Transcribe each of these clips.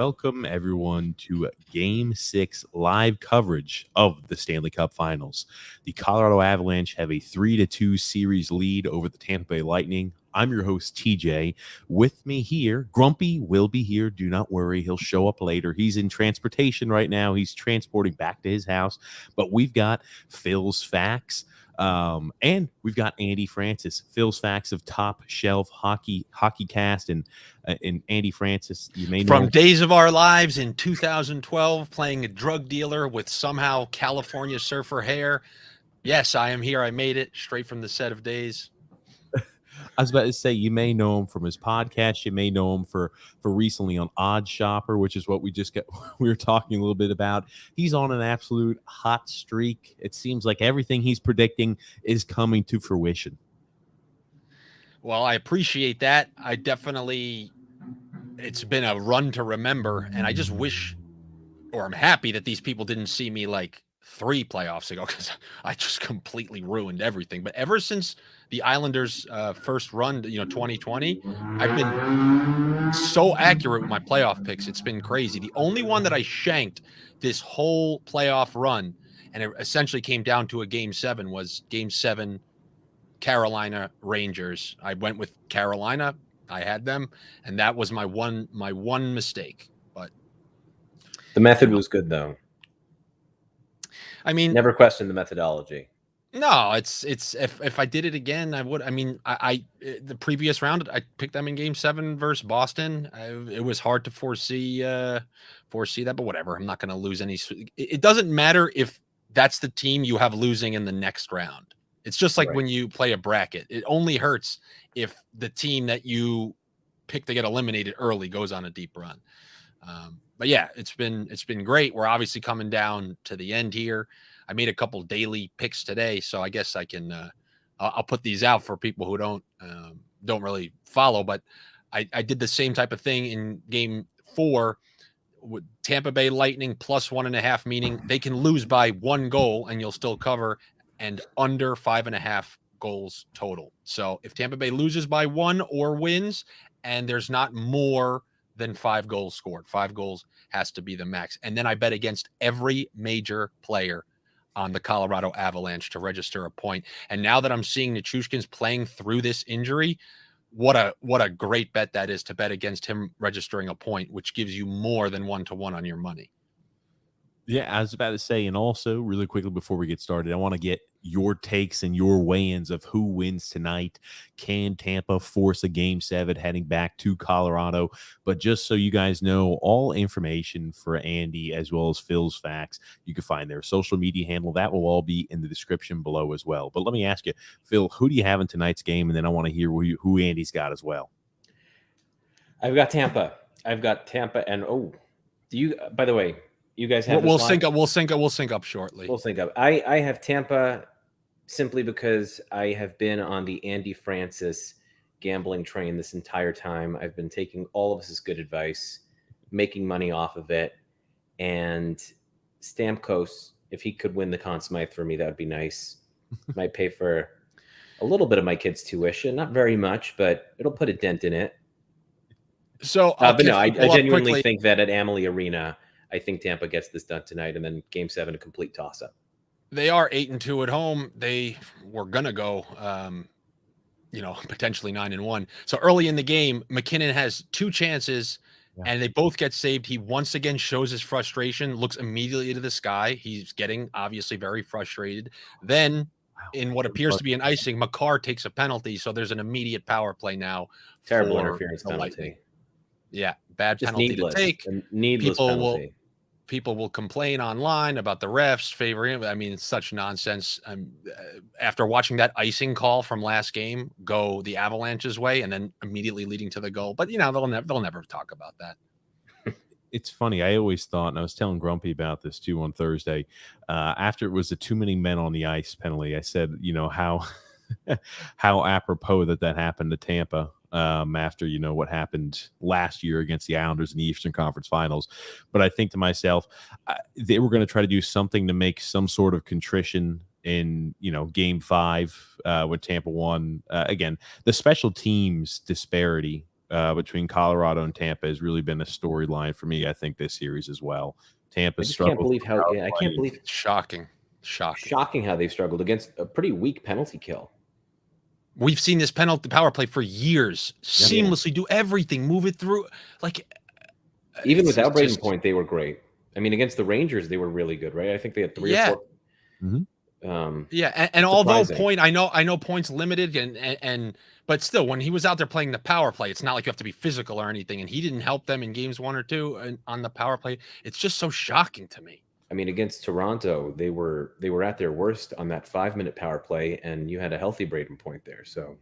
welcome everyone to Game 6 live coverage of the Stanley Cup Finals. The Colorado Avalanche have a 3-2 series lead over the Tampa Bay Lightning. I'm your host, TJ. With me here, Grumpy will be here. Do not worry. He'll show up later. He's in transportation right now. He's transporting back to his house. But we've got Philzfacts. And we've got Andy Francess, Philzfacts of Top Shelf Hockey Cast, and Andy Francess. You may know from Days of Our Lives in 2012, playing a drug dealer with somehow California surfer hair. Yes, I am here. I made it straight from the set of Days. I was about to say, you may know him from his podcast. You may know him for recently on Odd Shopper, which is what we were talking a little bit about. He's on an absolute hot streak. It seems like everything he's predicting is coming to fruition. Well, I appreciate that. It's been a run to remember, and I just wish, or I'm happy that these people didn't see me like 3 playoffs ago, because I just completely ruined everything. But ever since the Islanders' first run, 2020, I've been so accurate with my playoff picks. It's been crazy. The only one that I shanked this whole playoff run, and it essentially came down to a Game 7, was Game 7 Carolina Rangers. I went with Carolina. I had them, and that was my one mistake. But the method was good, though. I mean, never question the methodology. No, it's if I did it again, I would. I mean, I the previous round, I picked them in Game 7 versus Boston. It was hard to foresee that, but whatever. I'm not going to lose any. It doesn't matter if that's the team you have losing in the next round. It's just like when you play a bracket. It only hurts if the team that you pick to get eliminated early goes on a deep run. But yeah, it's been great. We're obviously coming down to the end here. I made a couple daily picks today, so I guess I can I'll put these out for people who don't really follow. But I did the same type of thing in Game 4 with Tampa Bay Lightning plus 1.5, meaning they can lose by 1 goal and you'll still cover, and under 5.5 goals total. So if Tampa Bay loses by 1 or wins, and there's not more than 5 goals scored, 5 goals has to be the max. And then I bet against every major player on the Colorado Avalanche to register a point. And now that I'm seeing Nichushkin's playing through this injury, what a great bet that is to bet against him registering a point, which gives you more than 1-to-1 on your money. Yeah, I was about to say, and also really quickly before we get started, I want to get your takes and your weigh-ins of who wins tonight. Can Tampa force a Game 7 heading back to Colorado? But just so you guys know, all information for Andy as well as Philzfacts, you can find their social media handle. That will all be in the description below as well. But let me ask you, Phil, who do you have in tonight's game? And then I want to hear who Andy's got as well. I've got Tampa. And by the way, you guys have we'll sync up shortly. We'll sync up. I have Tampa simply because I have been on the Andy Francess gambling train this entire time. I've been taking all of his good advice, making money off of it. And Stamkos, if he could win the Conn Smythe for me, that would be nice. Might pay for a little bit of my kids' tuition. Not very much, but it'll put a dent in it. So, but no, I genuinely think that at Amalie Arena, I think Tampa gets this done tonight, and then Game 7, a complete toss-up. They are 8-2 at home. They were going to go, potentially 9-1. So early in the game, McKinnon has 2 chances, and they both get saved. He once again shows his frustration, looks immediately into the sky. He's getting obviously very frustrated. Then, in what appears to be an icing, Makar takes a penalty, so there's an immediate power play now. Terrible interference penalty. Lightning. Yeah, bad Just penalty needless. to take. Needless penalty. People will complain online about the refs favoring. I mean, it's such nonsense. After watching that icing call from last game go the Avalanche's way and then immediately leading to the goal, but they'll never talk about that. It's funny. I always thought, and I was telling Grumpy about this too on Thursday, after it was the too many men on the ice penalty, I said, how apropos that happened to Tampa. After what happened last year against the Islanders in the Eastern Conference Finals. But I think to myself, they were going to try to do something to make some sort of contrition in Game 5 when Tampa won. Again, the special teams disparity between Colorado and Tampa has really been a storyline for me, I think, this series as well. Tampa I just can't struggles. believe how I can't believe It's shocking how they've struggled against a pretty weak penalty kill. We've seen this penalty power play for years. Seamlessly do everything, move it through. Like even without Braden Point, they were great. I mean, against the Rangers, they were really good, right? I think they had 3 or 4. Mm-hmm. And although Point, I know Point's limited, and but still, when he was out there playing the power play, it's not like you have to be physical or anything, and he didn't help them in games 1 or 2 on the power play. It's just so shocking to me. I mean, against Toronto, they were at their worst on that 5-minute power play, and you had a healthy Braden Point there. So,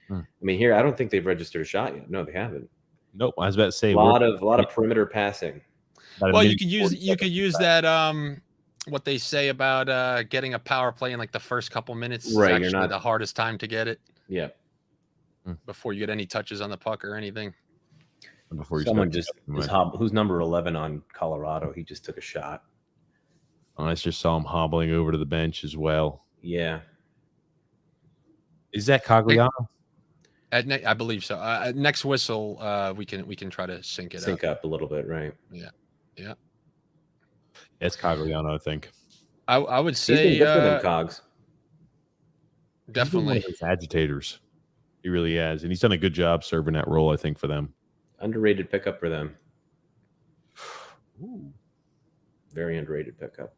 I mean, here I don't think they've registered a shot yet. No, they haven't. Nope. I was about to say a lot of perimeter passing. Well, you could use that what they say about getting a power play in like the first couple minutes. Right, is actually the hardest time to get it. Yeah. Before you get any touches on the puck or anything. Before someone just who's number 11 on Colorado, he just took a shot. I just saw him hobbling over to the bench as well. Yeah. Is that Cogliano? I believe so. Next whistle, we can try to sync up a little bit, right? Yeah. It's Cogliano, I think. I would say he's been good for them, Cogs. Definitely. He's one of those agitators. He really has, and he's done a good job serving that role, I think, for them. Underrated pickup for them. Ooh. Very underrated pickup.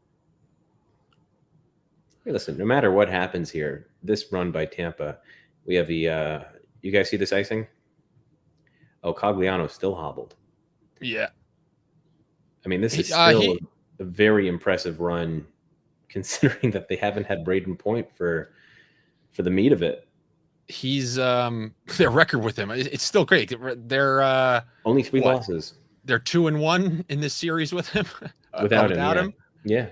Hey, listen, no matter what happens here, this run by Tampa, we have the you guys see this icing? Oh, Cogliano's still hobbled. Yeah. I mean, this is still a very impressive run, considering that they haven't had Braden Point for the meat of it. He's their record with him. It's still great. They're only 3 losses. They're 2-1 in this series with him. Without him. Yeah.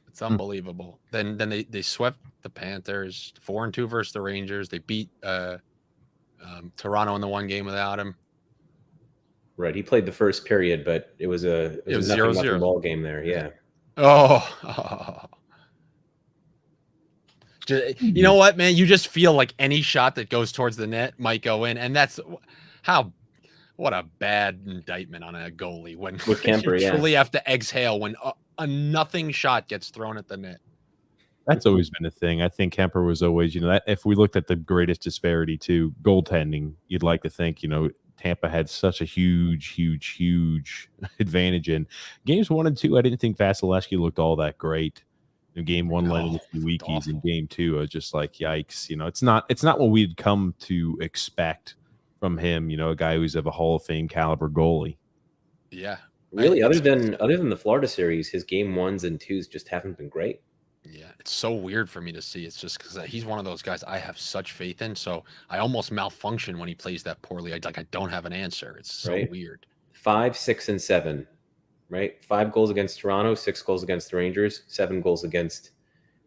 It's unbelievable. Then they swept the Panthers 4-2 versus the Rangers. They beat Toronto in the 1 game without him. Right. He played the first period, but it was a 0-0 ball game there. Yeah. Oh. You know what, man? You just feel like any shot that goes towards the net might go in, and that's what a bad indictment on a goalie when with Kemper, you truly have to exhale when a nothing shot gets thrown at the net. That's always been a thing. I think Kemper was always, that if we looked at the greatest disparity to goaltending, you'd like to think, Tampa had such a huge advantage in games 1 and 2. I didn't think Vasilevsky looked all that great. In game 1, letting a few weekies. In game 2, I was just like, yikes. It's not what we'd come to expect from him. A guy who's of a Hall of Fame caliber goalie. Yeah, really. Other than the Florida series, his game 1s and 2s just haven't been great. Yeah, it's so weird for me to see. It's just because he's one of those guys I have such faith in. So I almost malfunction when he plays that poorly. I don't have an answer. It's so weird. 5, 6, and 7. Right, 5 goals against Toronto, 6 goals against the Rangers, 7 goals against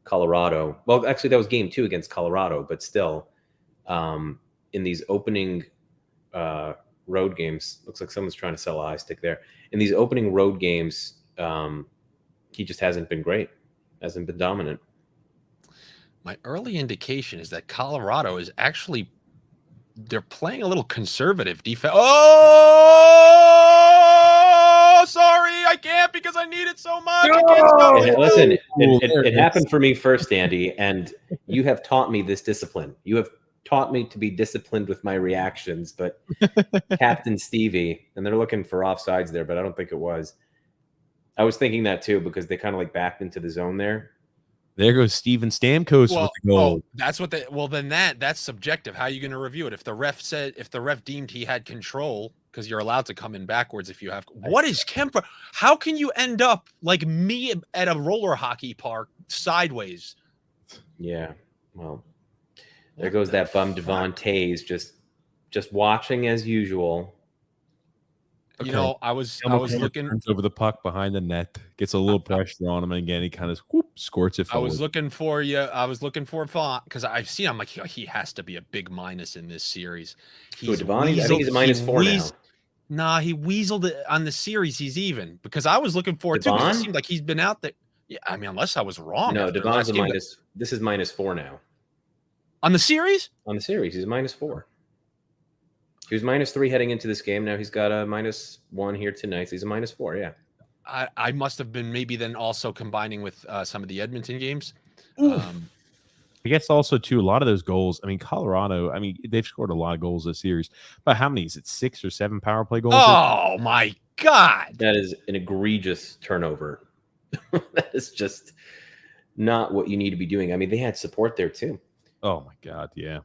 Colorado. Well, actually, that was game 2 against Colorado, but still, in these opening road games, looks like someone's trying to sell a high stick there. In these opening road games, he just hasn't been great, hasn't been dominant. My early indication is that Colorado is actually they're playing a little conservative defense. Oh, sorry, I can't because I need it so much. Listen, it happened for me first, Andy, and you have taught me this discipline. You have taught me to be disciplined with my reactions, but Captain Stevie, and they're looking for offsides there, but I don't think it was. I was thinking that too because they kind of like backed into the zone there. There goes Steven Stamkos with the goal. That's what then that's subjective. How are you going to review it? If the ref deemed he had control, because you're allowed to come in backwards if you have. What is Kemper? How can you end up like me at a roller hockey park sideways? Yeah. Well, there goes that bum Devon Tays just watching as usual. Okay. I was looking over the puck behind the net, gets a little pressure on him, and again he kind of squirts it forward. I was looking for Font because I've seen. I'm like, he has to be a big minus in this series. Devon, I think he's a -4 now. Nah, he weaseled it on the series. He's even because I was looking for it too. It seemed like he's been out there. Yeah, I mean, unless I was wrong. No, Devon's a minus. This is -4 now. On the series? On the series, he's a -4. He was -3 heading into this game. Now he's got a -1 here tonight. So he's a -4. Yeah. I must have been maybe then also combining with some of the Edmonton games. I guess also too, a lot of those goals. I mean, Colorado. I mean, they've scored a lot of goals this series, but how many is it? 6 or 7 power play goals? Oh my God, that is an egregious turnover. That is just not what you need to be doing. I mean, they had support there too. Oh my God, yeah.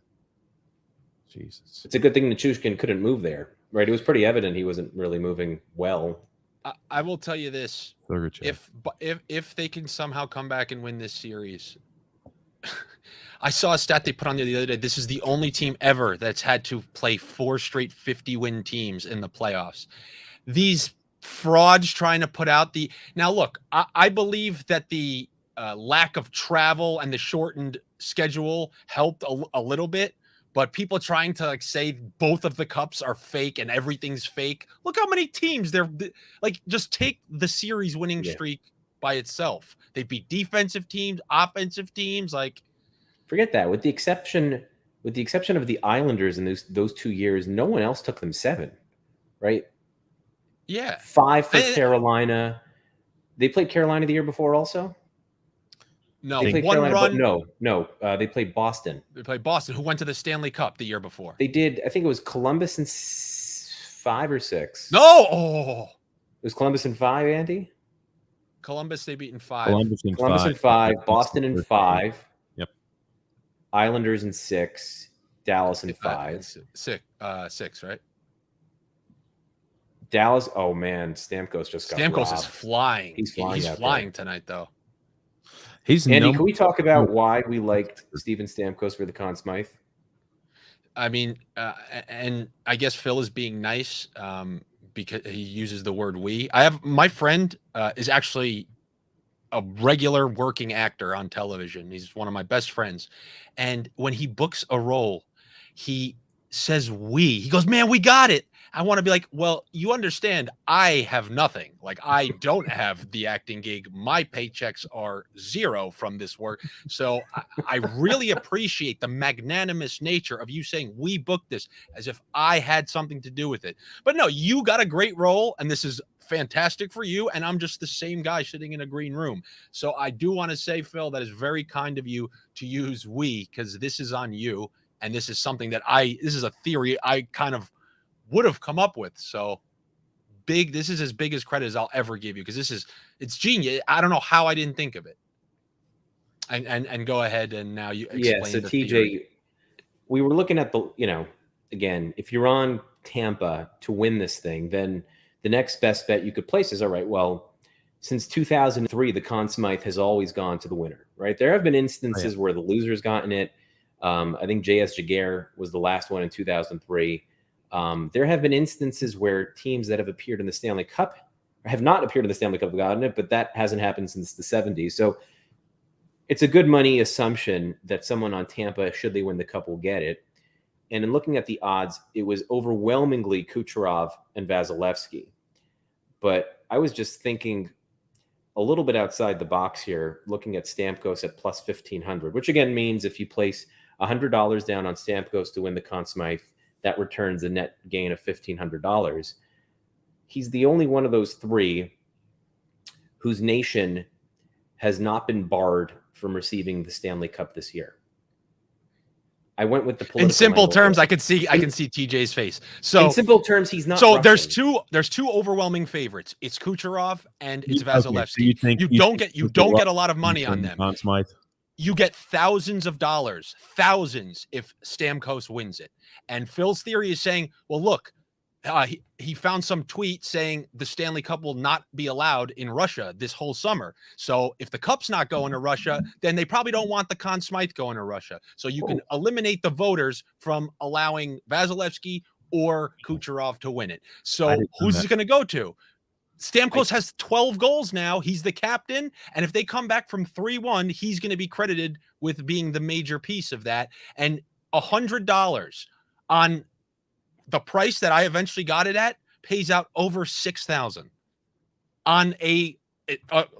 Jesus, it's a good thing Nichushkin couldn't move there, right? It was pretty evident he wasn't really moving well. I will tell you this: if they can somehow come back and win this series. I saw a stat they put on the other day. This is the only team ever that's had to play 4 straight 50-win teams in the playoffs. These frauds trying to put out the now. Look, I believe that the lack of travel and the shortened schedule helped a little bit. But people trying to say both of the cups are fake and everything's fake. Look how many teams they're like. Just take the series winning streak by itself. They beat defensive teams, offensive teams. Like, forget that. With the exception of the Islanders in those 2 years, no one else took them 7, right? Yeah, 5 for Carolina. They played Carolina the year before, also. No, they played Carolina, but no. They played Boston. They played Boston, who went to the Stanley Cup the year before. They did. I think it was Columbus in 5 or 6. No, it was Columbus in 5. Andy. Columbus they beat in 5. Columbus in 5. Boston in 5. Yep. Islanders in 6. Dallas in 5. 6, right? Dallas. Oh man, Stamkos just got robbed. Stamkos is flying. He's flying tonight, though. Andy, can we talk about why we liked Steven Stamkos for the Conn Smythe? I mean, and I guess Phil is being nice because he uses the word "we." My friend is actually a regular working actor on television. He's one of my best friends, and when he books a role, he says "we." He goes, "Man, we got it." I want to be like, well, you understand, I have nothing. Like, I don't have the acting gig. My paychecks are 0 from this work. So I really appreciate the magnanimous nature of you saying we booked this as if I had something to do with it. But no, you got a great role, and this is fantastic for you. And I'm just the same guy sitting in a green room. So I do want to say, Phil, that is very kind of you to use we, because this is on you. And this is something that this is a theory I kind of would have come up with. So big, this is as big as credit as I'll ever give you, because it's genius. I don't know how I didn't think of it. And go ahead and now you explain. So the TJ, theory. We were looking at again, if you're on Tampa to win this thing, then the next best bet you could place is, all right, well, since 2003, the Conn Smythe has always gone to the winner, right? There have been instances where the loser's gotten it. I think J.S. Jaguar was the last one in 2003. There have been instances where teams that have appeared in the Stanley Cup have not appeared in the Stanley Cup have gotten it, but that hasn't happened since the 70s. So it's a good money assumption that someone on Tampa, should they win the Cup, will get it. And in looking at the odds, it was overwhelmingly Kucherov and Vasilevsky. But I was just thinking a little bit outside the box here, looking at Stamkos at plus 1,500, which again means if you place $100 down on Stamkos to win the Conn Smythe, that returns a net gain of $1,500. He's the only one of those 3 whose nation has not been barred from receiving the Stanley Cup this year. I went with the political. In simple terms, I can see TJ's face. So in simple terms, he's not. So Russian. there's two overwhelming favorites. It's Kucherov and it's Vasilevsky. Okay, so you don't get a lot of money on them. Conn Smythe. You get thousands of dollars, thousands, if Stamkos wins it. And Phil's theory is saying, well, look, he found some tweet saying the Stanley Cup will not be allowed in Russia this whole summer. So if the Cup's not going to Russia, then they probably don't want the Conn Smythe going to Russia. So you can eliminate the voters from allowing Vasilevsky or Kucherov to win it. So who's it going to go to? Stamkos has 12 goals now. He's the captain. And if they come back from 3-1, he's going to be credited with being the major piece of that. And $100 on the price that I eventually got it at pays out over $6,000 on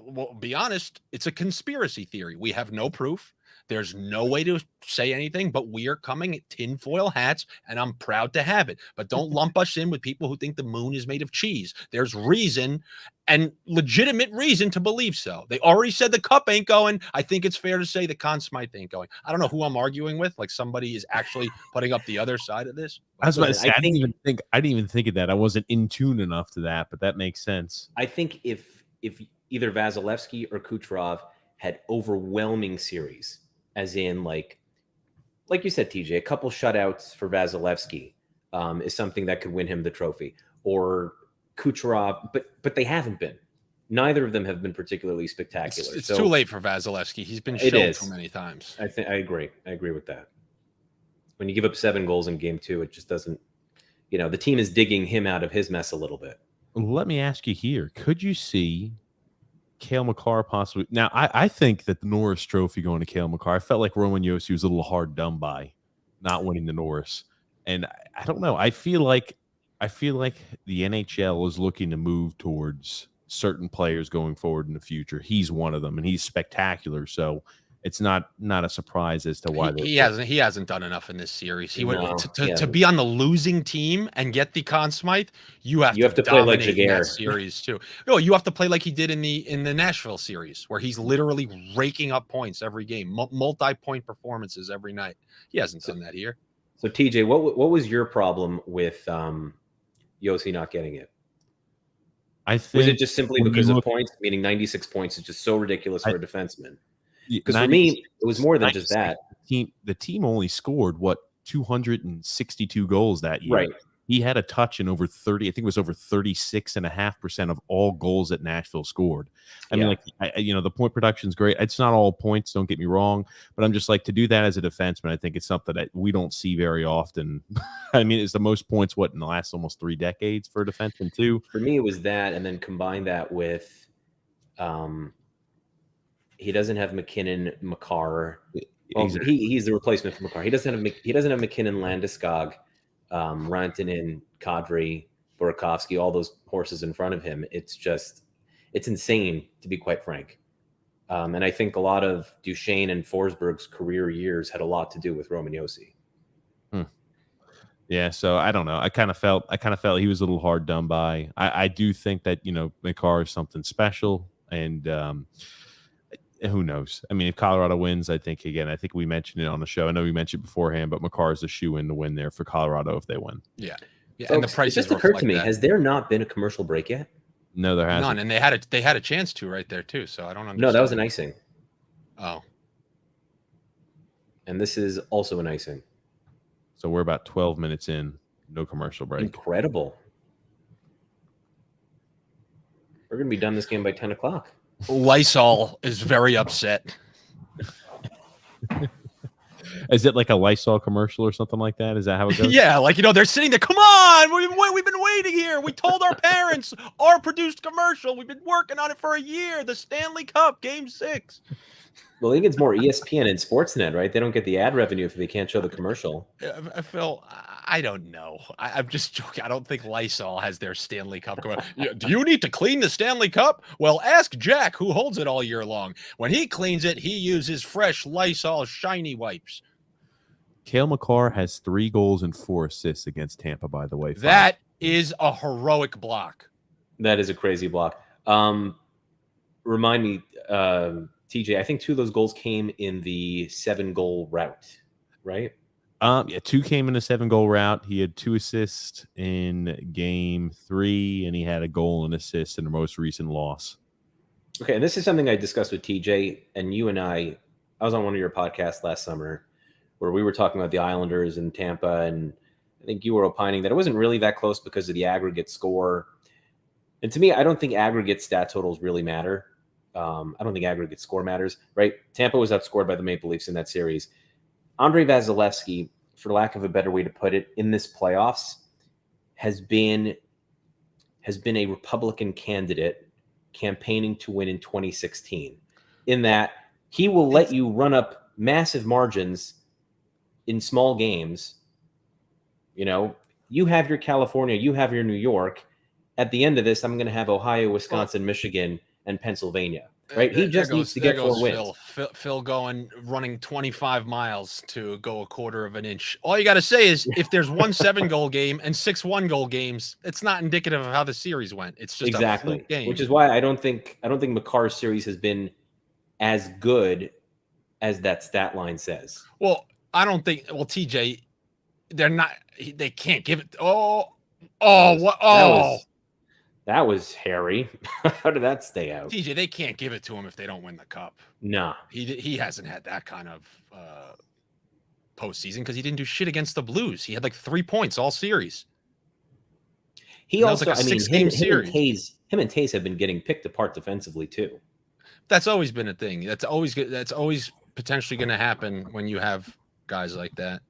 well, be honest, it's a conspiracy theory. We have no proof. There's no way to say anything, but we are coming at tinfoil hats, and I'm proud to have it. But don't lump us in with people who think the moon is made of cheese. There's reason and legitimate reason to believe so. They already said the cup ain't going. I think it's fair to say the Conn Smythe ain't going. I don't know who I'm arguing with. Like somebody is actually putting up the other side of this. I was about to say, I didn't even think of that. I wasn't in tune enough to that, but that makes sense. I think if either Vasilevsky or Kucherov had overwhelming series, as in like you said, TJ, a couple shutouts for Vasilevsky is something that could win him the trophy, or Kucherov, but they haven't been. Neither of them have been particularly spectacular. It's too late for Vasilevsky. He's been shelled too many times. I agree. I agree with that. When you give up 7 goals in game 2, it just doesn't, the team is digging him out of his mess a little bit. Let me ask you here. Could you see Cale Makar possibly? Now, I think that the Norris Trophy going to Cale Makar, I felt like Roman Josi was a little hard done by not winning the Norris. And I don't know. I feel like the NHL is looking to move towards certain players going forward in the future. He's one of them, and he's spectacular. So it's not a surprise as to why he hasn't done enough in this series. He would to be on the losing team and get the Conn Smythe. You have to play like that series too. No, you have to play like he did in the Nashville series, where he's literally raking up points every game, multi-point performances every night. He hasn't done that here. So TJ, what was your problem with Josi not getting it? I think, was it just simply because of points? Meaning 96 points is just so ridiculous for a defenseman. Because for me, it was more than just that. The team only scored 262 goals that year. Right. He had a touch in over 30. I think it was over 36.5% of all goals that Nashville scored. I mean, the point production is great. It's not all points. Don't get me wrong, but I'm just like, to do that as a defenseman, I think it's something that we don't see very often. I mean, it's the most points in the last almost 3 decades for a defenseman too. For me, it was that, and then combine that with, he doesn't have Makar. Well, he's the replacement for Makar. He doesn't have McKinnon, Landeskog, Rantanen, Kadri, Burakovsky, all those horses in front of him. It's insane, to be quite frank. And I think a lot of Duchesne and Forsberg's career years had a lot to do with Roman Josi. Yeah, so I don't know. I kind of felt he was a little hard done by. I do think that Makar is something special, and who knows? I mean, if Colorado wins, I think we mentioned it on the show. I know we mentioned beforehand, but Makar is a shoe-in to win there for Colorado if they win. Yeah. Folks, and the prices just occurred to me. Has there not been a commercial break yet? No, there hasn't. None, and they had a chance to right there too. So I don't understand. No, that was an icing. Oh. And this is also an icing. So we're about 12 minutes in, no commercial break. Incredible. We're going to be done this game by 10 o'clock. Lysol is very upset. Is it like a Lysol commercial or something like that? Is that how it goes? Yeah, they're sitting there. Come on, we've been waiting here. We told our parents our produced commercial. We've been working on it for a year. The Stanley Cup, Game 6. Well, I think it's more ESPN and Sportsnet, right? They don't get the ad revenue if they can't show the commercial. Phil, I don't know. I'm just joking. I don't think Lysol has their Stanley Cup. Do you need to clean the Stanley Cup? Well, ask Jack, who holds it all year long. When he cleans it, he uses fresh Lysol shiny wipes. Cale Makar has 3 goals and 4 assists against Tampa, by the way. That is a heroic block. That is a crazy block. Remind me, TJ, I think 2 of those goals came in the 7-goal route, right? 2 came in a 7-goal route. He had 2 assists in game 3, and he had a goal and assist in the most recent loss. Okay, and this is something I discussed with TJ, and you and I was on one of your podcasts last summer where we were talking about the Islanders and Tampa, and I think you were opining that it wasn't really that close because of the aggregate score. And to me, I don't think aggregate stat totals really matter. I don't think aggregate score matters, right? Tampa was outscored by the Maple Leafs in that series. Andrei Vasilevsky, for lack of a better way to put it, in this playoffs has been a Republican candidate campaigning to win in 2016, in that he will let you run up massive margins in small games. You have your California, you have your New York. At the end of this, I'm going to have Ohio, Wisconsin, Michigan, and Pennsylvania. right? He just needs to get 4 wins. Phil running 25 miles to go a quarter of an inch. All you got to say is if there's 1 7-goal game and 6 1-goal games, it's not indicative of how the series went. It's just a fluke game. Which is why I don't think McCarr's series has been as good as that stat line says. Well, I don't think. Well, TJ, they're not. They can't give it. That was hairy. How did that stay out? TJ, they can't give it to him if they don't win the cup. Nah. He hasn't had that kind of postseason because he didn't do shit against the Blues. He had like 3 points all series. He also, like him and Taze have been getting picked apart defensively too. That's always been a thing. That's always potentially going to happen when you have guys like that.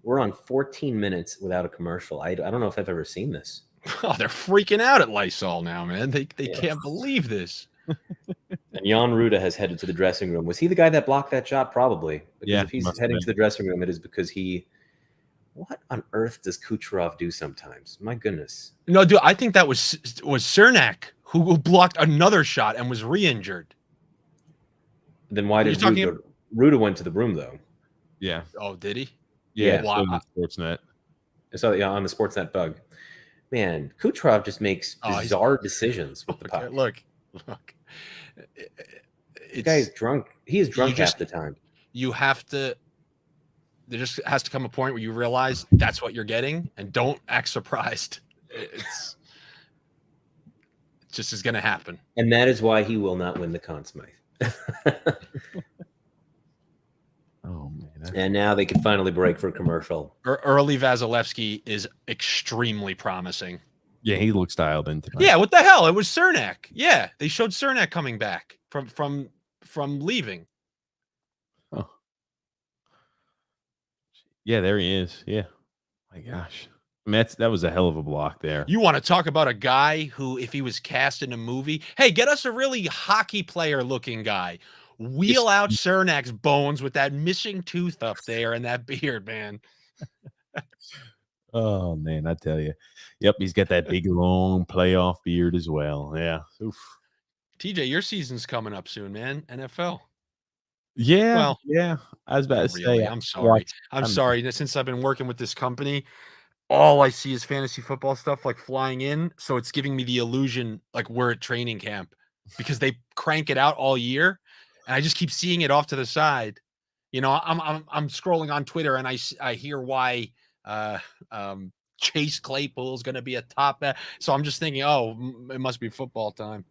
We're on 14 minutes without a commercial. I don't know if I've ever seen this. Oh, they're freaking out at Lysol now, man. They can't believe this. And Jan Ruda has headed to the dressing room. Was he the guy that blocked that shot? Probably. Because if he's heading to the dressing room, it is because what on earth does Kucherov do sometimes? My goodness. No, dude, I think that was Cernak who blocked another shot and was re-injured. Then why did Ruda went to the room though? Yeah. Oh, did he? Yeah. On Sportsnet. So on the Sportsnet bug. Man, Kucherov just makes bizarre decisions with the puck. Look. The guy is drunk. He is drunk half the time. You have to. There just has to come a point where you realize that's what you're getting, and don't act surprised. It just is going to happen. And that is why he will not win the Conn Smythe. Oh man! And now they can finally break for a commercial. Early Vasilevsky is extremely promising. Yeah, he looks dialed in tonight. Yeah, what the hell? It was Cernak. Yeah, they showed Cernak coming back from leaving. Oh, yeah, there he is. Yeah, my gosh, I mean, that was a hell of a block there. You want to talk about a guy who, if he was cast in a movie, hey, get us a really hockey player looking guy. Wheel out Cernak's bones with that missing tooth up there and that beard, man. Oh, man, I tell you. Yep, he's got that big, long playoff beard as well. Yeah. Oof. TJ, your season's coming up soon, man. NFL. Yeah. Well, yeah. I was about to say. I'm sorry. I'm sorry. Since I've been working with this company, all I see is fantasy football stuff like flying in. So it's giving me the illusion like we're at training camp because they crank it out all year. And I just keep seeing it off to the side. You know, I'm scrolling on Twitter and I hear why Chase Claypool is going to be a top. So I'm just thinking, oh, it must be football time.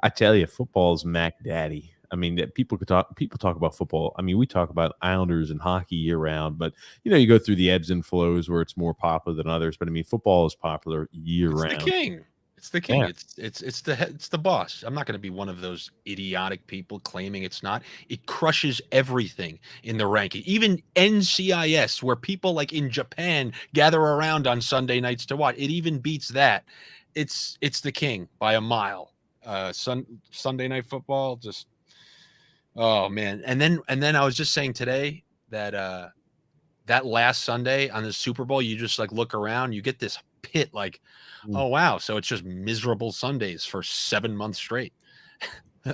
I tell you, football's Mac Daddy. I mean, people talk about football. I mean, we talk about Islanders and hockey year round, but you go through the ebbs and flows where it's more popular than others. But I mean, football is popular year round. It's the king. It's the king. Yeah. It's the boss. I'm not going to be one of those idiotic people claiming it's not. It crushes everything in the ranking. Even NCIS, where people like in Japan gather around on Sunday nights to watch, it even beats that. It's the king by a mile. Sunday night football, just oh man. And then I was just saying today that that last Sunday on the Super Bowl, you just like look around, you get this pit like, oh wow, so it's just miserable Sundays for 7 months straight.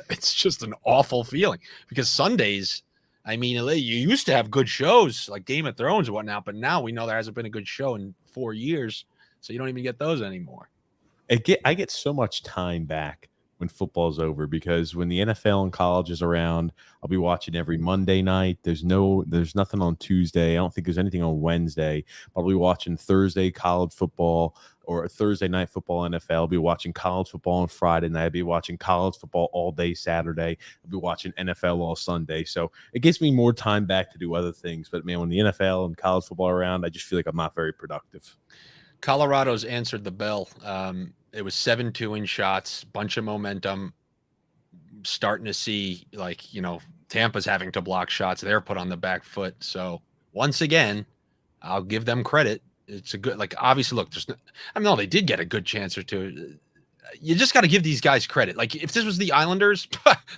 It's just an awful feeling because Sundays, I mean, you used to have good shows like Game of Thrones and whatnot, but now we know there hasn't been a good show in 4 years, so you don't even get those anymore. I get so much time back when football's over because when the NFL and college is around, I'll be watching every Monday night. There's nothing on Tuesday. I don't think there's anything on Wednesday. I'll be watching Thursday college football or Thursday night football NFL. I'll be watching college football on Friday night. I'll be watching college football all day Saturday. I'll be watching NFL all Sunday. So it gives me more time back to do other things. But man, when the NFL and college football are around, I just feel like I'm not very productive. Colorado's answered the bell. It was 7-2 in shots, bunch of momentum. Starting to see, like, Tampa's having to block shots. They're put on the back foot. So once again, I'll give them credit. It's a good, like, obviously, look, they did get a good chance or two. You just got to give these guys credit. Like, if this was the Islanders,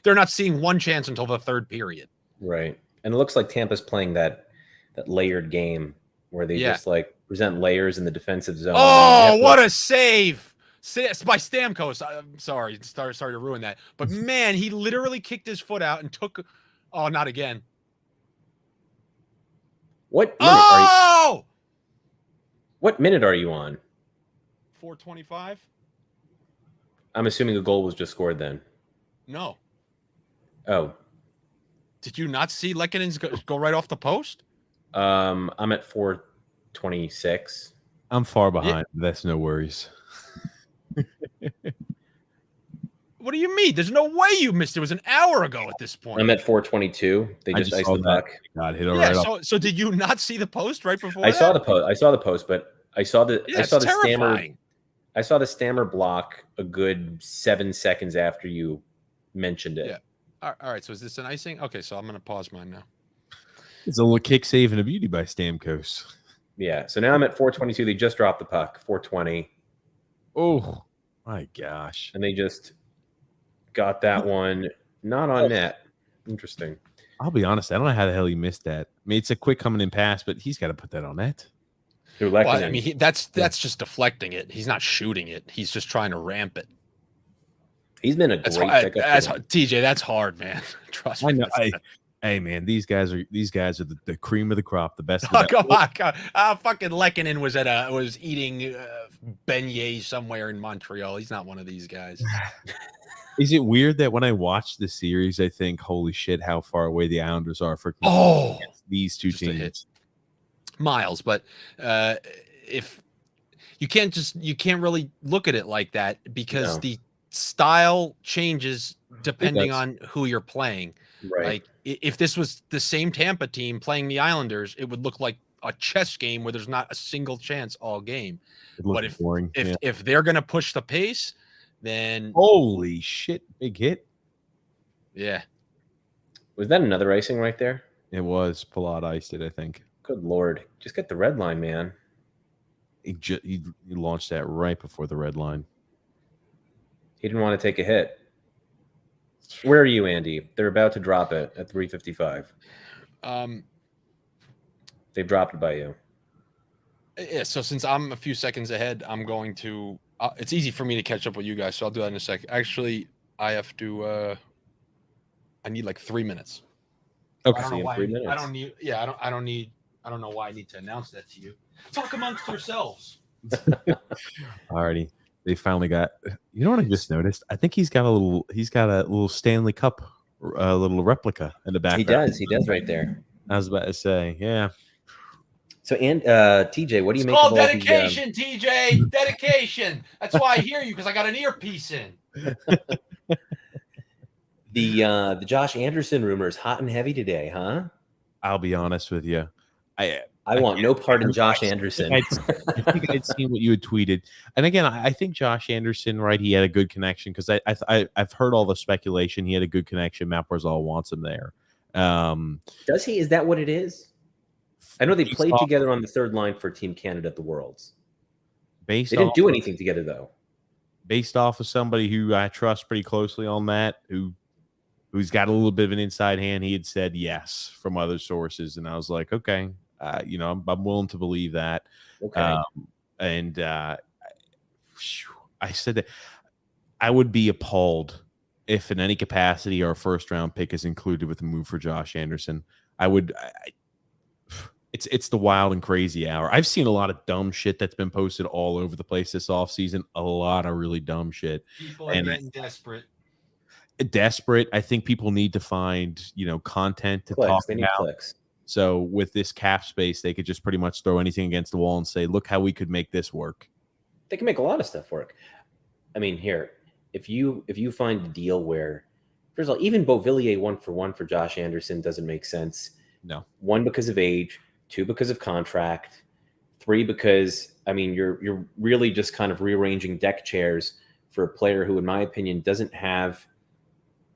they're not seeing one chance until the third period. Right. And it looks like Tampa's playing that layered game where they just like present layers in the defensive zone. Oh, what a save. by Stamkos. I'm sorry, sorry to ruin that. But man, he literally kicked his foot out and took. Oh, not again. What minute are you on? 4:25. I'm assuming a goal was just scored then. No. Oh. Did you not see Lekkonen's go right off the post? I'm at 4:26. I'm far behind. Yeah. That's no worries. What do you mean? There's no way you missed it. It was an hour ago at this point. I'm at 4:22. They just iced the puck. God, hit it right off. So did you not see the post right before? I saw the post, but I saw the terrifying. I saw the Stammer block a good 7 seconds after you mentioned it. Yeah. All right. So is this an icing? Okay. So I'm going to pause mine now. It's a little kick save and a beauty by Stamkos. Yeah. So now I'm at 4:22. They just dropped the puck. 4:20. Oh my gosh! And they just got that one not on net. Interesting. I'll be honest. I don't know how the hell he missed that. I mean, it's a quick coming in pass, but he's got to put that on net. Well, I mean, that's just deflecting it. He's not shooting it. He's just trying to ramp it. He's been a great pickup. TJ, that's hard, man. Trust me. I know. Hey, man, these guys are the cream of the crop, the best. Oh, come on. Fucking Lekkonen was eating beignets somewhere in Montreal. He's not one of these guys. Is it weird that when I watch the series, I think, holy shit, how far away the Islanders are for these two teams? Miles, but if you can't really look at it like that because the style changes depending on who you're playing. Right. Like if this was the same Tampa team playing the Islanders, it would look like a chess game where there's not a single chance all game. But if they're going to push the pace, then holy shit, big hit. Yeah. Was that another icing right there? It was. Palat iced it, I think. Good Lord. Just get the red line, man. He launched that right before the red line. He didn't want to take a hit. Where are you, Andy? They're about to drop it at 3:55. They've dropped it by you. Yeah, so since I'm a few seconds ahead, I'm going to it's easy for me to catch up with you guys, so I'll do that in a sec. Actually, I have to I need like 3 minutes. Okay. I don't know why 3 minutes. I don't know why I need to announce that to you. Talk amongst yourselves. Alrighty. They finally got. You know what I just noticed? I think he's got a little Stanley Cup, little replica in the background. He does right there. I was about to say, yeah. So, and TJ, what do you make of all dedication, TJ? Dedication. That's why I hear you, because I got an earpiece in. The Josh Anderson rumor is hot and heavy today, huh? I'll be honest with you. I want no part in Josh Anderson. I think I'd seen what you had tweeted, and again, I think Josh Anderson, right? He had a good connection because I've heard all the speculation. He had a good connection. Matt Barzal wants him there. Does he? Is that what it is? I know they played together on the third line for Team Canada at the Worlds. They didn't do anything together though. Based off of somebody who I trust pretty closely on that, who's got a little bit of an inside hand, he had said yes from other sources, and I was like, okay. I'm willing to believe that. Okay. I said that I would be appalled if in any capacity our first round pick is included with a move for Josh Anderson. It's the wild and crazy hour. I've seen a lot of dumb shit that's been posted all over the place this offseason. A lot of really dumb shit. People are getting desperate. I think people need to find, content to talk about. Clicks. So with this cap space, they could just pretty much throw anything against the wall and say, look how we could make this work. They can make a lot of stuff work. I mean, here, if you find a deal where, first of all, even Beauvillier 1-for-1 for Josh Anderson doesn't make sense. No. 1, because of age, 2, because of contract, 3, because, I mean, you're really just kind of rearranging deck chairs for a player who, in my opinion, doesn't have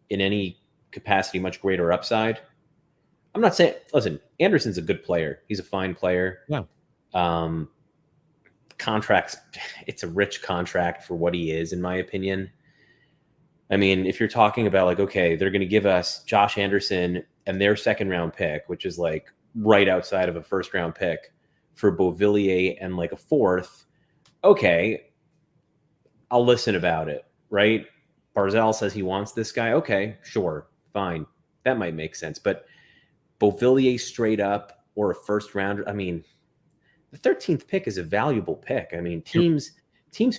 in any capacity much greater upside. I'm not saying, listen, Anderson's a good player. He's a fine player. Yeah. Contracts, it's a rich contract for what he is, in my opinion. I mean, if you're talking about like, okay, they're going to give us Josh Anderson and their second round pick, which is like right outside of a first round pick for Beauvillier and like a fourth. Okay. I'll listen about it, right? Barzal says he wants this guy. Okay, sure, fine. That might make sense. But Beauvillier straight up or a first rounder, I mean, the 13th pick is a valuable pick. I mean, teams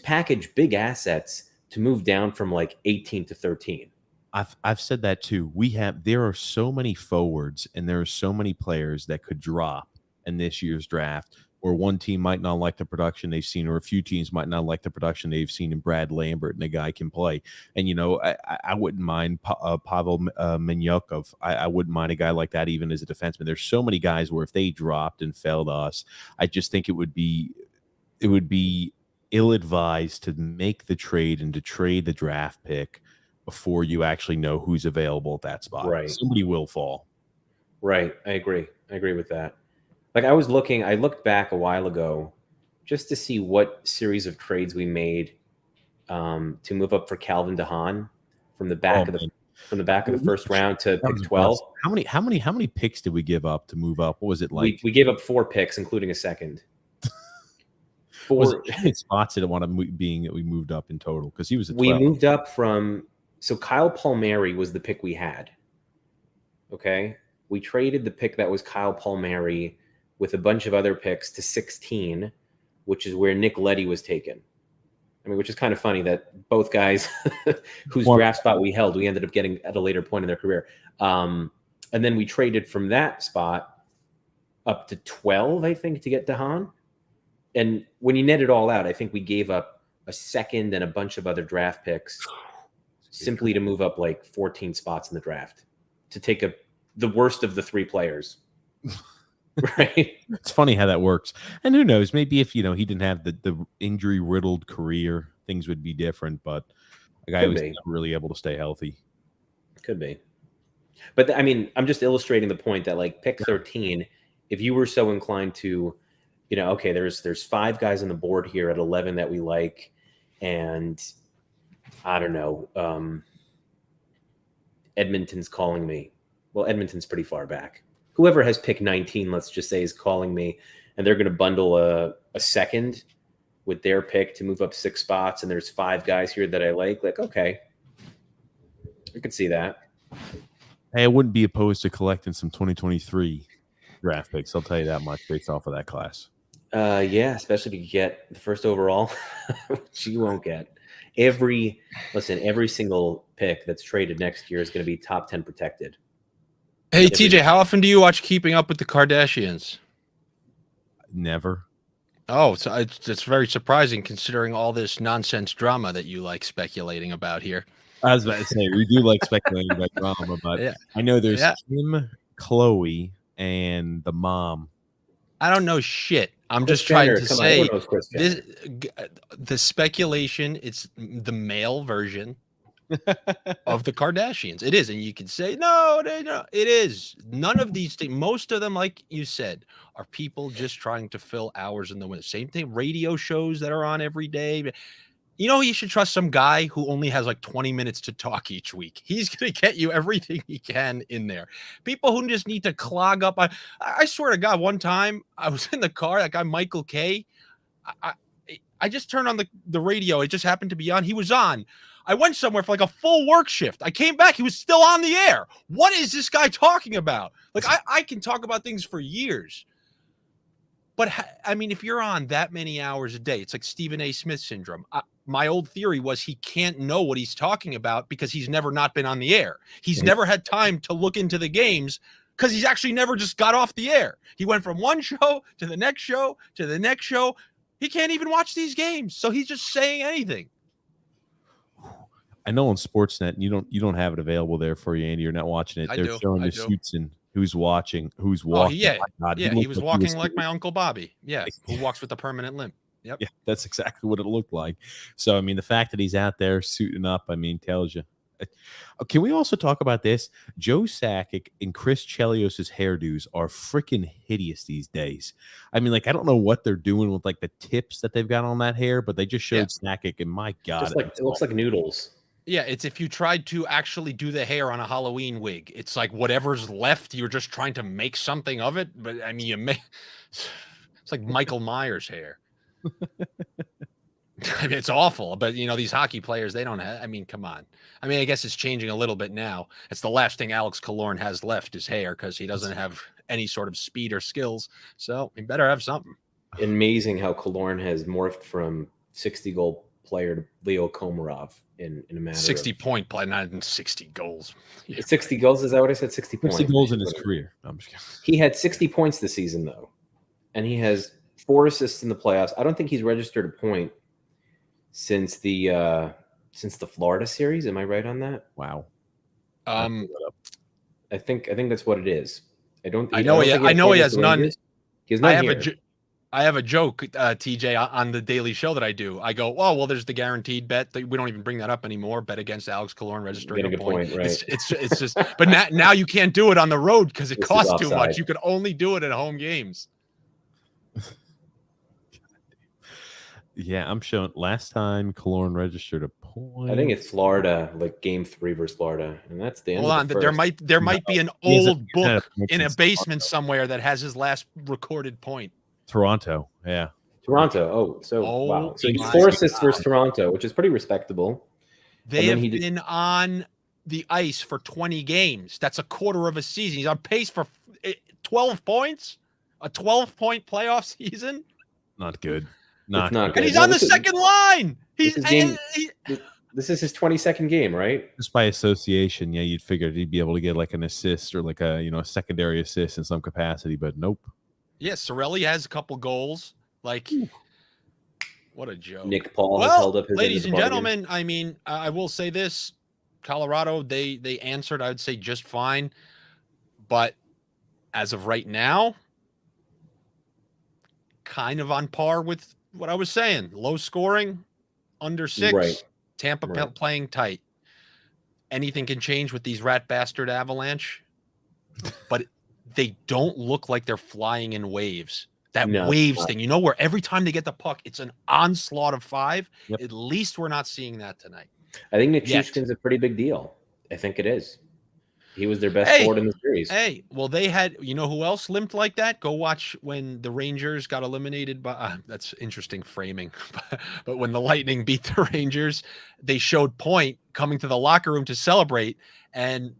package big assets to move down from like 18 to 13. I've said that too. There are so many forwards and there are so many players that could drop in this year's draft, where one team might not like the production they've seen, or a few teams might not like the production they've seen in Brad Lambert, and the guy can play. And I wouldn't mind Pavel Menyukov. I wouldn't mind a guy like that even as a defenseman. There's so many guys where if they dropped and fell to us, I just think it would be ill-advised to make the trade and to trade the draft pick before you actually know who's available at that spot. Right. Somebody will fall. Right. I agree with that. Like I looked back a while ago just to see what series of trades we made to move up for Calvin DeHaan from the back of the first round to pick 12. How many picks did we give up to move up? What was it like? We gave up 4 picks, including a second. 4 spots did it want to being that we moved up in total, because he was at 12. We moved up from, so Kyle Palmieri was the pick we had. Okay. We traded the pick that was Kyle Palmieri with a bunch of other picks to 16, which is where Nick Leddy was taken. I mean, which is kind of funny that both guys whose draft spot we held, we ended up getting at a later point in their career. And then we traded from that spot up to 12, I think, to get DeHaan. And when you net it all out, I think we gave up a second and a bunch of other draft picks simply to move up like 14 spots in the draft to take the worst of the 3 players. Right. It's funny how that works. And who knows, maybe if he didn't have the injury riddled career, things would be different. But a guy who's never really able to stay healthy. Could be. But I mean, I'm just illustrating the point that like pick 13, if you were so inclined to, okay, there's 5 guys on the board here at 11 that we like, and I don't know, Edmonton's calling me. Well, Edmonton's pretty far back. Whoever has pick 19, let's just say, is calling me, and they're going to bundle a second with their pick to move up 6 spots, and there's 5 guys here that I like. Like, okay, I could see that. Hey, I wouldn't be opposed to collecting some 2023 draft picks. I'll tell you that much based off of that class. Yeah, especially if you get the first overall, which you won't get. Every single pick that's traded next year is going to be top 10 protected. Hey, TJ, how often do you watch Keeping Up with the Kardashians? Never. Oh, so it's very surprising considering all this nonsense drama that you like speculating about here. I was about to say, we do like speculating about drama, but yeah. I know there's Kim, Chloe, and the mom. I don't know shit. I'm just trying to say the speculation, it's the male version of the Kardashians. It is. And you can say, no, it is. None of these things, most of them, like you said, are people just trying to fill hours in the winter. Same thing, radio shows that are on every day. You should trust some guy who only has like 20 minutes to talk each week. He's going to get you everything he can in there. People who just need to clog up. I swear to God, one time I was in the car, that guy, Michael K. I just turned on the radio. It just happened to be on. He was on. I went somewhere for like a full work shift. I came back. He was still on the air. What is this guy talking about? Like, I can talk about things for years. But, I mean, if you're on that many hours a day, it's like Stephen A. Smith syndrome. My old theory was he can't know what he's talking about because he's never not been on the air. He's never had time to look into the games because he's actually never just got off the air. He went from one show to the next show to the next show. He can't even watch these games. So he's just saying anything. I know on Sportsnet, you don't have it available there for you, Andy. You're not watching it. They're showing the suits and who's walking. Oh, yeah. He was walking like my Uncle Bobby. Yeah. Who walks with a permanent limp. Yep. Yeah, that's exactly what it looked like. So, I mean, the fact that he's out there suiting up, I mean, tells you. Can we also talk about this? Joe Sakic and Chris Chelios' hairdos are freaking hideous these days. I mean, like, I don't know what they're doing with like the tips that they've got on that hair, but they just showed Sakic, and my God, it looks like noodles. Yeah, it's if you tried to actually do the hair on a Halloween wig. It's like whatever's left, you're just trying to make something of it. But I mean, it's like Michael Myers hair. I mean, it's awful, but these hockey players, they don't have, I mean, come on. I mean, I guess it's changing a little bit now. It's the last thing Alex Killorn has left is hair because he doesn't have any sort of speed or skills. So he better have something. Amazing how Killorn has morphed from 60-goal player to Leo Komarov in a matter 60-point play, not in 60 goals. 60 goals, is that what I said? 60 points. 60 goals in his career. No, I'm just kidding. He had 60 points this season, though, and he has 4 assists in the playoffs. I don't think he's registered a point since the Florida series. Am I right on that? Wow. I think that's what it is. I know he has none. He has none I have a joke, TJ, on the daily show that I do. I go, oh, well, there's the guaranteed bet. We don't even bring that up anymore. Bet against Alex Killorn registering a point. Right. It's just, but now you can't do it on the road because it costs too much. You could only do it at home games. Yeah, I'm showing last time Killorn registered a point. I think it's Florida, like Game 3 versus Florida, and that's the end. Hold on, there might be an old book in a basement somewhere that has his last recorded point. Toronto, yeah. Toronto. Wow. So he's 4 assists versus Toronto, which is pretty respectable. They have been on the ice for 20 games. That's a quarter of a season. He's on pace for 12 points, a 12-point playoff season. Not good. Not good. And he's on the second line. This is his 22nd game, right? Just by association, yeah, you'd figure he'd be able to get like an assist or like a a secondary assist in some capacity, but nope. Yeah, Cirelli has a couple goals. Like, what a joke. Nick Paul has held up his ladies and gentlemen, I mean, I will say this. Colorado, they answered, I would say, just fine. But as of right now, kind of on par with what I was saying. Low scoring, under 6. Right. Tampa playing tight. Anything can change with these rat bastard Avalanche. But they don't look like they're flying in waves. That waves thing, where every time they get the puck, it's an onslaught of 5. Yep. At least we're not seeing that tonight. I think Nichushkin's a pretty big deal. I think it is. He was their best forward in the series. Hey, well, they had, who else limped like that? Go watch when the Rangers got eliminated by, that's interesting framing. But when the Lightning beat the Rangers, they showed Point coming to the locker room to celebrate. And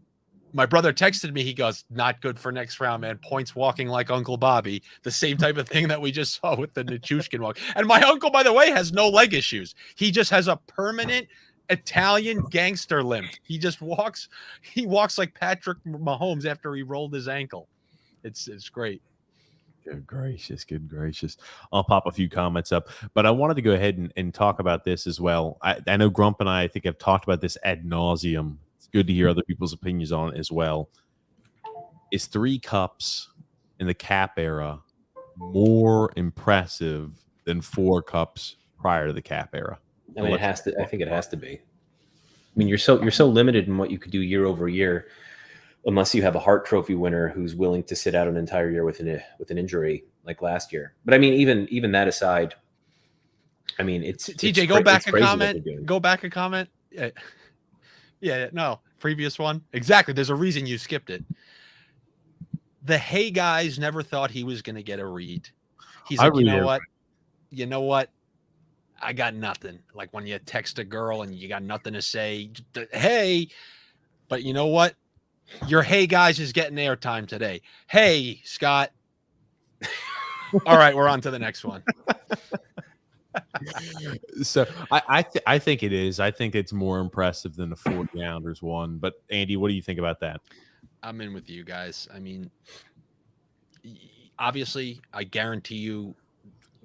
my brother texted me. He goes, not good for next round, man. Point's walking like Uncle Bobby. The same type of thing that we just saw with the Nichushkin walk. And my uncle, by the way, has no leg issues. He just has a permanent Italian gangster limp. He just walks. He walks like Patrick Mahomes after he rolled his ankle. It's great. Good gracious. I'll pop a few comments up, but I wanted to go ahead and talk about this as well. I know Grump and I think have talked about this ad nauseum. It's good to hear other people's opinions on it as well. Is 3 cups in the Cap era more impressive than 4 cups prior to the Cap era? I mean, it has to. I think it has to be. I mean, you're so limited in what you could do year over year, unless you have a Hart Trophy winner who's willing to sit out an entire year with an injury like last year. But I mean, even that aside, I mean, it's TJ. Go back a comment. Go back a comment. Yeah. No, previous one. Exactly. There's a reason you skipped it. The Hey guys never thought he was going to get a read. He's like, you know what? I got nothing. Like when you text a girl and you got nothing to say, hey, but you know what? Your Hey guys is getting airtime today. Hey, Scott. All right, we're on to the next one. So I think it is. I think it's more impressive than the 40-rounders one. But Andy, what do you think about that? I'm in with you guys. I mean, obviously, I guarantee you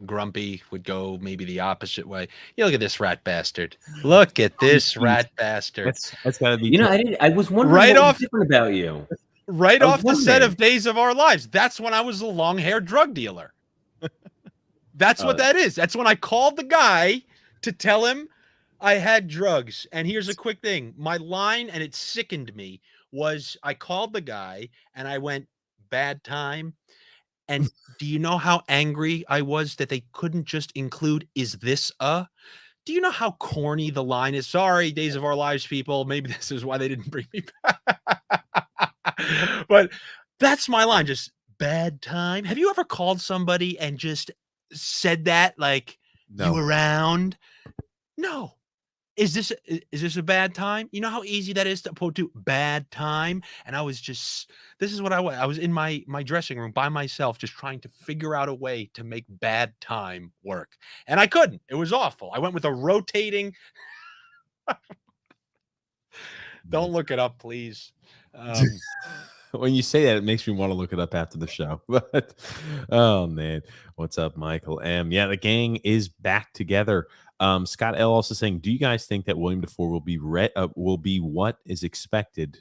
Grumpy would go maybe the opposite way. Look at this rat bastard. Look at this rat bastard. That's gotta be. I was wondering what was different about you. Right off the set of Days of Our Lives. That's when I was a long-haired drug dealer. That's what that is. That's when I called the guy to tell him I had drugs. And here's a quick thing. My line, and it sickened me, was I called the guy and I went, bad time. And do you know how angry I was that they couldn't just include, is this a? Do you know how corny the line is? Sorry, Days of Our Lives people. Maybe this is why they didn't bring me back. But that's my line. Just bad time. Have you ever called somebody and just said that? Like, no. You around? No. Is this a bad time? You know how easy that is to put to bad time? And I was just this is what I was in my dressing room by myself just trying to figure out a way to make bad time work. And I couldn't. It was awful. I went with a rotating Don't look it up, please. When you say that, it makes me want to look it up after the show. But oh man, what's up, Michael M? Yeah, the gang is back together. Scott L also saying, do you guys think that William DeFore will be what is expected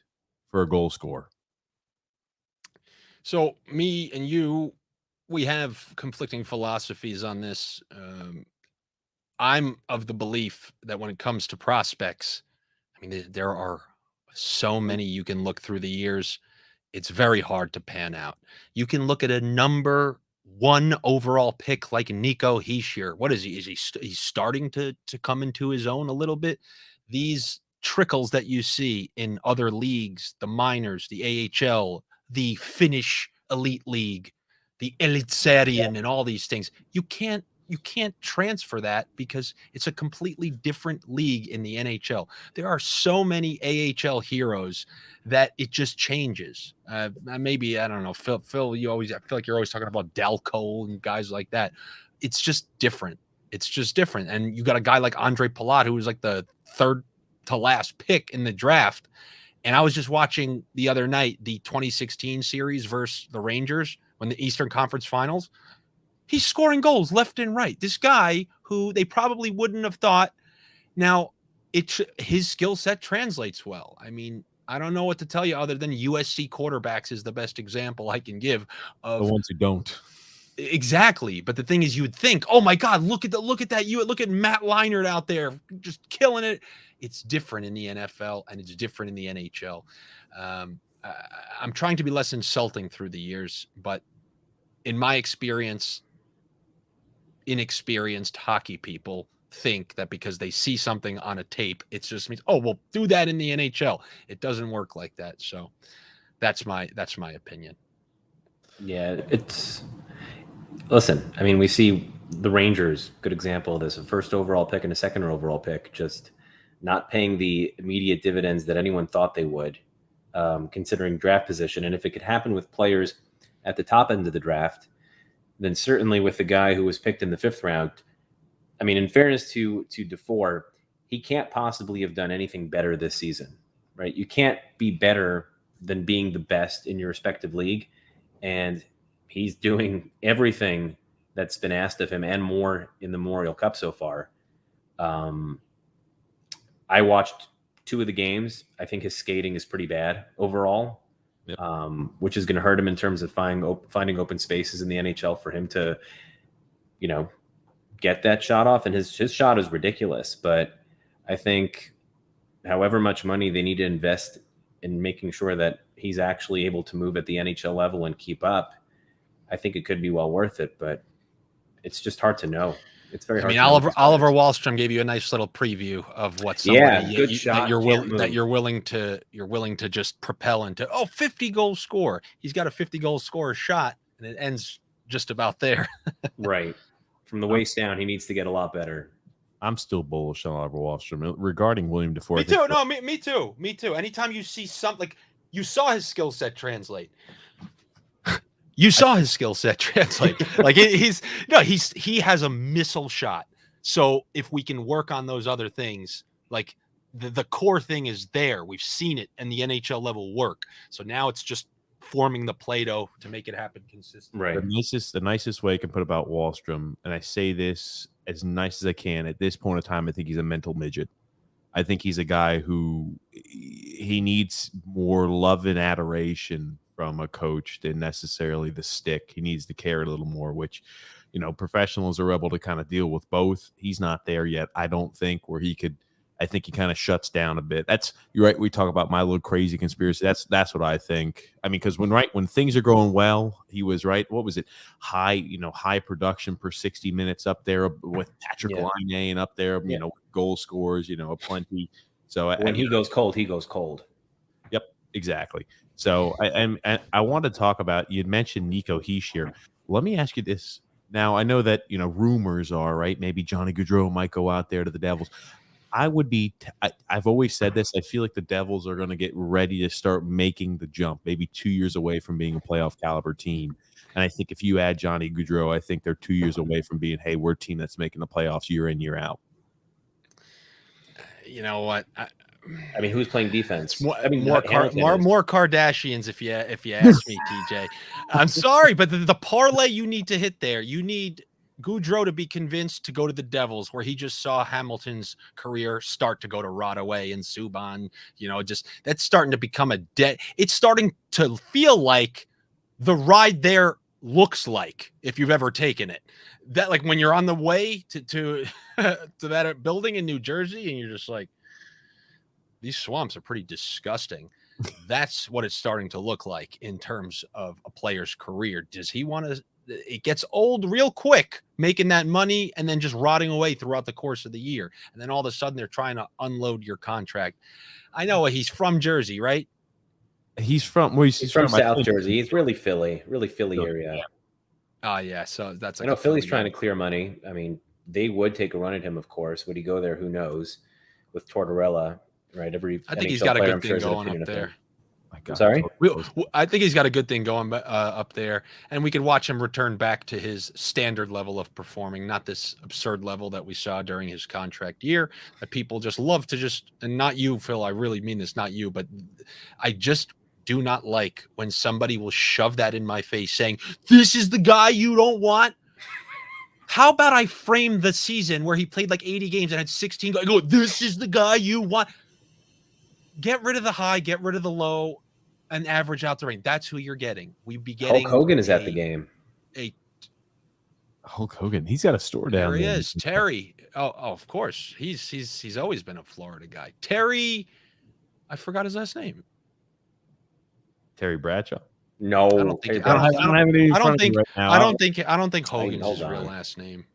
for a goal scorer? So me and you, we have conflicting philosophies on this. I'm of the belief that when it comes to prospects, I mean, there are so many you can look through the years. It's very hard to pan out. You can look at a number one overall pick like Nico Hischier. What is he? He's starting to come into his own a little bit? These trickles that you see in other leagues, the minors, the AHL, the Finnish Elite League, the Elitserien, and all these things, you can't transfer that because it's a completely different league in the NHL. There are so many AHL heroes that it just changes. Maybe, I don't know, Phil, I feel like you're always talking about Dal Cole and guys like that. It's just different. It's just different. And you got a guy like Andre Palat, who was like the third to last pick in the draft. And I was just watching the other night, the 2016 series versus the Rangers when the Eastern Conference Finals. He's scoring goals left and right. This guy who they probably wouldn't have thought. Now, his skill set translates well. I mean, I don't know what to tell you other than USC quarterbacks is the best example I can give of the ones who don't. Exactly. But the thing is, you would think, oh my God, look at that. Look at Matt Leinart out there just killing it. It's different in the NFL and it's different in the NHL. I'm trying to be less insulting through the years, but in my experience, inexperienced hockey people think that because they see something on a tape, it just means, oh, well, do that in the NHL. It doesn't work like that. So that's my opinion. Yeah, listen, I mean, we see the Rangers, good example of this, a first overall pick and a second overall pick, just not paying the immediate dividends that anyone thought they would, considering draft position. And if it could happen with players at the top end of the draft, then certainly with the guy who was picked in the 5th round, I mean, in fairness to DeFore, he can't possibly have done anything better this season, right? You can't be better than being the best in your respective league. And he's doing everything that's been asked of him and more in the Memorial Cup so far. I watched 2 of the games. I think his skating is pretty bad overall. Yep. Which is going to hurt him in terms of finding open spaces in the NHL for him to, get that shot off. And his shot is ridiculous. But I think however much money they need to invest in making sure that he's actually able to move at the NHL level and keep up, I think it could be well worth it. But it's just hard to know. It's very hard. I mean, Oliver Wahlstrom gave you a nice little preview of what somebody that you're willing to just propel into 50 goal score. He's got a 50 goal score shot, and it ends just about there. Right. From the waist down, he needs to get a lot better. I'm still bullish on Oliver Wahlstrom regarding William DeFore. Me too. No, me too. Me too. Anytime you see something, like you saw his skill set translate. You saw his skill set translate. Like he has a missile shot. So if we can work on those other things, like the core thing is there. We've seen it and the NHL level work. So now it's just forming the Play-Doh to make it happen consistently. Right. The nicest way I can put about Wahlstrom, and I say this as nice as I can, at this point in time, I think he's a mental midget. I think he's a guy who he needs more love and adoration from a coach than necessarily the stick. He needs to care a little more, which, professionals are able to kind of deal with both. He's not there yet, I don't think, where he could. I think he kind of shuts down a bit. You're right. We talk about my little crazy conspiracy. That's what I think. I mean, because when things are going well, he was right. What was it? High production per 60 minutes up there with Patrick Laine and up there, goal scores, plenty. So when he goes cold, he goes cold. Yep, exactly. So I want to talk about, you'd mentioned Nico Hischier. Let me ask you this. Now, I know that, rumors are, right? Maybe Johnny Gaudreau might go out there to the Devils. I've always said this. I feel like the Devils are going to get ready to start making the jump, maybe 2 years away from being a playoff caliber team. And I think if you add Johnny Gaudreau, I think they're 2 years away from being, hey, we're a team that's making the playoffs year in, year out. You know what? I mean, who's playing defense? More Hamilton is. more Kardashians, if you ask me, TJ. I'm sorry, but the parlay you need to hit there, you need Gaudreau to be convinced to go to the Devils, where he just saw Hamilton's career start to go to rot away, and Subban, just that's starting to become a debt. It's starting to feel like the ride there looks like, if you've ever taken it, that like when you're on the way to to that building in New Jersey, and you're just like, these swamps are pretty disgusting. That's what it's starting to look like in terms of a player's career. Does he want to? It gets old real quick, making that money and then just rotting away throughout the course of the year. And then all of a sudden they're trying to unload your contract. I know he's from Jersey, right? He's from South Jersey. He's really Philly area. Yeah. Oh yeah. So that's, I know Philly's trying to clear money. I mean, they would take a run at him, of course. Would he go there? Who knows? With Tortorella. Right. I think he's got a good thing going up there. Sorry? I think he's got a good thing going up there, and we could watch him return back to his standard level of performing, not this absurd level that we saw during his contract year that people just love to and not you, Phil, I really mean this, not you, but I just do not like when somebody will shove that in my face saying, this is the guy you don't want. How about I frame the season where he played like 80 games and had 16 goals? I go, this is the guy you want. Get rid of the high, get rid of the low, and average out the range. That's who you're getting. We'd be getting. Hulk Hogan is at the game. Hulk Hogan. He's got a store down there. There he is. Terry. Oh, of course. He's always been a Florida guy. Terry. I forgot his last name. Terry Bradshaw. No, I don't think Hogan's his real last name.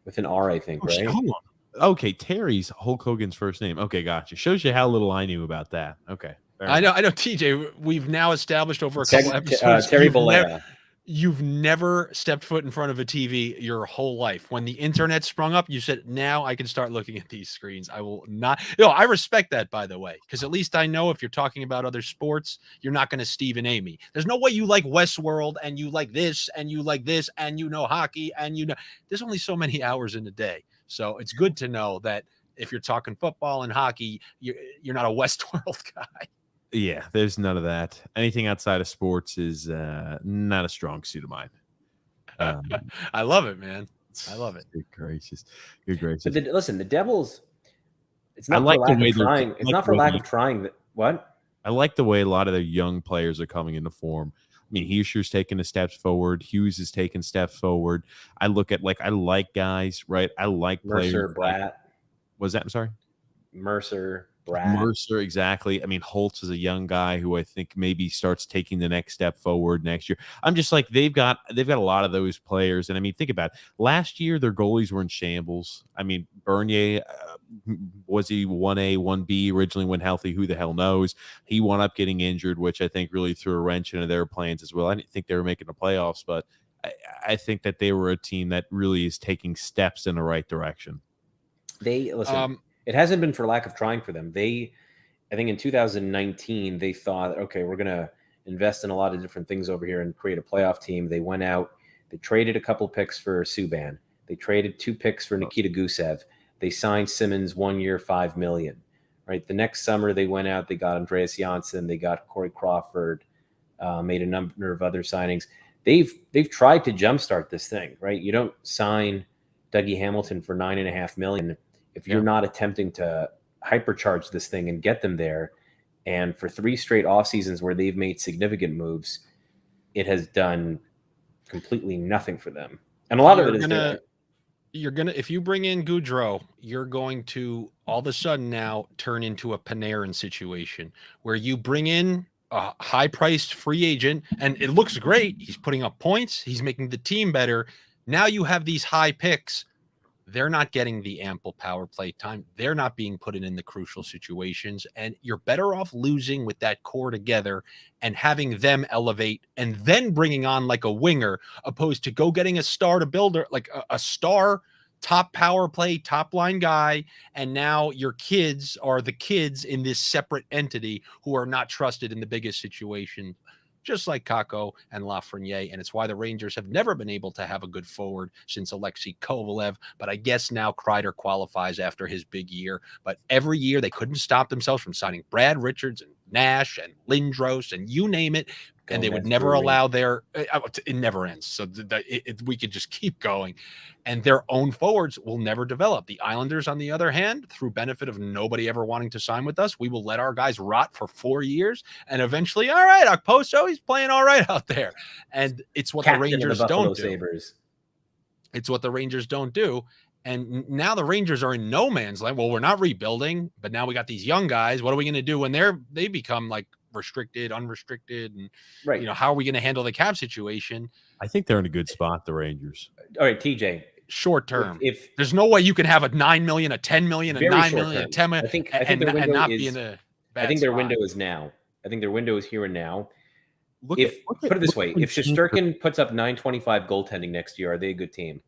With an R, I think, right? Hold on. Okay, Terry's Hulk Hogan's first name. Okay, gotcha. Shows you how little I knew about that. Okay. I know, TJ. We've now established over a couple episodes. Terry Bollea. You've never stepped foot in front of a TV your whole life. When the internet sprung up, you said, now I can start looking at these screens. I will not. I respect that, by the way, because at least I know if you're talking about other sports, you're not going to Stephen A. me. There's no way you like Westworld and you like this and you like this and hockey and there's only so many hours in a day. So it's good to know that if you're talking football and hockey, you're not a Westworld guy. Yeah, there's none of that. Anything outside of sports is not a strong suit of mine. I love it, man. I love it. Good gracious. Good gracious. But listen, the Devils, it's not for lack of trying. It's not for lack of trying. What? I like the way a lot of their young players are coming into form. I mean, Heischer's taking a step forward. Hughes is taking steps forward. I look at, I like guys, right? I like Mercer, players. Bratt. Was that? I'm sorry? Mercer, Bratt. Mercer, exactly. I mean, Holtz is a young guy who I think maybe starts taking the next step forward next year. I'm just like, they've got a lot of those players. And I mean, think about it. Last year, their goalies were in shambles. I mean, Bernier, was he 1A, 1B originally when healthy? Who the hell knows? He wound up getting injured, which I think really threw a wrench into their plans as well. I didn't think they were making the playoffs, but I think that they were a team that really is taking steps in the right direction. Listen, it hasn't been for lack of trying for them. I think in 2019, they thought, okay, we're going to invest in a lot of different things over here and create a playoff team. They went out, they traded a couple picks for Subban. They traded 2 picks for Nikita Gusev. They signed Simmons 1 year, $5 million. Right. The next summer they went out, they got Andreas Janssen, they got Corey Crawford, made a number of other signings. They've tried to jumpstart this thing, right? You don't sign Dougie Hamilton for $9.5 million if you're not attempting to hypercharge this thing and get them there. And for 3 straight off seasons where they've made significant moves, it has done completely nothing for them. And a lot of it is if you bring in Gaudreau, you're going to all of a sudden now turn into a Panarin situation where you bring in a high-priced free agent, and it looks great. He's putting up points. He's making the team better. Now you have these high picks. They're not getting the ample power play time. They're not being put in the crucial situations. And you're better off losing with that core together and having them elevate and then bringing on like a winger, opposed to go getting a star to builder, like a star top power play, top line guy. And now your kids are the kids in this separate entity who are not trusted in the biggest situation, just like Kakko and Lafreniere. And it's why the Rangers have never been able to have a good forward since Alexei Kovalev. But I guess now Kreider qualifies after his big year. But every year they couldn't stop themselves from signing Brad Richards and Nash and Lindros and you name it. And they would never allow their it never ends. So we could just keep going. And their own forwards will never develop. The Islanders, on the other hand, through benefit of nobody ever wanting to sign with us, we will let our guys rot for 4 years. And eventually, all right, Okposo, he's playing all right out there. And it's what the Rangers don't do. It's what the Rangers don't do. And now the Rangers are in no man's land. Well, we're not rebuilding, but now we got these young guys. What are we going to do when they become like restricted, unrestricted, and right? How are we going to handle the cap situation? I think they're in a good spot, the Rangers. All right, TJ. Short term, if there's no way you can have a $9 million, a $10 million, a $9 million, a $10 million, I think their window not is, be in a bad I think spot. their window is now. I think their window is here and now. Put it this way, if Shesterkin puts up 925 goaltending next year, are they a good team?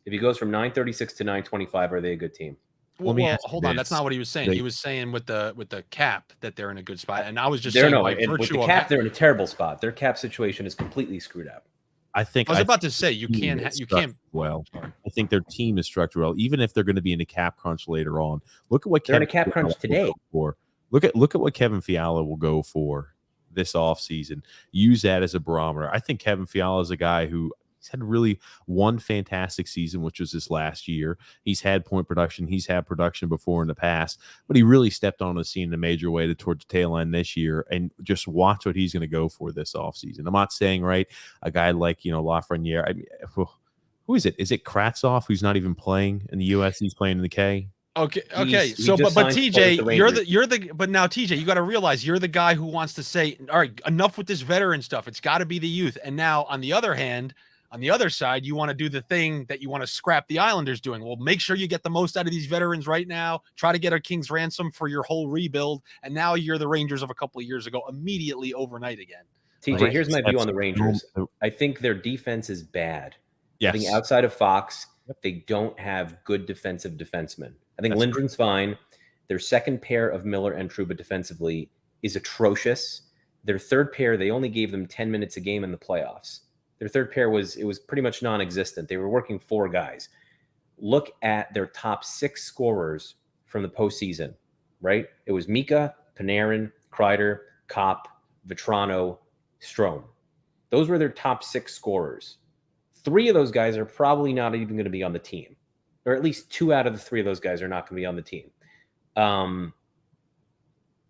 If he goes from 936 to 925, are they a good team? Well, hold on. That's not what he was saying. He was saying with the cap that they're in a good spot, and I was just saying by virtue with the of cap, they're in a terrible spot. Their cap situation is completely screwed up. I was about to say you can't. Well, I think their team is structured well, even if they're going to be in a cap crunch later on. Look at what they're in a cap crunch today. Look at what Kevin Fiala will go for this offseason. Use that as a barometer. I think Kevin Fiala is a guy who had really one fantastic season, which was this last year. He's had point production. He's had production before in the past, but he really stepped on the scene in a major way towards the tail end this year. And just watch what he's going to go for this offseason. I'm not saying, right, a guy like, Lafreniere. I mean, who is it? Is it Kravtsov, who's not even playing in the U.S.? He's playing in the K. Okay. So, but TJ, but now TJ, you got to realize you're the guy who wants to say, all right, enough with this veteran stuff. It's got to be the youth. And now on the other hand, on the other side, you want to do the thing that you want to scrap the Islanders doing. Well, make sure you get the most out of these veterans right now. Try to get a king's ransom for your whole rebuild. And now you're the Rangers of a couple of years ago, immediately overnight again. TJ, here's my view on the Rangers. I think their defense is bad. Yes. I think outside of Fox, they don't have good defensive defensemen. I think Lindgren's fine. Their second pair of Miller and Trouba defensively is atrocious. Their third pair, they only gave them 10 minutes a game in the playoffs. Their third pair was pretty much non-existent. They were working 4 guys. Look at their top 6 scorers from the postseason, right? It was Mika, Panarin, Kreider, Kopp, Vetrano, Strome. Those were their top 6 scorers. 3 of those guys are probably not even going to be on the team, or at least 2 out of the 3 of those guys are not going to be on the team.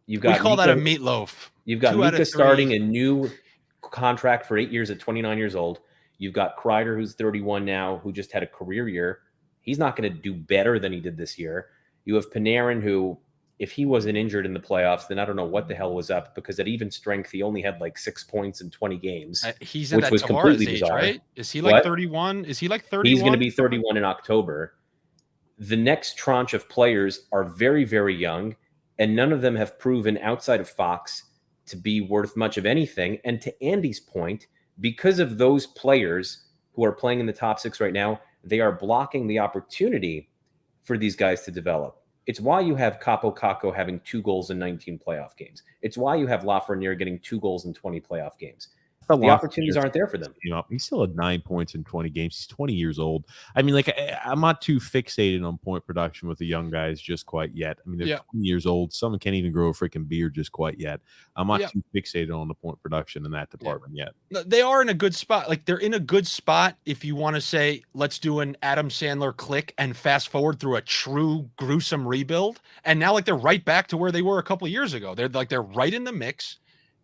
We call that a meatloaf. You've got Mika starting a new contract for 8 years at 29 years old. You've got Kreider, who's 31 now, who just had a career year. He's not going to do better than he did this year. You have Panarin, who, if he wasn't injured in the playoffs, then I don't know what the hell was up, because at even strength, he only had like 6 points in 20 games. He's at that Tavares age, right? Is he like 31? Is he like 31? He's going to be 31 in October. The next tranche of players are very, very young, and none of them have proven outside of Fox to be worth much of anything. And to Andy's point, because of those players who are playing in the top 6 right now, they are blocking the opportunity for these guys to develop. It's why you have Kakko having 2 goals in 19 playoff games. It's why you have Lafreniere getting 2 goals in 20 playoff games. The opportunities aren't there for them. He still had 9 points in 20 games. He's 20 years old. I mean, I'm not too fixated on point production with the young guys just quite yet. I mean, they're 20 years old. Some can't even grow a freaking beard just quite yet. I'm not too fixated on the point production in that department yet. They are in a good spot. Like, they're in a good spot if you want to say, let's do an Adam Sandler click and fast forward through a true gruesome rebuild. And now, they're right back to where they were a couple of years ago. They're right in the mix.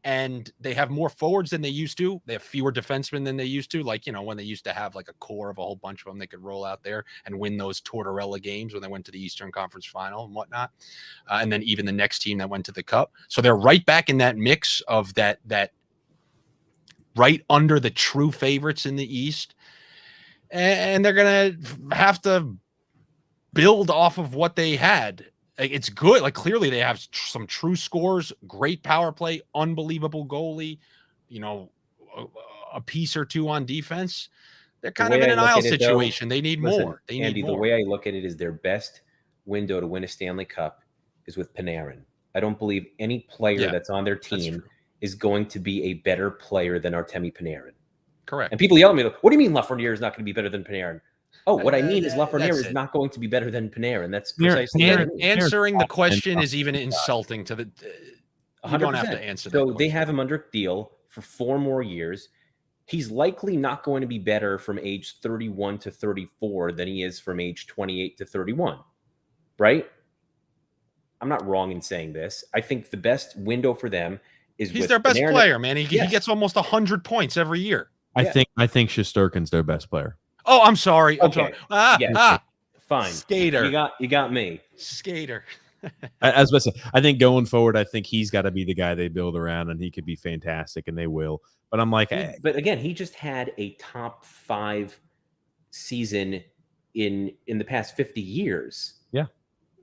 And they have more forwards than they used to. They have fewer defensemen than they used to. When they used to have a core of a whole bunch of them, they could roll out there and win those Tortorella games when they went to the Eastern Conference Final and whatnot. And then even the next team that went to the Cup. So they're right back in that mix of that right under the true favorites in the East. And they're going to have to build off of what they had. Like, it's good. Like, clearly they have some true scores, great power play, unbelievable goalie, a piece or two on defense. They're kind of in an aisle situation. They need more. They need more. The way I look at it is their best window to win a Stanley Cup is with Panarin. I don't believe any player that's on their team is going to be a better player than Artemi Panarin. Correct. And people yell at me, what do you mean Lafreniere is not going to be better than Panarin? Oh, what I mean is Lafreniere is not going to be better than Panarin. That's precisely answering the question is even insulting to the. You don't have to answer that. So they have him under deal for 4 more years. He's likely not going to be better from age 31 to 34 than he is from age 28 to 31, right? I'm not wrong in saying this. I think the best window for them is he's their best player, man. He gets almost 100 points every year. I think Shesterkin's their best player. Oh, I'm sorry. I'm sorry. Fine. Skater. You got me. Skater. As I said, I think going forward, I think he's got to be the guy they build around, and he could be fantastic, and they will. But I'm like, but again, he just had a top 5 season in the past 50 years. Yeah,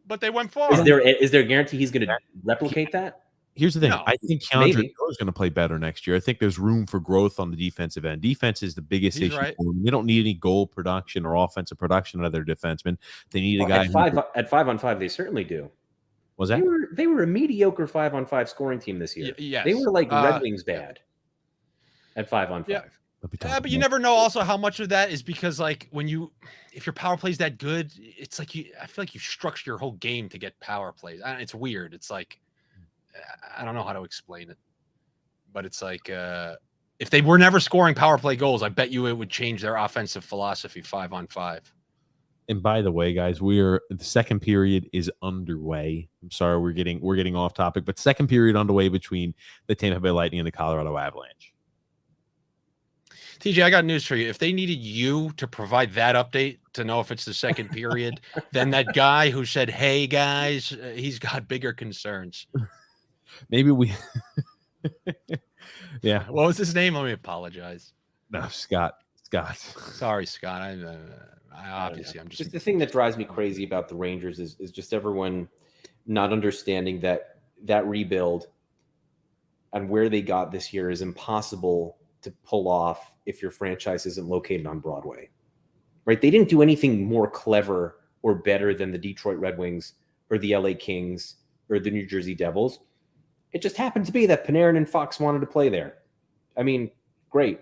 but they went far. Is there a guarantee he's going to replicate that? Here's the thing. I think Challenger is going to play better next year. I think there's room for growth on the defensive end. Defense is the biggest issue. Right. They don't need any goal production or offensive production out of their defensemen. They need a guy at 5-on-5. They certainly do. Was that? They were a mediocre 5-on-5 scoring team this year. Yes. They were like Red Wings bad at 5-on-5. Yeah. But you never know also how much of that is because like if your power play is that good, it's like I feel like you structure your whole game to get power plays. It's weird. It's like I don't know how to explain it, but it's like if they were never scoring power play goals, I bet you it would change their offensive philosophy 5-on-5. And by the way, guys, the second period is underway. I'm sorry, we're getting off topic, but second period underway between the Tampa Bay Lightning and the Colorado Avalanche. TJ, I got news for you. If they needed you to provide that update to know if it's the second period, then that guy who said, "Hey guys," he's got bigger concerns. Maybe we. Yeah. What was his name? Let me apologize. No, Scott. Sorry, Scott. I'm just the thing that drives me crazy about the Rangers is just everyone not understanding that rebuild and where they got this year is impossible to pull off if your franchise isn't located on Broadway, right? They didn't do anything more clever or better than the Detroit Red Wings or the LA Kings or the New Jersey Devils. It just happened to be that Panarin and Fox wanted to play there. I mean, great.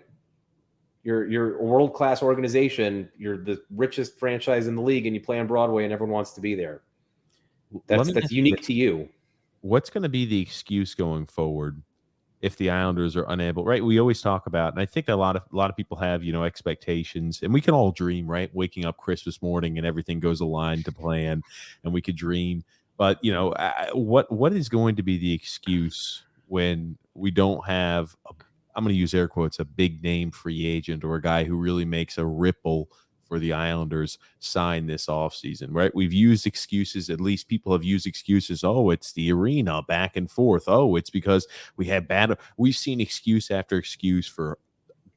You're a world-class organization. You're the richest franchise in the league, and you play on Broadway, and everyone wants to be there. That's unique to you. What's going to be the excuse going forward if the Islanders are unable? Right, we always talk about, and I think a lot of people have expectations, and we can all dream, right? Waking up Christmas morning and everything goes aligned to plan, and we could dream. But what is going to be the excuse when we don't have I'm going to use air quotes, a big name free agent or a guy who really makes a ripple for the Islanders sign this offseason, right? We've used excuses. At least people have used excuses. Oh, it's the arena back and forth. Oh, it's because we had bad. We've seen excuse after excuse for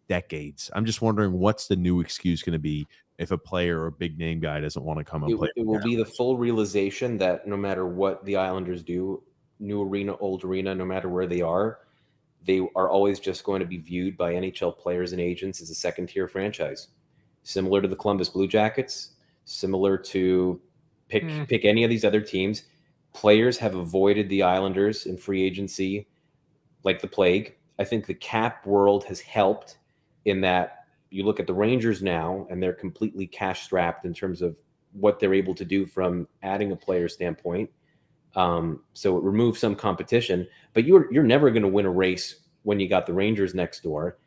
decades. I'm just wondering what's the new excuse going to be if a player or a big name guy doesn't want to come and play. It will be the full realization that no matter what the Islanders do, new arena, old arena, no matter where they are always just going to be viewed by NHL players and agents as a second-tier franchise, similar to the Columbus Blue Jackets, similar to pick any of these other teams. Players have avoided the Islanders in free agency like the plague. I think the cap world has helped in that you look at the Rangers now, and they're completely cash-strapped in terms of what they're able to do from adding a player standpoint. So it removes some competition, but you're never going to win a race when you got the Rangers next door.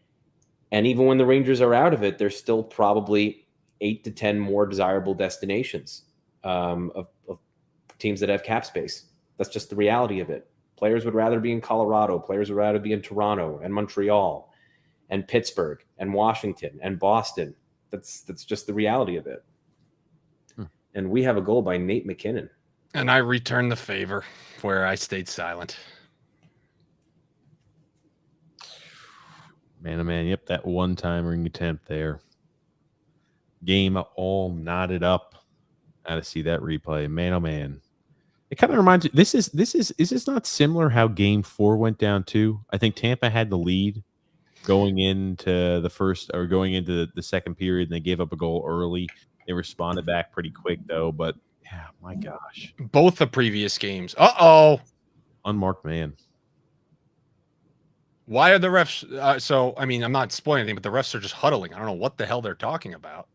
And even when the Rangers are out of it, there's still probably 8 to 10 more desirable destinations of teams that have cap space. That's just the reality of it. Players would rather be in Colorado. Players would rather be in Toronto and Montreal and Pittsburgh and Washington and Boston. That's just the reality of it. And we have a goal by Nate McKinnon. And I returned the favor where I stayed silent. Man, oh man, yep, that one-time ring attempt there. Game all knotted up. Got to see that replay, man. Oh man, it kind of reminds you. Is this not similar how Game 4 went down too? I think Tampa had the lead going into the first or going into the second period, and they gave up a goal early. They responded back pretty quick though, but yeah, my gosh, Both the previous games. Uh-oh. Unmarked man. Why are the refs? So, I mean, I'm not spoiling anything, but the refs are just huddling. I don't know what the hell they're talking about.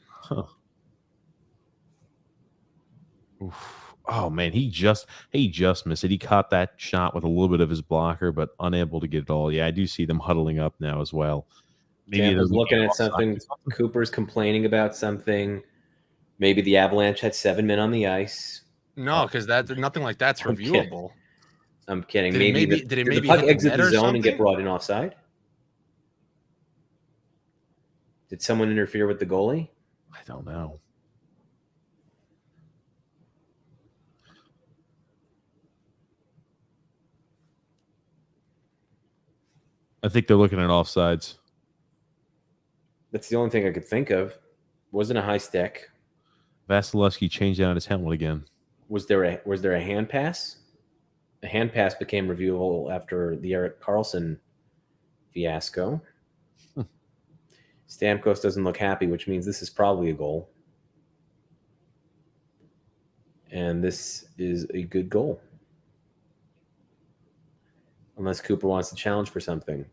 Huh. Oof. Oh man, he just missed it. He caught that shot with a little bit of his blocker, but unable to get it all. Yeah, I do see them huddling up now as well. Maybe Tampa's looking at something. Cooper's complaining about something. Maybe the Avalanche had 7 men on the ice. No, because nothing like that's reviewable. I'm kidding. Did the puck exit the zone and get brought in offside? Did someone interfere with the goalie? I don't know. I think they're looking at offsides. That's the only thing I could think of. Wasn't a high stick. Vasilevsky changed out his helmet again. Was there a hand pass? A hand pass became reviewable after the Erik Karlsson fiasco. Stamkos doesn't look happy, which means this is probably a goal. And this is a good goal. Unless Cooper wants to challenge for something.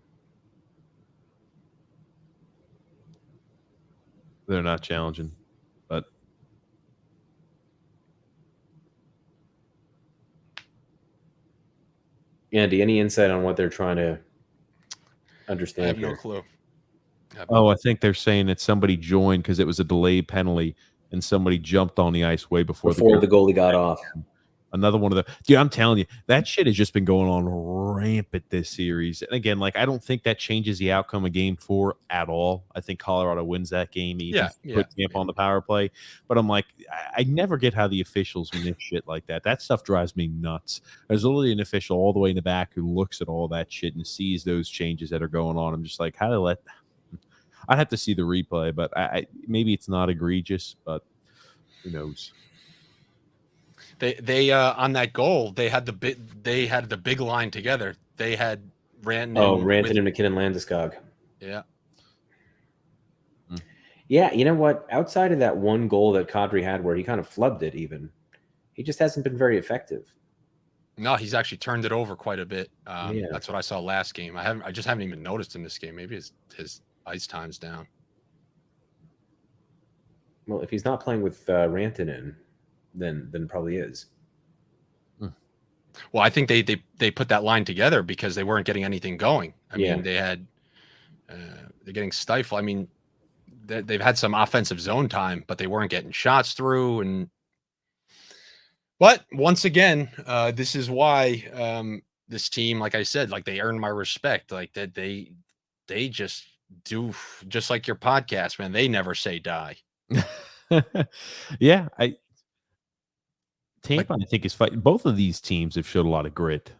They're not challenging, but Andy, any insight on what they're trying to understand? I have no clue. I think they're saying that somebody joined because it was a delayed penalty and somebody jumped on the ice way before the goalie got off. Another one of the dude. I'm telling you, that shit has just been going on rampant this series. And again, like I don't think that changes the outcome of Game 4 at all. I think Colorado wins that game. Put Tampa on the power play. But I'm like, I never get how the officials miss shit like that. That stuff drives me nuts. There's literally an official all the way in the back who looks at all that shit and sees those changes that are going on. I'm just like, how to let? I'd have to see the replay, but I maybe it's not egregious, but who knows? They on that goal they had the big line together. They had Rantanen. Oh, Rantanen and McKinnon Landeskog. Yeah. Yeah, you know what? Outside of that one goal that Kadri had where he kind of flubbed it even, he just hasn't been very effective. No, he's actually turned it over quite a bit. That's what I saw last game. I just haven't even noticed in this game. Maybe his ice time's down. Well, if he's not playing with Rantanen, then probably is. Well, I think they put that line together because they weren't getting anything going. I mean, they're getting stifled. I mean, they've had some offensive zone time, but they weren't getting shots through. But once again, this is why this team, like I said, like they earn my respect. Like that they just do just like your podcast, man. They never say die. Yeah, Tampa, I think, is fighting. Both of these teams have showed a lot of grit.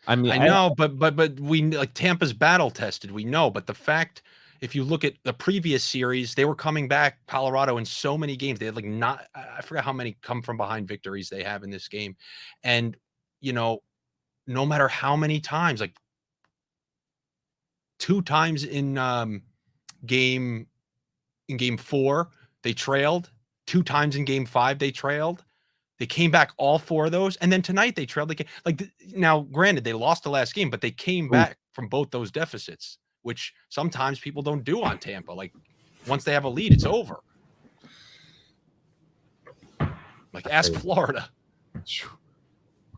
I mean, I know, but we like Tampa's battle tested. We know, but the fact, if you look at the previous series, they were coming back. Colorado in so many games, they had I forgot how many come from behind victories they have in this game, and no matter how many times, like 2 times in game 4 they trailed, 2 times in game 5 they trailed. They came back all 4 of those, and then tonight they trailed again. Now, granted, they lost the last game, but they came back from both those deficits, which sometimes people don't do on Tampa. Like once they have a lead, it's over. Like ask Florida.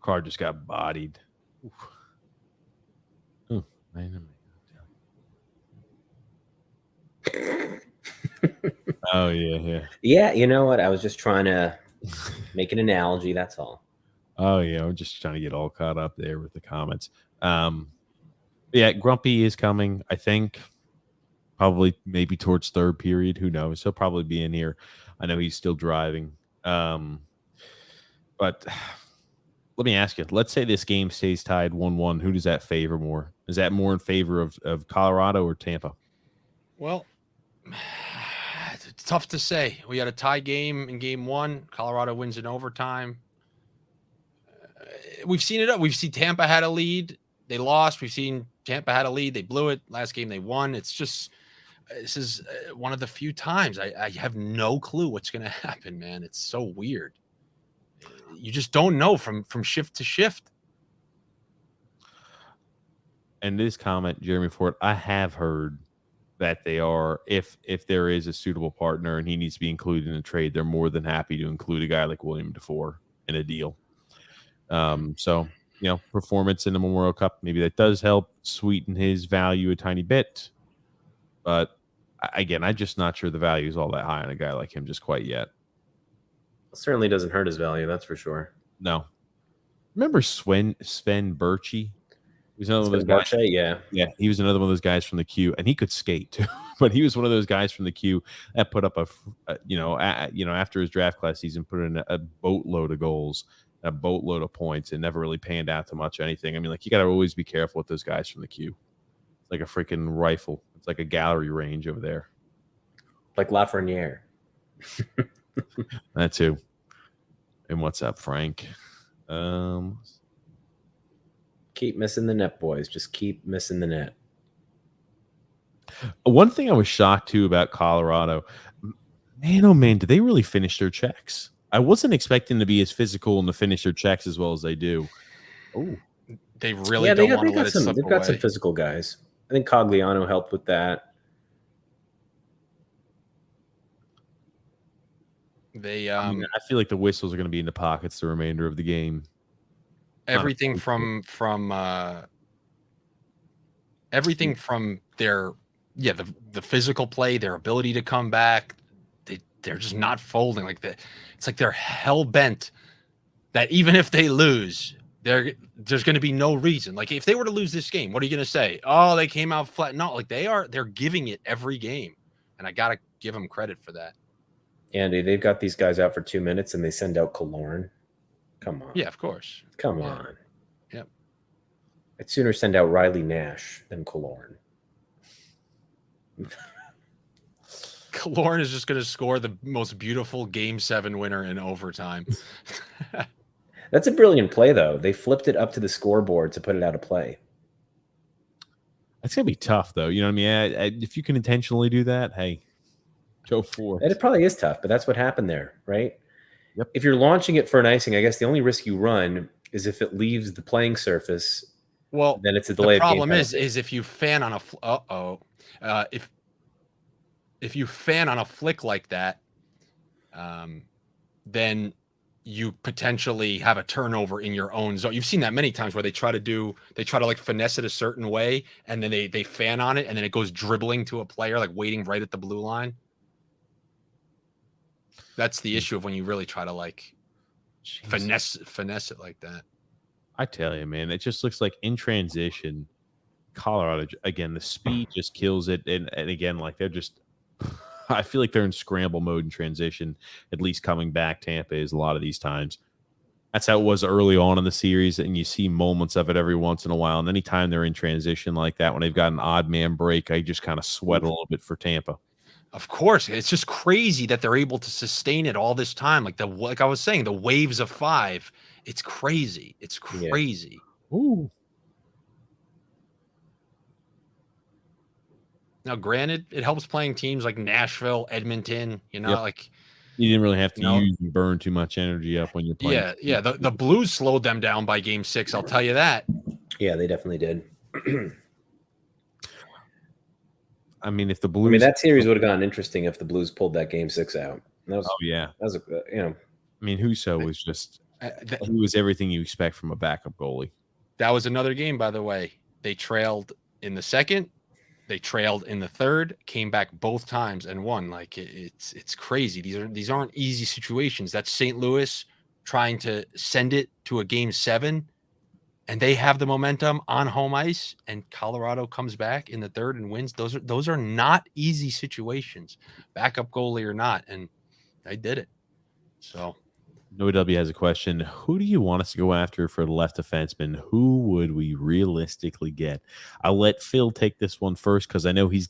Car just got bodied. Oh, man. Oh yeah. Yeah, you know what? I was just trying to make an analogy. That's all. Oh yeah, I'm just trying to get all caught up there with the comments. Yeah, Grumpy is coming. I think probably maybe towards third period. Who knows? He'll probably be in here. I know he's still driving. But let me ask you. Let's say this game stays tied 1-1. Who does that favor more? Is that more in favor of Colorado or Tampa? Well, It's tough to say. We had a tie game in game 1. Colorado wins in overtime. We've seen it. We've seen Tampa had a lead. They lost. We've seen Tampa had a lead. They blew it. Last game they won. It's just, this is one of the few times I have no clue what's going to happen, man. It's so weird. You just don't know from shift to shift. And this comment, Jeremy Ford, I have heard that they are, if there is a suitable partner and he needs to be included in a trade, they're more than happy to include a guy like William Dufour in a deal. So, performance in the Memorial Cup, maybe that does help sweeten his value a tiny bit. But again, I'm just not sure the value is all that high on a guy like him just quite yet. Certainly doesn't hurt his value, that's for sure. No. Remember Sven Berchi? He was another one of those guys. Yeah, he was another one of those guys from the queue, and he could skate too. But he was one of those guys from the queue that put up after his draft class season, put in a boatload of goals, a boatload of points, and never really panned out to much anything. I mean, like, you got to always be careful with those guys from the queue. It's like a freaking rifle. It's like a gallery range over there. Like Lafreniere. That too. And what's up, Frank? Keep missing the net, boys. Just keep missing the net. One thing I was shocked too about Colorado, man, oh man, did they really finish their checks? I wasn't expecting to be as physical and to finish their checks as well as they do. Oh, they really don't want to let it slip away. They've got some physical guys. I think Cogliano helped with that. I feel like the whistles are going to be in the pockets the remainder of the game. Everything from their the physical play, their ability to come back, they're just not folding like that. It's like they're hell bent that even if they lose, there's going to be no reason. Like, if they were to lose this game, what are you going to say? Oh, they came out flat. No, like they're giving it every game, and I got to give them credit for that. Andy, they've got these guys out for 2 minutes and they send out Killorn. Come on. Yeah, of course. Come on. Yep. I'd sooner send out Riley Nash than Killorn. Killorn is just going to score the most beautiful Game 7 winner in overtime. That's a brilliant play, though. They flipped it up to the scoreboard to put it out of play. That's going to be tough, though. You know what I mean? If you can intentionally do that, hey, go for it. And it probably is tough, but that's what happened there, right? Yep. If you're launching it for an icing, I guess the only risk you run is if it leaves the playing surface. Well, then it's a delay. The problem is if you fan on a if you fan on a flick like that, then you potentially have a turnover in your own zone. You've seen that many times where they try to like finesse it a certain way, and then they fan on it, and then it goes dribbling to a player like waiting right at the blue line. That's the issue of when you really try to like finesse it like that. I tell you, man, it just looks like in transition, Colorado, again, the speed just kills it. And again, like they're just, I feel like they're in scramble mode in transition, at least coming back. Tampa is a lot of these times. That's how it was early on in the series. And you see moments of it every once in a while. And anytime they're in transition like that, when they've got an odd man break, I just kind of sweat a little bit for Tampa. Of course, it's just crazy that they're able to sustain it all this time. Like I was saying, the waves of 5. It's crazy. It's crazy. Yeah. Ooh. Now, granted, it helps playing teams like Nashville, Edmonton. Like you didn't really have to use and burn too much energy up when you're playing. Yeah. The Blues slowed them down by Game 6. I'll tell you that. Yeah, they definitely did. I mean, if the Blues, that series would have gotten interesting if the Blues pulled that Game 6 out. That was I mean, Husso was just he was everything you expect from a backup goalie. That was another game, by the way. They trailed in the second, they trailed in the third, came back both times and won. Like it's crazy. These aren't easy situations. That's St. Louis trying to send it to a Game 7. And they have the momentum on home ice, and Colorado comes back in the third and wins. Those are not easy situations, backup goalie or not, and they did it. So Noah W has a question. Who do you want us to go after for the left defenseman? Who would we realistically get? I'll let Phil take this one first because I know he's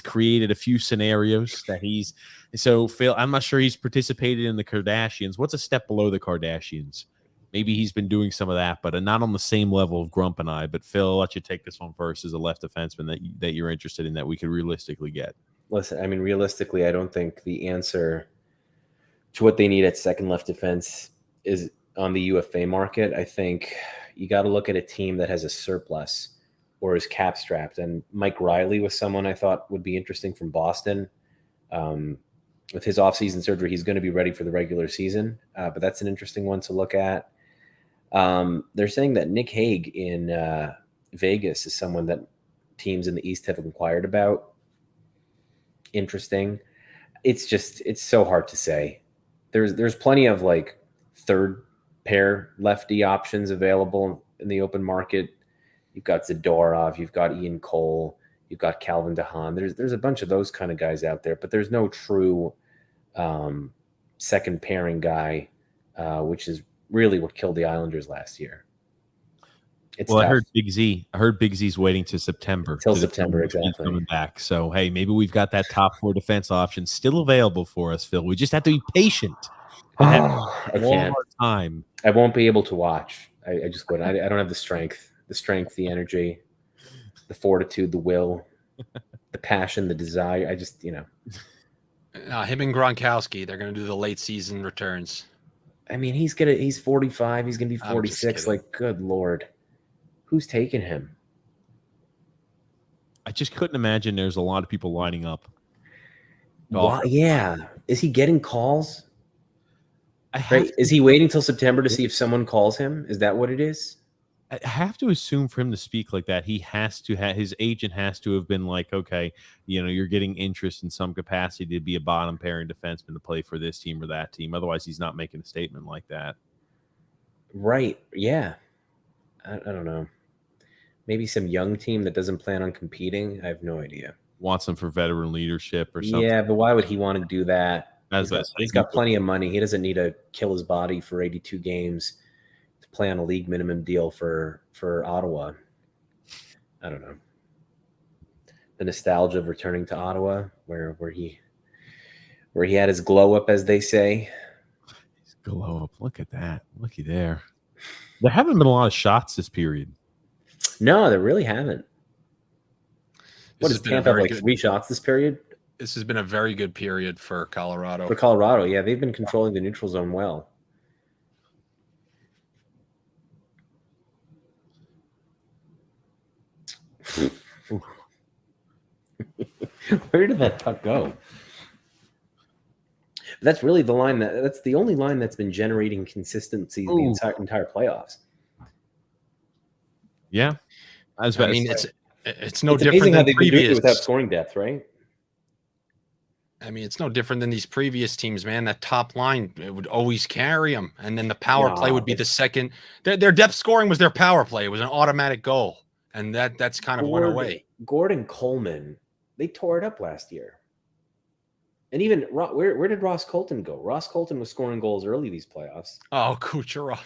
created a few scenarios that so Phil, I'm not sure he's participated in the Kardashians. What's a step below the Kardashians? Maybe he's been doing some of that, but not on the same level of Grump and I. But Phil, I'll let you take this one first as a left defenseman that you're interested in that we could realistically get. Listen, I mean, realistically, I don't think the answer to what they need at second left defense is on the UFA market. I think you got to look at a team that has a surplus or is cap strapped. And Mike Riley was someone I thought would be interesting from Boston. With his offseason surgery, he's going to be ready for the regular season. But that's an interesting one to look at. They're saying that Nick Hague in Vegas is someone that teams in the East have inquired about. Interesting. It's so hard to say. There's plenty of like third pair lefty options available in the open market. You've got Zadorov, you've got Ian Cole, you've got Calvin DeHaan. There's a bunch of those kind of guys out there, but there's no true second pairing guy, which is really what killed the Islanders last year. It's tough. I heard Big Z's waiting to September. Till September, exactly. He's coming back. So, hey, maybe we've got that top four defense option still available for us, Phil. We just have to be patient. I can't. Time. I won't be able to watch. I just couldn't. I don't have the strength, the energy, the fortitude, the will, the passion, the desire. I just, him and Gronkowski, they're going to do the late season returns. I mean, he's 45. He's going to be 46. Like, good Lord. Who's taking him? I just couldn't imagine there's a lot of people lining up. Yeah. Is he getting calls? Is he waiting till September to see if someone calls him? Is that what it is? I have to assume for him to speak like that, he has to have his agent has to have been like, okay, you're getting interest in some capacity to be a bottom pairing defenseman to play for this team or that team. Otherwise, he's not making a statement like that. Right. Yeah. I don't know. Maybe some young team that doesn't plan on competing. I have no idea. Wants him for veteran leadership or something. Yeah, but why would he want to do that? He's got plenty of money. He doesn't need to kill his body for 82 games to play on a league minimum deal for Ottawa. I don't know. The nostalgia of returning to Ottawa, where he had his glow up, as they say. His glow up. Look at that. Looky there. There haven't been a lot of shots this period. No, there really haven't. What does Tampa have, like 3 shots this period? This has been a very good period for Colorado. Yeah, they've been controlling the neutral zone well. Where did that puck go? That's really the line that's the only line that's been generating consistency the entire playoffs. Yeah. It's no different than previous without scoring depth, right? I mean, it's no different than these previous teams, man. That top line, it would always carry them, and then the power play would be the second. Their depth scoring was their power play. It was an automatic goal, and that's kind of went away. Gordon Coleman, they tore it up last year, and even where did Ross Colton go? Ross Colton was scoring goals early these playoffs. Oh, Kucherov.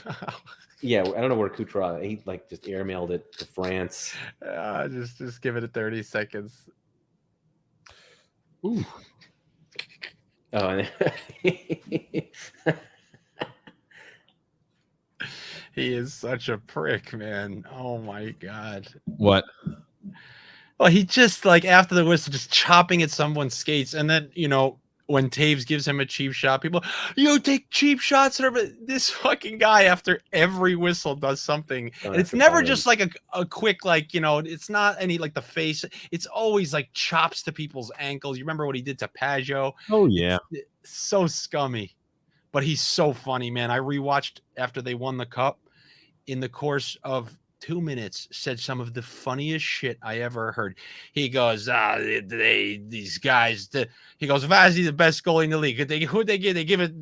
Yeah, I don't know where Kucherov. He just airmailed it to France. Just give it 30 seconds. Ooh. Oh, he is such a prick, man. Oh my God. What? Well, he just after the whistle, just chopping at someone's skates, and then when Taves gives him a cheap shot, people, take cheap shots. This fucking guy, after every whistle, does something. And it's never just like a quick, it's not any the face. It's always chops to people's ankles. You remember what he did to Pajot? Oh, yeah. It's so scummy. But he's so funny, man. I rewatched after they won the cup. In the course of 2 minutes, said some of the funniest shit I ever heard. He goes, these guys. He goes, Vazzy, the best goalie in the league. Who'd they give? They give it.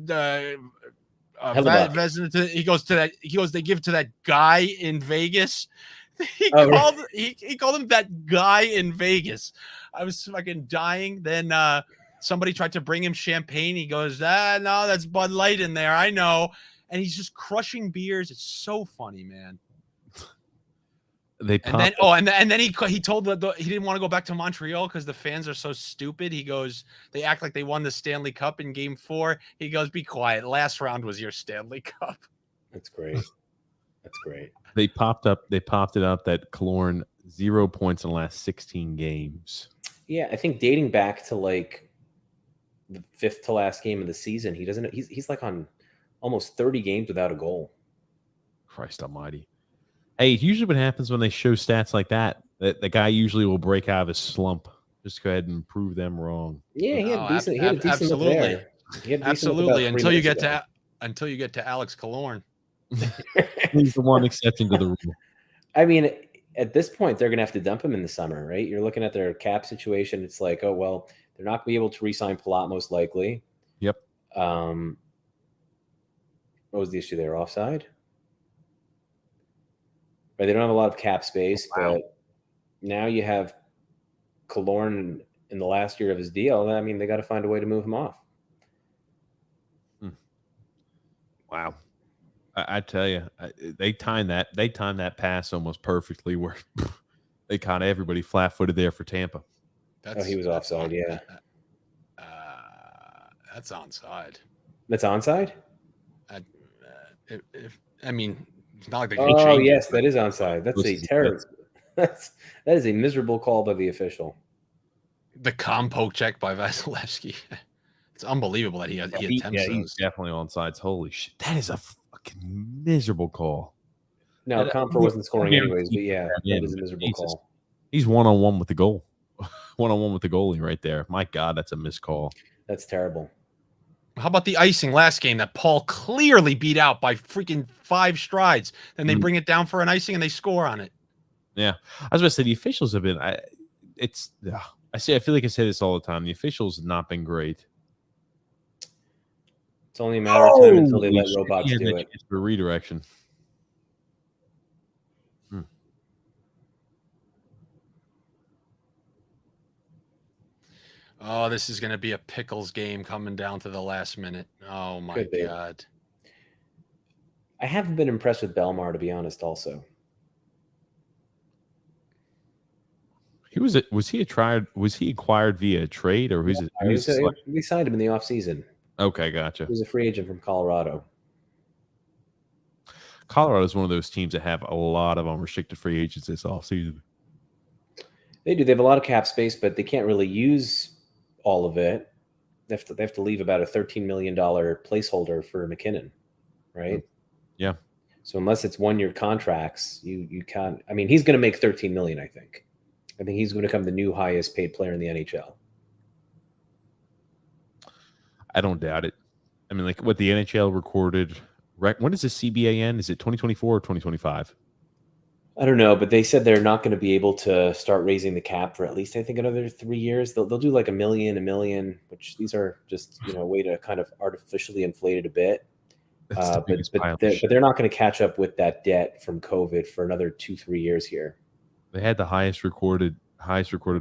He goes to that. He goes, they give it to that guy in Vegas. He called him that guy in Vegas. I was fucking dying. Then somebody tried to bring him champagne. He goes, no, that's Bud Light in there. I know. And he's just crushing beers. It's so funny, man. They and then he told he didn't want to go back to Montreal because the fans are so stupid. He goes, they act like they won the Stanley Cup in Game 4. He goes, be quiet. Last round was your Stanley Cup. That's great. That's great. They popped it up that Killorn 0 points in the last 16 games. Yeah, I think dating back to like the 5th to last game of the season, he's like on almost 30 games without a goal. Christ almighty. Hey, usually what happens when they show stats like that, the guy usually will break out of his slump. Just go ahead and prove them wrong. Yeah, he had a decent absolutely. Absolutely. Until you get to Alex Killorn. He's the one exception to the rule. I mean, at this point, they're going to have to dump him in the summer, right? You're looking at their cap situation. It's like, oh, well, they're not going to be able to re-sign Palat most likely. Yep. What was the issue there? Offside? Right, they don't have a lot of cap space, but now you have Killorn in the last year of his deal. I mean, they got to find a way to move him off. Wow. I tell you, they timed that pass almost perfectly where they caught everybody flat-footed there for Tampa. He was offside, yeah. That's onside. That's onside? I mean, it's not like they can change yes, that is onside. That's a terrible. That is a miserable call by the official. The compo check by Vasilevsky. It's unbelievable that he attempts those. He's definitely onside. Holy shit. That is a fucking miserable call. No, Compo wasn't scoring anyways, but yeah, that is a miserable call. He's one-on-one with the goal. One-on-one with the goalie right there. My God, that's a missed call. That's terrible. How about the icing last game that Paul clearly beat out by freaking 5 strides? Then they bring it down for an icing and they score on it. Yeah. I was going to say, the officials have been I feel like I say this all the time. The officials have not been great. It's only a matter of time until they let robots do it. It's for redirection. Oh, this is going to be a pickles game coming down to the last minute. Oh, my God. I haven't been impressed with Belmar, to be honest, also. Was he acquired via trade, or who's it? We signed him in the offseason. Okay, gotcha. He was a free agent from Colorado. Colorado is one of those teams that have a lot of unrestricted free agents this offseason. They do. They have a lot of cap space, but they can't really use all of it. They have to leave about a $13 million placeholder for McKinnon, right? Yeah. So unless it's 1-year contracts, you can't. I mean, he's going to make $13 million. I think he's going to become the new highest paid player in the NHL. I don't doubt it. I mean, like what the NHL recorded. When does the CBA end? Is it 2024 or 2025? I don't know, but they said they're not going to be able to start raising the cap for at least, I think, another 3 years. They'll do like $1 million, which these are just, a way to kind of artificially inflate it a bit. But they're not going to catch up with that debt from COVID for another 2-3 years here. They had the highest recorded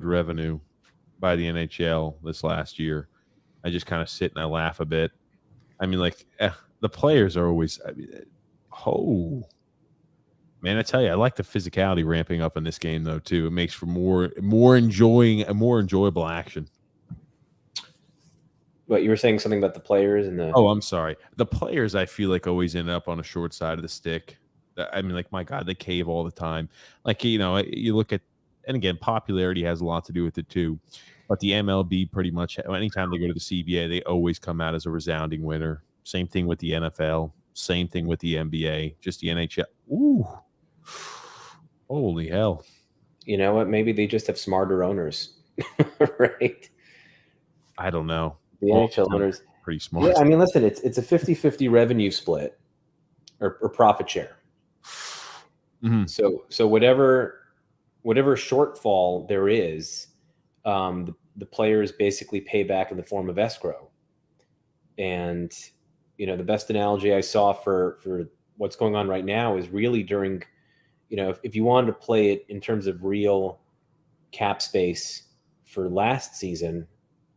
revenue by the NHL this last year. I just kind of sit and I laugh a bit. I mean, like the players are always. Man, I tell you, I like the physicality ramping up in this game, though, too. It makes for more enjoyable action. But you were saying something about the players and the. Oh, I'm sorry. The players, I feel like, always end up on a short side of the stick. I mean, like, my God, they cave all the time. Like, you look at, and again, popularity has a lot to do with it, too. But the MLB pretty much, anytime they go to the CBA, they always come out as a resounding winner. Same thing with the NFL. Same thing with the NBA. Just the NHL. Ooh. Holy hell. You know what? Maybe they just have smarter owners, right? I don't know. The NHL owners. Pretty smart. Yeah, I mean, listen, it's a 50-50 revenue split or profit share. Mm-hmm. So whatever shortfall there is, the players basically pay back in the form of escrow. And, the best analogy I saw for what's going on right now is really during, if you wanted to play it in terms of real cap space for last season,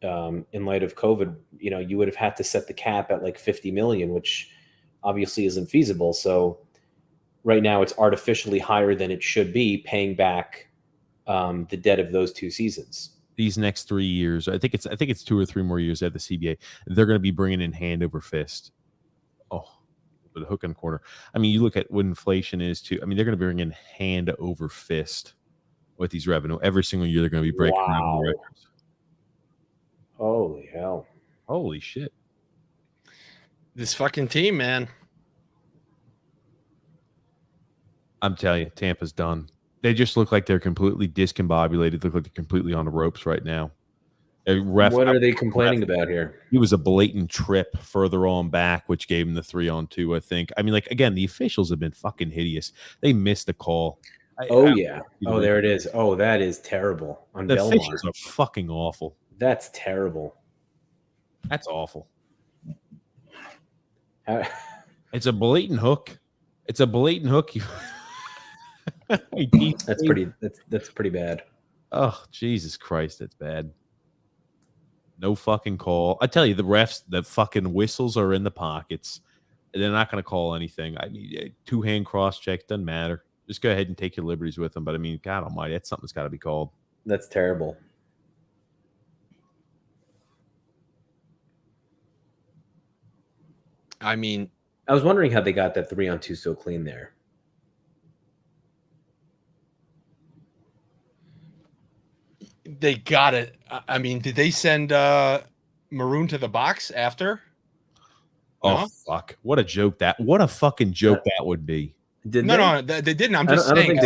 in light of COVID, you would have had to set the cap at like 50 million, which obviously isn't feasible. So right now it's artificially higher than it should be, paying back the debt of those 2 seasons. These next 3 years, I think it's 2 or 3 more years at the CBA. They're going to be bringing in hand over fist. Oh, the hook and corner. I mean, you look at what inflation is too. I mean, they're going to bring in hand over fist with these revenue every single year. They're going to be breaking revenue records. Holy hell! Holy shit! This fucking team, man. I'm telling you, Tampa's done. They just look like they're completely discombobulated. Look like they're completely on the ropes right now. What are they complaining about here? It was a blatant trip further on back, which gave them the 3-on-2, I think. I mean, like, again, the officials have been fucking hideous. They missed the call. There it is. Oh, that is terrible. On the Belmar. officials are fucking awful. That's terrible. That's awful. It's a blatant hook. It's a blatant hook. That's pretty bad. Oh, Jesus Christ, that's bad. No fucking call. I tell you, the refs, the fucking whistles are in the pockets. They're not going to call anything. I mean, 2-hand cross check doesn't matter. Just go ahead and take your liberties with them. But I mean, God Almighty, that's something that's got to be called. That's terrible. I mean, I was wondering how they got that 3-on-2 so clean there. they got it. I mean, did they send Maroon to the box after? Oh, no? Fuck. What a joke that. What a fucking joke that would be. No, they didn't. I'm just saying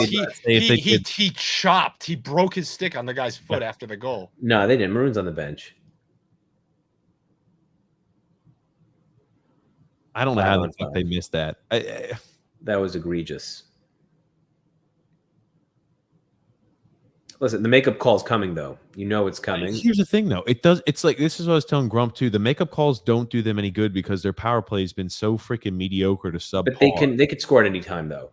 he chopped. He broke his stick on the guy's foot after the goal. No, they didn't. Maroon's on the bench. I don't know how the fuck they missed that. That was egregious. Listen, the makeup call's coming, though. You know it's coming. Here's the thing, though. It's like, this is what I was telling Grump, too. The makeup calls don't do them any good because their power play has been so freaking mediocre to subpar. But they could score at any time, though.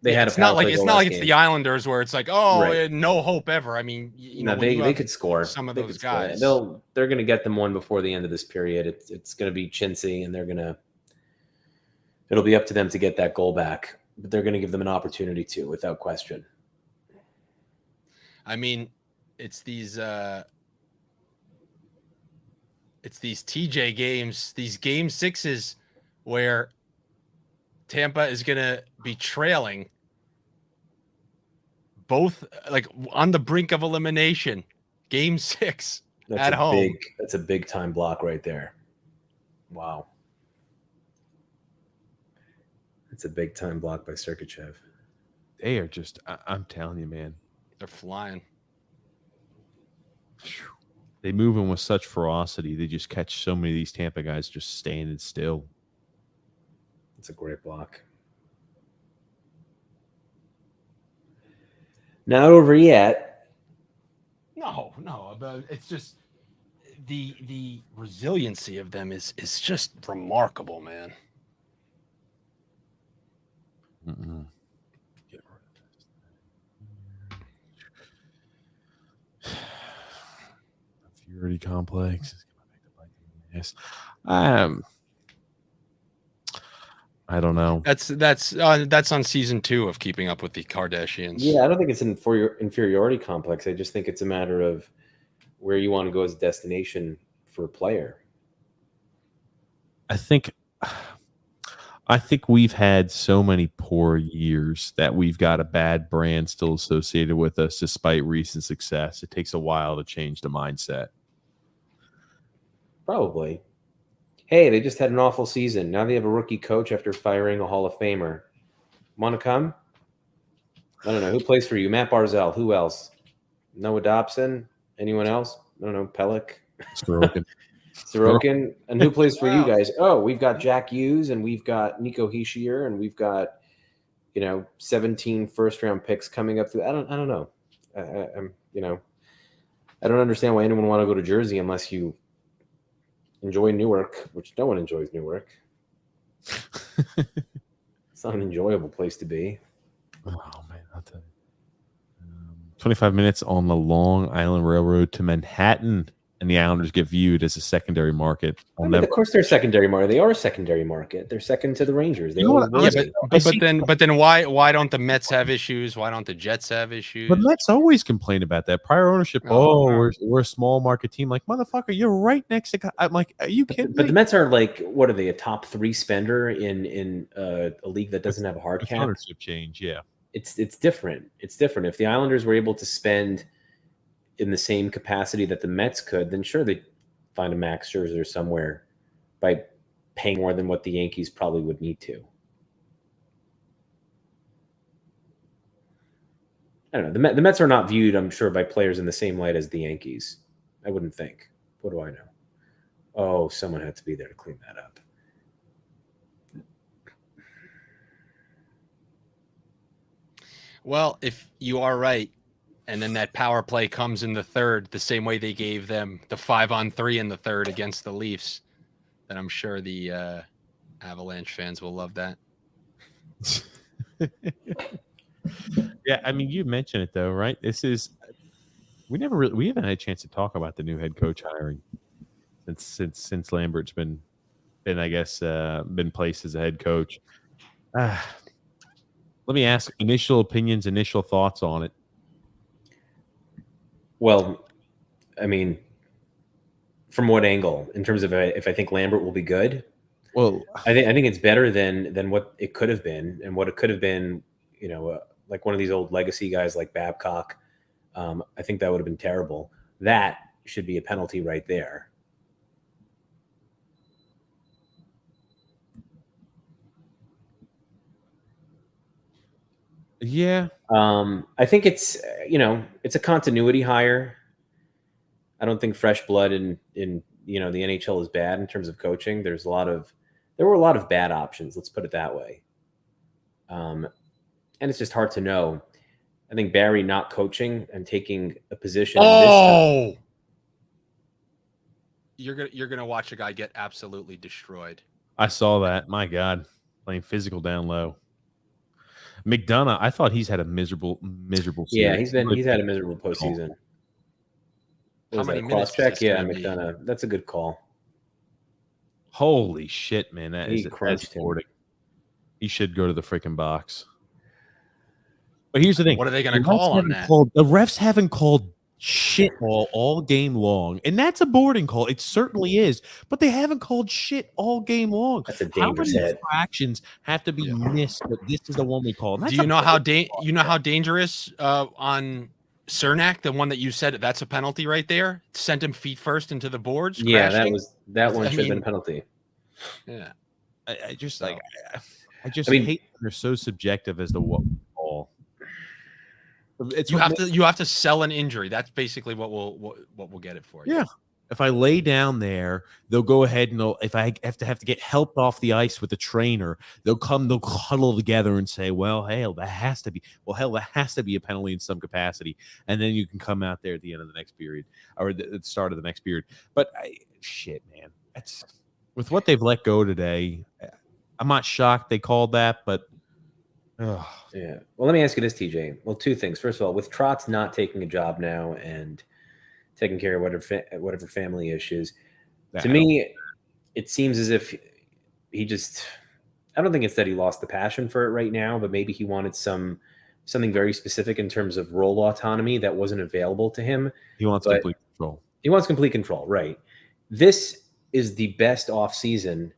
It's not like it's the Islanders where it's like, no hope ever. I mean, they could score. Some of those guys, they're going to get them one before the end of this period. It's going to be chintzy, and it'll be up to them to get that goal back. But they're going to give them an opportunity to, without question. I mean, it's these TJ games, these game sixes where Tampa is going to be trailing both, like, on the brink of elimination. Game 6 at home. That's a big time block right there. Wow. That's a big time block by Sergachev. They are just, I'm telling you, man. They're flying. They move in with such ferocity. They just catch so many of these Tampa guys just standing still. It's a great block. Not over yet. No, but it's just the resiliency of them is just remarkable, man. Mm-mm. Purity complex. Yes. I don't know. That's on season 2 of Keeping Up with the Kardashians. Yeah, I don't think it's an inferiority complex. I just think it's a matter of where you want to go as a destination for a player. I think we've had so many poor years that we've got a bad brand still associated with us despite recent success. It takes a while to change the mindset. Probably. Hey, they just had an awful season. Now they have a rookie coach after firing a Hall of Famer. Want to come? I don't know. Who plays for you? Matt Barzal. Who else? Noah Dobson? Anyone else? I don't know. Pellick? Sorokin. And who plays for you guys? Oh, we've got Jack Hughes, and we've got Nico Hischier, and we've got 17 first-round picks coming up. I don't know. I don't understand why anyone would want to go to Jersey unless you enjoy Newark, which no one enjoys Newark. It's not an enjoyable place to be. Oh man, I'll tell you. 25 minutes on the Long Island Railroad to Manhattan, and the Islanders get viewed as a secondary market. Of course, they're a secondary market. They are a secondary market. They're second to the Rangers. They always will be. But then why don't the Mets have issues? Why don't the Jets have issues? But Mets always complain about that prior ownership. We're a small market team. Like, motherfucker, you're right next to. I'm like, are you kidding me? But the Mets are like, what are they? A top 3 spender in a league that doesn't have a hard cap. Ownership change, yeah. It's different. It's different. If the Islanders were able to spend in the same capacity that the Mets could, then sure, they'd find a Max Scherzer somewhere by paying more than what the Yankees probably would need to. I don't know. The Mets are not viewed, I'm sure, by players in the same light as the Yankees. I wouldn't think. What do I know? Oh, someone had to be there to clean that up. Well, if you are right, and then that power play comes in the third, the same way they gave them the 5-on-3 in the third against the Leafs, then I'm sure the Avalanche fans will love that. Yeah, I mean, you mentioned it though, right? We haven't had a chance to talk about the new head coach hiring since Lambert's been I guess been placed as a head coach. Let me ask initial opinions, initial thoughts on it. Well, I mean, from what angle? In terms of if I think Lambert will be good? Well, I think it's better than what it could have been, and what it could have been, like one of these old legacy guys like Babcock. I think that would have been terrible. That should be a penalty right there. Yeah. I think it's a continuity hire. I don't think fresh blood in the NHL is bad in terms of coaching. There were a lot of bad options. Let's put it that way. And it's just hard to know. I think Barry not coaching and taking a position. You're gonna watch a guy get absolutely destroyed. I saw that. My God, playing physical down low. McDonough, I thought he's had a miserable season. Yeah, he's had a miserable postseason. How many minutes? Cross-check? Yeah, McDonough. That's a good call. Holy shit, man! That's sporting. He should go to the freaking box. But here's the thing: what are they going to call on that? The refs haven't called shit all game long, and that's a boarding call. It certainly is, but they haven't called shit all game long. That's a dangerous hit. How many infractions have to be missed? But this is the one we call. Do you know how dangerous on Cernak, the one that you said that's a penalty right there? Sent him feet first into the boards. Yeah, crashing. that one should have been a penalty. Yeah, I just hate they're so subjective as to what we call. You have to sell an injury. That's basically what will get it for you. Yeah. If I lay down there, they'll go ahead and if I have to get helped off the ice with the trainer, they'll huddle together and say, well, that has to be a penalty in some capacity. And then you can come out there at the end of the next period or at the start of the next period. But man, that's with what they've let go today. I'm not shocked they called that, but yeah. Well, let me ask you this, TJ. Well, two things. First of all, with Trotz not taking a job now and taking care of whatever family issues, to me, it seems as if he just. I don't think it's that he lost the passion for it right now, but maybe he wanted something very specific in terms of role autonomy that wasn't available to him. He wants complete control. He wants complete control, right? This is the best offseason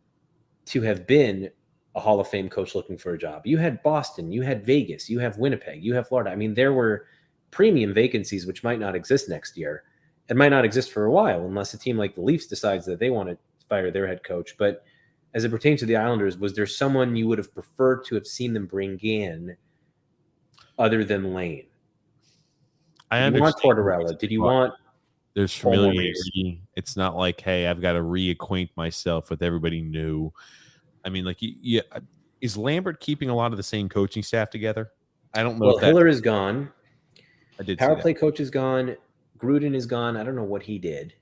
to have been a Hall of Fame coach looking for a job. You had Boston, you had Vegas, you have Winnipeg, you have Florida. I mean, there were premium vacancies which might not exist next year and might not exist for a while unless a team like the Leafs decides that they want to fire their head coach. But as it pertains to the Islanders, was there someone you would have preferred to have seen them bring in other than Lane? Did you want Tortorella? Did you want... There's familiarity. It's not like, hey, I've got to reacquaint myself with everybody new. I mean, like, is Lambert keeping a lot of the same coaching staff together? I don't know. Well, Hiller is gone. I did. Power play coach is gone. Gruden is gone. I don't know what he did.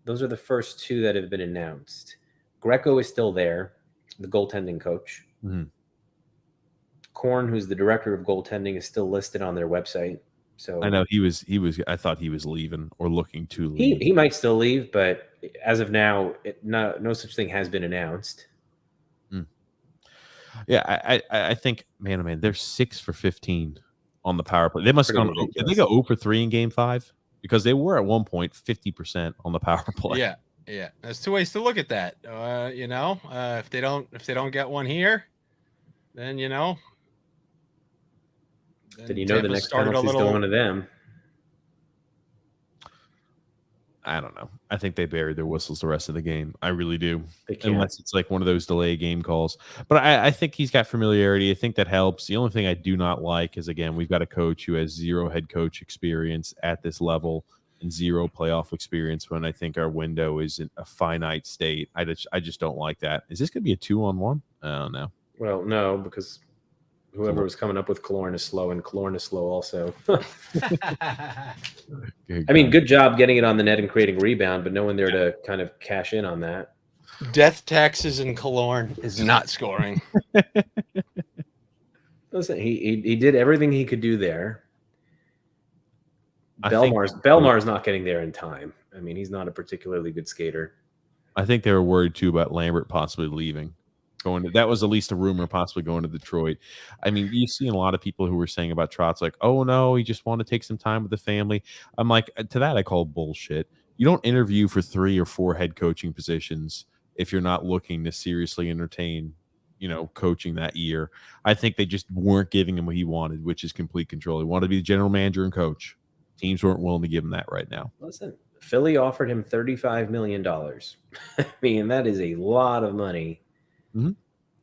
Those are the first two that have been announced. Greco is still there, the goaltending coach. Mm-hmm. Korn, who's the director of goaltending, is still listed on their website. So I know he was. I thought he was leaving or looking to leave. he might still leave, but as of now, no such thing has been announced. Yeah, I think, man, oh man, they're 6 for 15 on the power play. They must have Pretty gone. Did they ridiculous. go 0 for 3 in Game 5? Because they were at one point 50% on the power play. Yeah, yeah. There's two ways to look at that. If they don't get one here, then Then the Tampa next started a penalty's little. going to them. I don't know. I think they buried their whistles the rest of the game. I really do. They can't. Unless it's like one of those delay game calls. But I think he's got familiarity. I think that helps. The only thing I do not like is, again, we've got a coach who has 0 head coach experience at this level and 0 playoff experience when I think our window is in a finite state. I just don't like that. Is this going to be a 2-on-1? I don't know. Well, no, because whoever was coming up with Killorn is slow, and Killorn is slow also. I mean, good job getting it on the net and creating rebound, but no one there to kind of cash in on that. Death taxes and Killorn is not scoring. Listen, he did everything he could do there. Belmar's not getting there in time. I mean, he's not a particularly good skater. I think they were worried too about Lambert possibly leaving. That was at least a rumor, possibly going to Detroit. I mean, you see a lot of people who were saying about Trotz, like, oh no, he just wanted to take some time with the family. I'm like, to that I call bullshit. You don't interview for 3 or 4 head coaching positions if you're not looking to seriously entertain, coaching that year. I think they just weren't giving him what he wanted, which is complete control. He wanted to be the general manager and coach. Teams weren't willing to give him that right now. Listen, Philly offered him $35 million. I mean, that is a lot of money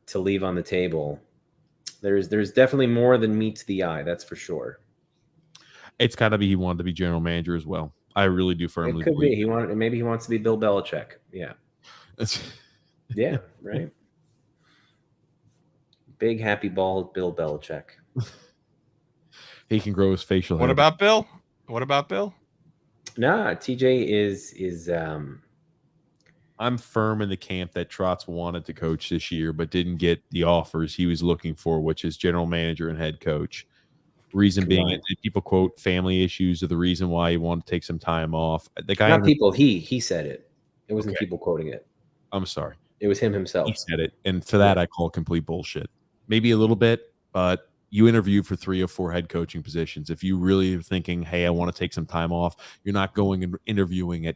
to leave on the table. There's definitely more than meets the eye. That's for sure. It's got to be he wanted to be general manager as well. I really do firmly believe. Be. Maybe he wants to be Bill Belichick. Yeah. Yeah, right. Big happy bald Bill Belichick. He can grow his facial hair. What about Bill? Nah, TJ is I'm firm in the camp that Trotz wanted to coach this year, but didn't get the offers he was looking for, which is general manager and head coach. Reason being, people quote family issues are the reason why he wanted to take some time off. The guy, not people. He said it. It wasn't people quoting it. I'm sorry. It was him himself. He said it, and for that, I call complete bullshit. Maybe a little bit, but you interview for 3 or 4 head coaching positions. If you really are thinking, hey, I want to take some time off, you're not going and interviewing at,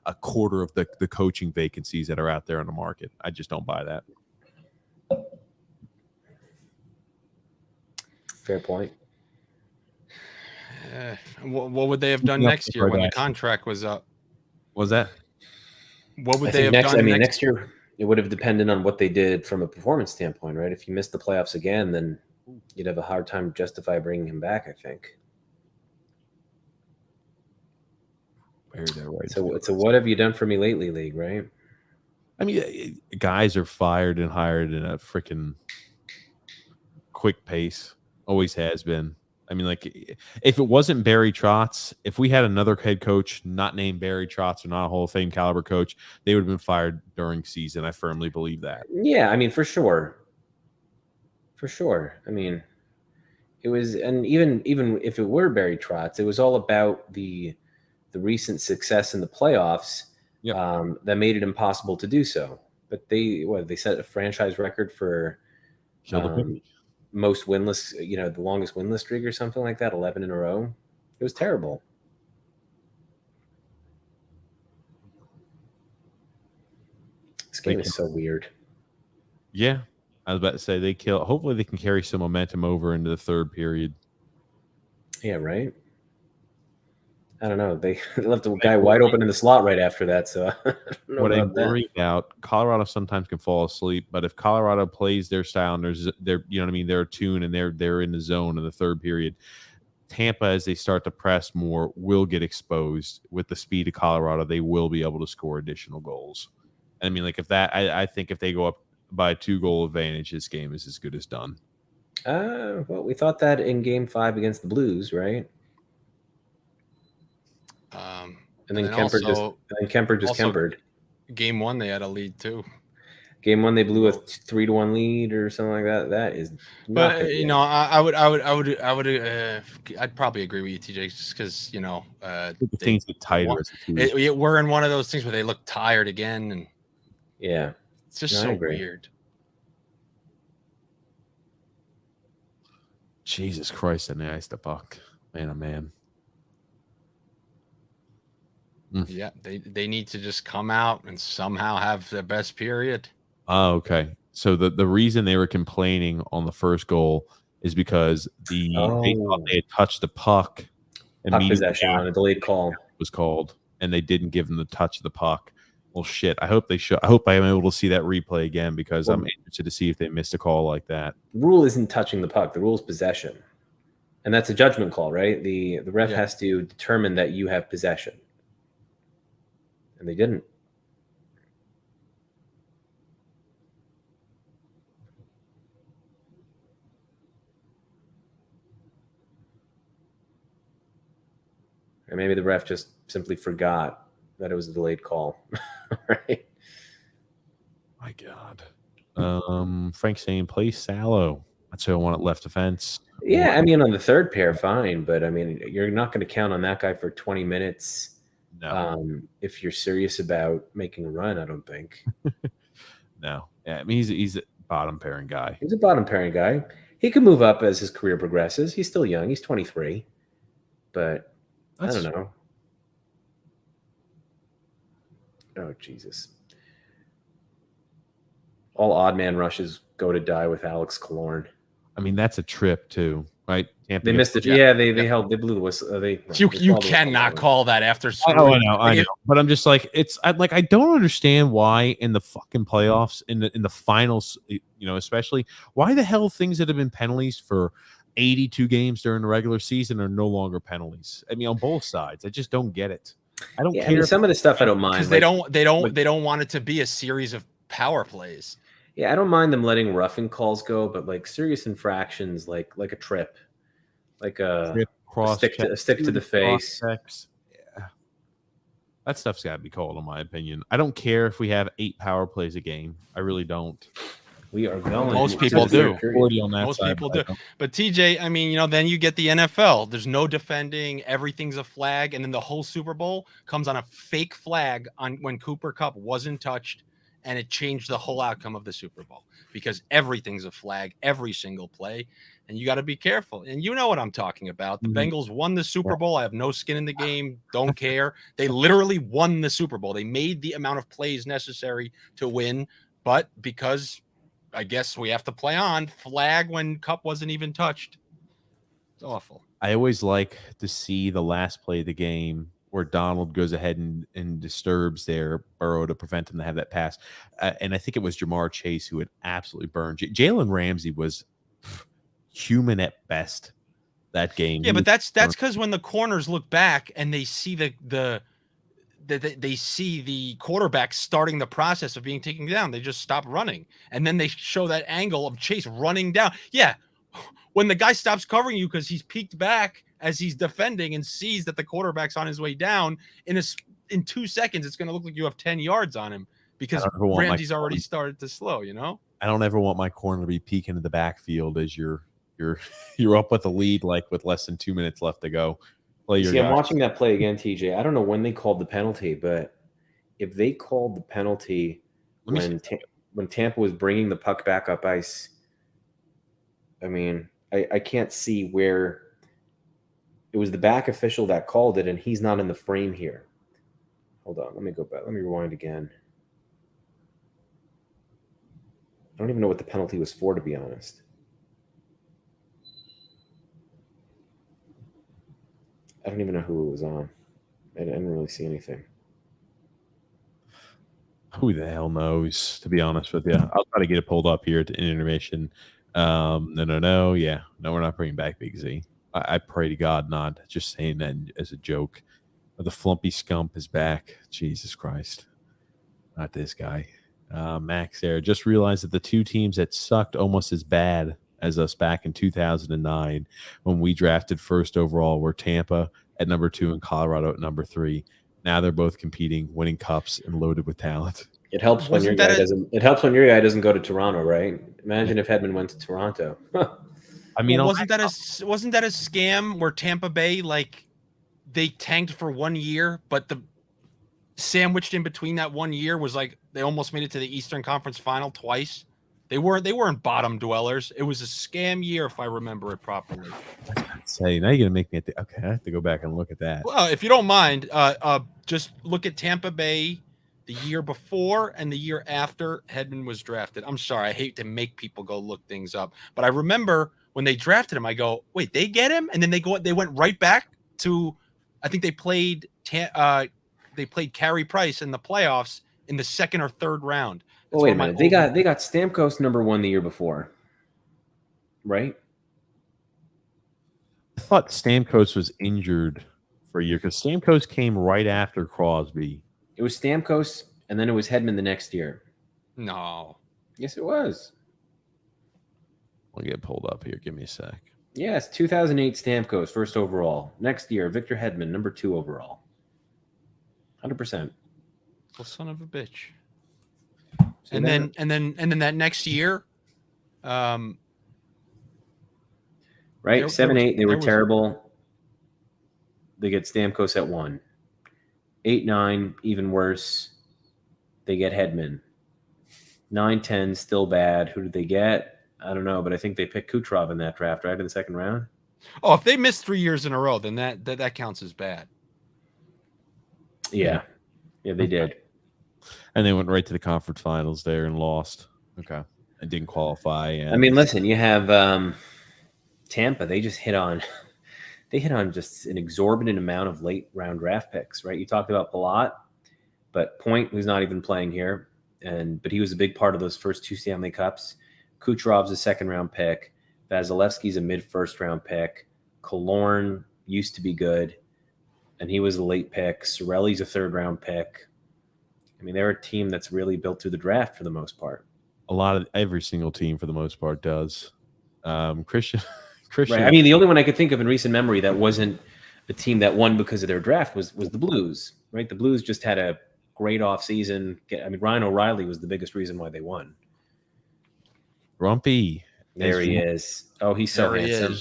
a quarter of the coaching vacancies that are out there on the market. I just don't buy that. Fair point. What would they have done next year when the contract was up? Was that? What would they have done? I mean, next year it would have depended on what they did from a performance standpoint, right? If you missed the playoffs again, then you'd have a hard time justify bringing him back, I think. Right. So what have you done for me lately, league, right? I mean, guys are fired and hired in a freaking quick pace. Always has been. I mean, like, if it wasn't Barry Trotz, if we had another head coach not named Barry Trotz or not a Hall of Fame caliber coach, they would have been fired during season. I firmly believe that. Yeah, I mean, for sure. For sure. I mean, it was, and even if it were Barry Trotz, it was all about the recent success in the playoffs that made it impossible to do so. But they set a franchise record for most winless, the longest winless streak or something like that, 11 in a row. It was terrible. This game is so weird. Yeah. I was about to say hopefully they can carry some momentum over into the third period. Yeah, right. I don't know. They left a guy wide open in the slot right after that. So I don't know what I worry about, Colorado sometimes can fall asleep, but if Colorado plays their style and they're attuned and they're in the zone in the third period, Tampa, as they start to press more, will get exposed. With the speed of Colorado, they will be able to score additional goals. I mean, like, I think if they go up by a 2-goal advantage, this game is as good as done. Well, we thought that in Game 5 against the Blues, right? And then Kemper just Kempered. Game 1, they had a lead too. Game 1 they blew a 3-1 lead or something like that. That is not. But you know, I'd probably agree with you, TJ, just because you know, things get tighter as a team. We're in one of those things where they look tired again, and yeah, it's just so weird. Jesus Christ, and they iced the puck, man, oh man. Yeah, they need to just come out and somehow have their best period. Oh, okay. So the reason they were complaining on the first goal is because they thought they had touched the puck. Puck possession on a delayed call was called, and they didn't give them the touch of the puck. Well, shit. I hope they should. I hope I am able to see that replay again because I'm interested to see if they missed a call like that. The rule isn't touching the puck. The rule is possession, and that's a judgment call, right? The ref has to determine that you have possession. And they didn't. Or maybe the ref just simply forgot that it was a delayed call. Right? My God. Frank saying play Sallow. That's who I want at left defense. Yeah, I mean on the third pair, fine, but I mean you're not going to count on that guy for 20 minutes. No. If you're serious about making a run, I don't think. No. Yeah, I mean he's a bottom pairing guy. He's a bottom pairing guy. He could move up as his career progresses. He's still young. He's 23. But I don't know. Oh, Jesus. All odd man rushes go to die with Alex Killorn. I mean, that's a trip too, right? They missed it. Yeah, they blew the whistle. You cannot call that after. I know. But I'm just like, I don't understand why in the fucking playoffs, in the finals, you know, especially why the hell things that have been penalties for 82 games during the regular season are no longer penalties. I mean, on both sides, I just don't get it. I don't care. I mean, some of the stuff I don't mind because they don't want it to be a series of power plays. Yeah, I don't mind them letting roughing calls go, but like serious infractions, like a trip, like a stick to the face. Yeah, that stuff's got to be called, in my opinion. I don't care if we have 8 power plays a game. I really don't. We are going. Most people do. Most people do. But TJ, I mean, you know, then you get the NFL. There's no defending. Everything's a flag, and then the whole Super Bowl comes on a fake flag on when Cooper Kupp wasn't touched. And it changed the whole outcome of the Super Bowl because everything's a flag, every single play. And you got to be careful. And you know what I'm talking about. The Bengals won the Super Bowl. I have no skin in the game. Don't care. They literally won the Super Bowl. They made the amount of plays necessary to win. But because I guess we have to play on, flag when Kupp wasn't even touched. It's awful. I always like to see the last play of the game where Donald goes ahead and disturbs their Burrow to prevent him to have that pass. And I think it was Jamar Chase who had absolutely burned. Jalen Ramsey was human at best that game. Yeah, but that's because when the corners look back and they see they see the quarterback starting the process of being taken down, they just stop running. And then they show that angle of Chase running down. Yeah, when the guy stops covering you because he's peeked back as he's defending and sees that the quarterback's on his way down, in 2 seconds, it's going to look like you have 10 yards on him because Ramsey's already started to slow, you know? I don't ever want my corner to be peeking in the backfield as you're up with a lead, like with less than 2 minutes left to go. I'm watching that play again, TJ. I don't know when they called the penalty, but if they called the penalty when Tampa was bringing the puck back up ice, I mean, I can't see where it was the back official that called it, and he's not in the frame here. Hold on. Let me go back. Let me rewind again. I don't even know what the penalty was for, to be honest. I don't even know who it was on. I didn't really see anything. Who the hell knows, to be honest with you. I'll try to get it pulled up here in intermission. No. Yeah. No, we're not bringing back Big Z. I pray to God not. Just saying that as a joke. The Flumpy Scump is back. Jesus Christ. Not this guy. Max there. Just realized that the 2 teams that sucked almost as bad as us back in 2009 when we drafted first overall were Tampa at number 2 and Colorado at number 3. Now they're both competing, winning cups, and loaded with talent. It helps when your guy doesn't. It helps when your guy doesn't go to Toronto, right? Imagine if Hedman went to Toronto. I mean, wasn't that a scam where Tampa Bay they tanked for 1 year, but the sandwiched in between that 1 year was they almost made it to the Eastern Conference Final twice. They weren't bottom dwellers. It was a scam year, if I remember it properly. Say now you're gonna make me okay. I have to go back and look at that. Well, if you don't mind, just look at Tampa Bay the year before and the year after Hedman was drafted. I'm sorry, I hate to make people go look things up, but I remember when they drafted him, I go, wait, they get him, and then they went right back to, I think they played Carey Price in the playoffs in the second or third round. Well, wait a minute. They got Stamkos #1 the year before, right? I thought Stamkos was injured for a year because Stamkos came right after Crosby. It was Stamkos, and then it was Hedman the next year. No. Yes, it was. I'll get pulled up here. Give me a sec. Yes, 2008 Stamkos, first overall. Next year, Victor Hedman, #2 overall. 100%. Well, son of a bitch. And then that next year, right, 7-8, they were terrible. They get Stamkos at 1. 8-9, even worse. They get Hedman. 9-10, still bad. Who did they get? I don't know, but I think they picked Kucherov in that draft, right, in the second round. Oh, if they missed 3 years in a row, then that counts as bad. Yeah, they did. And they went right to the conference finals there and lost. Okay, and didn't qualify. And I mean, listen, you have Tampa. They just hit on just an exorbitant amount of late round draft picks, right? You talked about Palat, but Point, who's not even playing here, but he was a big part of those first 2 Stanley Cups. Kucherov's a second round pick. Vasilevsky's a mid first round pick. Killorn used to be good, and he was a late pick. Cirelli's a third round pick. I mean, they're a team that's really built through the draft for the most part. A lot of every single team for the most part does. Christian. Right. I mean, the only one I could think of in recent memory that wasn't a team that won because of their draft was the Blues, right? The Blues just had a great offseason. I mean, Ryan O'Reilly was the biggest reason why they won. Grumpy. There he is. Oh, he's so handsome.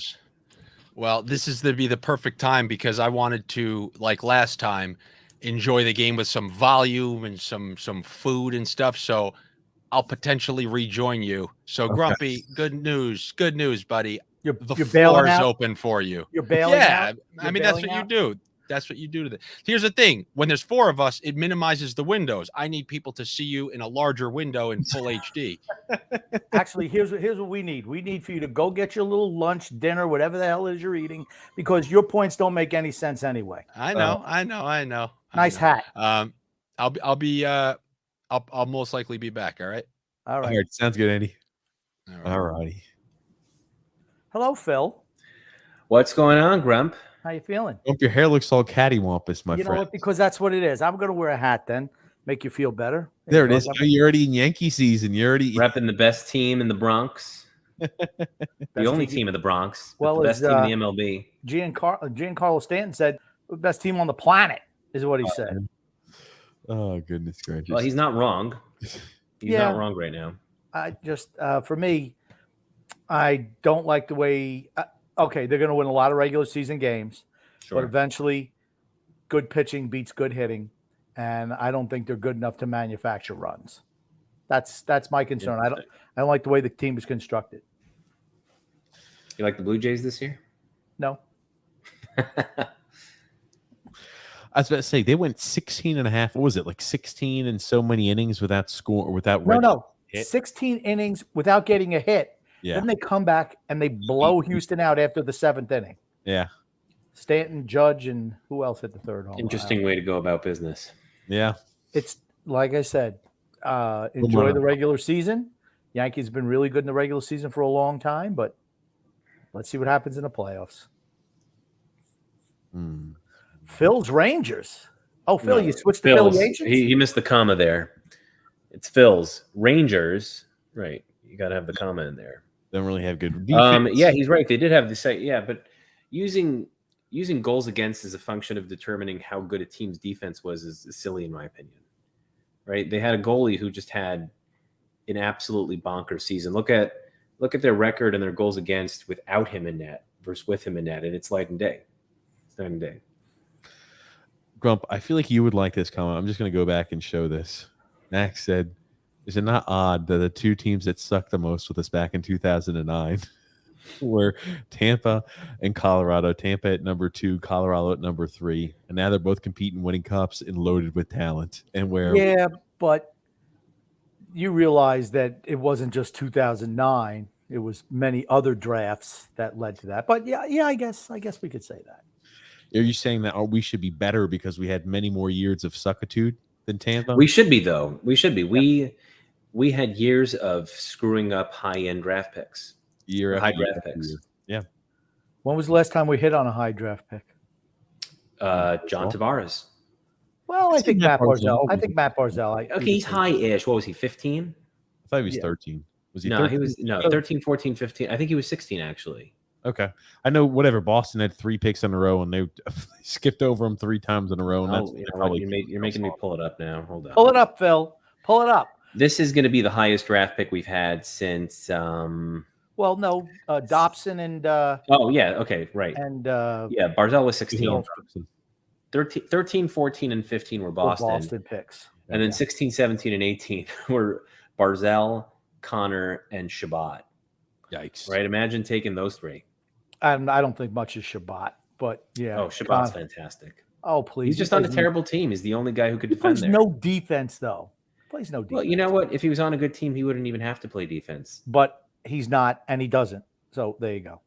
Well, this is to be the perfect time because I wanted to, like last time, enjoy the game with some volume and some food and stuff. So I'll potentially rejoin you. So okay. Grumpy, good news, buddy. The floor is open for you. You're bailing out? I mean, that's what you do. That's what you do to the. Here's the thing: when there's 4 of us, it minimizes the windows. I need people to see you in a larger window in full HD. Actually, here's what we need. We need for you to go get your little lunch, dinner, whatever the hell it is you're eating, because your points don't make any sense anyway. I know. Nice hat. I'll most likely be back. All right. All right. Sounds good, Andy. All righty. Hello, Phil. What's going on, Grump? How you feeling? Hope your hair looks all cattywampus, my friend. You know what? Because that's what it is. I'm going to wear a hat then. Make you feel better. There it is. You're already in Yankee season. You're already repping the best team in the Bronx. The only team in the Bronx. Well, the best team in the MLB. Giancarlo Stanton said, the best team on the planet is what he said. Oh, goodness gracious. Well, he's not wrong. He's not wrong right now. I just, for me, I don't like the way okay, they're going to win a lot of regular season games, but eventually good pitching beats good hitting, and I don't think they're good enough to manufacture runs. That's my concern. I don't like the way the team is constructed. You like the Blue Jays this year? No. I was about to say they went 16 and a half. What was it, like 16 and so many innings without score, without hit? 16 innings without getting a hit. Yeah. Then they come back and they blow Houston out after the 7th inning. Yeah. Stanton, Judge, and who else hit the third home? Interesting way to go about business. Yeah. It's like I said, enjoy the regular season. Yankees have been really good in the regular season for a long time, but let's see what happens in the playoffs. Phil's Rangers. Oh, Phil, you switched to Phil's Rangers? He missed the comma there. It's Phil's Rangers. Right. You got to have the comma in there. Don't really have good defense. Yeah, he's right. They did have the say. Yeah, but using goals against as a function of determining how good a team's defense was is silly in my opinion. right? They had a goalie who just had an absolutely bonkers season. Look at their record and their goals against without him in net versus with him in net, and it's night and day. It's night and day. Grump, I feel like you would like this comment. I'm just going to go back and show this. Max said, "Is it not odd that the two teams that sucked the most with us back in 2009 were Tampa and Colorado? Tampa at number 2, Colorado at number 3, and now they're both competing, winning cups, and loaded with talent. And where, yeah, but you realize that it wasn't just 2009; it was many other drafts that led to that. But yeah, I guess we could say that. Are you saying that we should be better because we had many more years of suckitude than Tampa? We should be, though. We should be. Yeah. We had years of screwing up high-end draft picks. High draft picks. Yeah. When was the last time we hit on a high draft pick? John Tavares. Well, I think Matt Barzal. Matt Barzal. Okay, he's high-ish. What was he, 15? I thought he was 13. Was he? No, 13? he was 13, 14, 15. I think he was 16 actually. Okay, I know. Whatever. Boston had 3 picks in a row, and they skipped over them 3 times in a row. And you're making me pull it up now. Hold on. Pull it up, Phil. Pull it up. This is going to be the highest draft pick we've had since. Well, no, Dobson and. Oh yeah. Okay. Right. And yeah, Barzal was 16. 13, 14, and 15 were Boston picks, and then 16, 17, and 18 were Barzal, Connor, and Shabbat. Yikes! Right. Imagine taking those 3. I don't think much is Shabbat, but yeah. Oh, Shabbat's fantastic. Oh, please. He's just on a terrible team. He's the only guy who could defend there. No defense, though. Plays no defense. Well, you know what? If he was on a good team, he wouldn't even have to play defense. But he's not, and he doesn't. So there you go.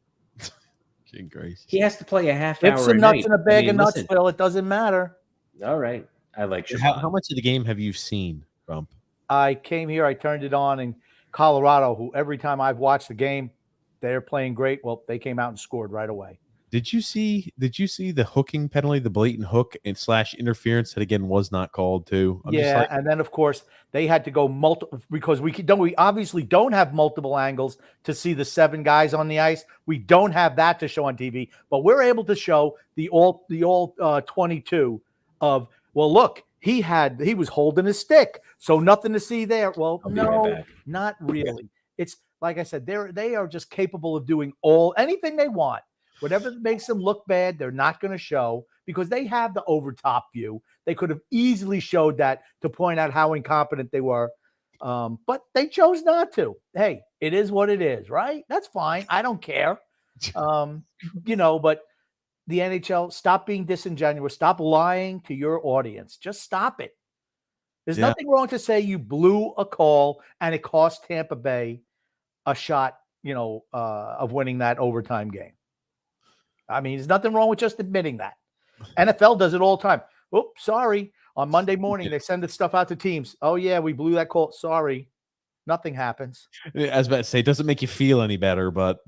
Good gracious. He has to play a half hour. It's some nuts in a bag of nuts, Phil. It doesn't matter. All right. I like Shabbat. How much of the game have you seen, Rump? I came here. I turned it on in Colorado, who every time I've watched the game, they're playing great. Well, they came out and scored right away. Did you see the hooking penalty, the blatant hook and / interference that again was not called too? And then of course they had to go multiple because we obviously don't have multiple angles to see the 7 guys on the ice. We don't have that to show on TV, but we're able to show the all 22 of, well, look, he was holding his stick, so nothing to see there. Well, no, not really. It's like I said, they are just capable of doing anything they want. Whatever makes them look bad, they're not going to show because they have the overtop view. They could have easily showed that to point out how incompetent they were, but they chose not to. Hey, it is what it is, right? That's fine. I don't care. But the NHL, stop being disingenuous. Stop lying to your audience. Just stop it. There's nothing wrong to say you blew a call and it cost Tampa Bay a shot, of winning that overtime game. I mean, there's nothing wrong with just admitting that. NFL does it all the time. Oh, sorry. On Monday morning, they send this stuff out to teams. Oh, yeah, we blew that call. Sorry. Nothing happens. I was about to say, it doesn't make you feel any better, but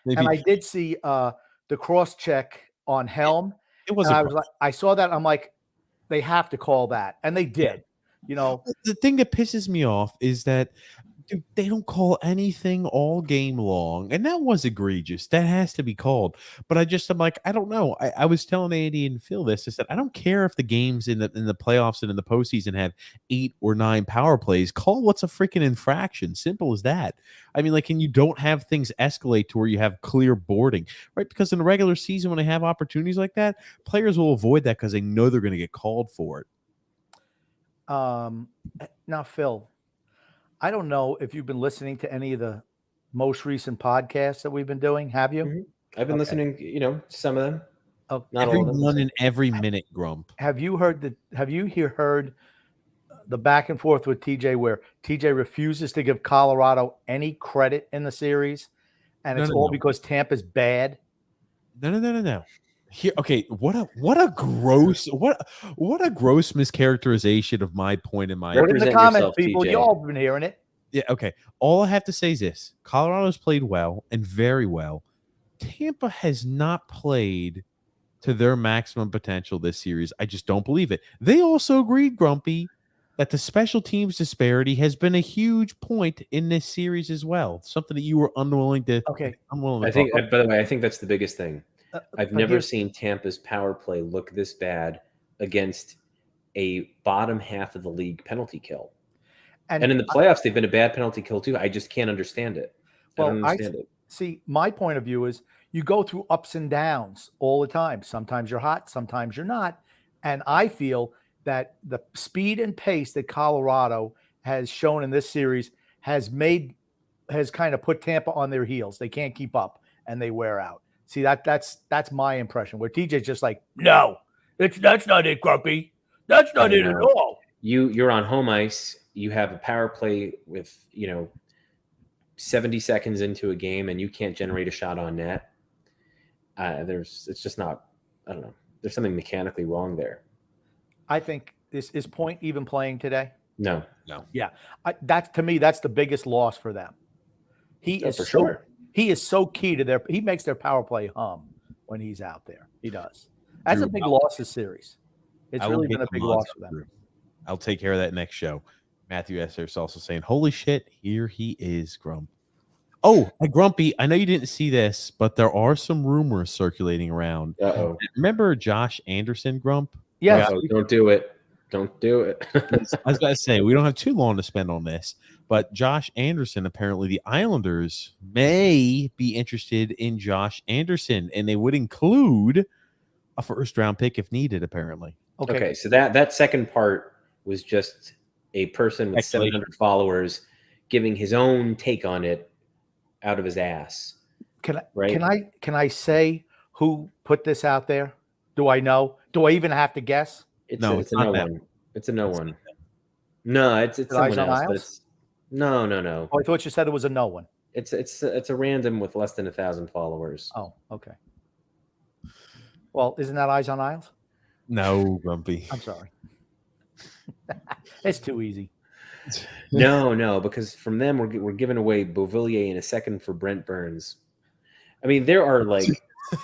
maybe. And I did see the cross check on Helm. It was. I saw that. I'm like, they have to call that. And they did. The thing that pisses me off is that they don't call anything all game long, and that was egregious. That has to be called. But I'm like, I don't know. I was telling Andy and Phil this. I said, I don't care if the games in the playoffs and in the postseason have 8 or 9 power plays. Call what's a freaking infraction. Simple as that. I mean, and you don't have things escalate to where you have clear boarding, right? Because in the regular season, when they have opportunities like that, players will avoid that because they know they're going to get called for it. Now, Phil, I don't know if you've been listening to any of the most recent podcasts that we've been doing. Have you? Mm-hmm. I've been listening, some of them. Not all of them. 1 in every minute, Grump. Have you heard the back and forth with TJ where TJ refuses to give Colorado any credit in the series, and it's all because Tampa's bad? No. Here, okay. What a gross mischaracterization of my point in my. Put in the comments, people. You all been hearing it. Yeah. Okay. All I have to say is this: Colorado's played well and very well. Tampa has not played to their maximum potential this series. I just don't believe it. They also agreed, Grumpy, that the special teams disparity has been a huge point in this series as well. Something that you were unwilling to. Okay. I think. By the way, I think that's the biggest thing. I've never seen Tampa's power play look this bad against a bottom half of the league penalty kill. And in the playoffs, they've been a bad penalty kill too. I just can't understand it. I don't understand it. See, my point of view is you go through ups and downs all the time. Sometimes you're hot, sometimes you're not. And I feel that the speed and pace that Colorado has shown in this series has kind of put Tampa on their heels. They can't keep up and they wear out. See, that's my impression. Where TJ's just like, no, that's not it, Grumpy. That's not it at all. You're on home ice. You have a power play with 70 seconds into a game, and you can't generate a shot on net. It's just not. I don't know. There's something mechanically wrong there. I think is Point even playing today? No. Yeah, to me, that's the biggest loss for them. He is for sure. He is so key to he makes their power play hum when he's out there. He does. That's a big loss this series. It's really been a big loss for them. I'll take care of that next show. Matthew Esser's also saying, holy shit, here he is, Grump. Oh, Grumpy, I know you didn't see this, but there are some rumors circulating around. Uh-oh. Remember Josh Anderson, Grump? Yes. Don't do it. Don't do it. I was going to say, we don't have too long to spend on this, but Josh Anderson, apparently the Islanders may be interested in Josh Anderson, and they would include a first-round pick if needed, apparently. Okay, so that second part was just a person with 700 followers giving his own take on it out of his ass. Can I say who put this out there? Do I know? Do I even have to guess? It's a no one. It's a no one. No, it's someone else. But it's no. Oh, I thought you said it was a no one. It's a random with less than 1,000 followers. Oh, okay. Well, isn't that Eyes on Isles? No, Grumpy. I'm sorry. It's too easy. No, because from them we're giving away Beauvillier in a second for Brent Burns. I mean, there are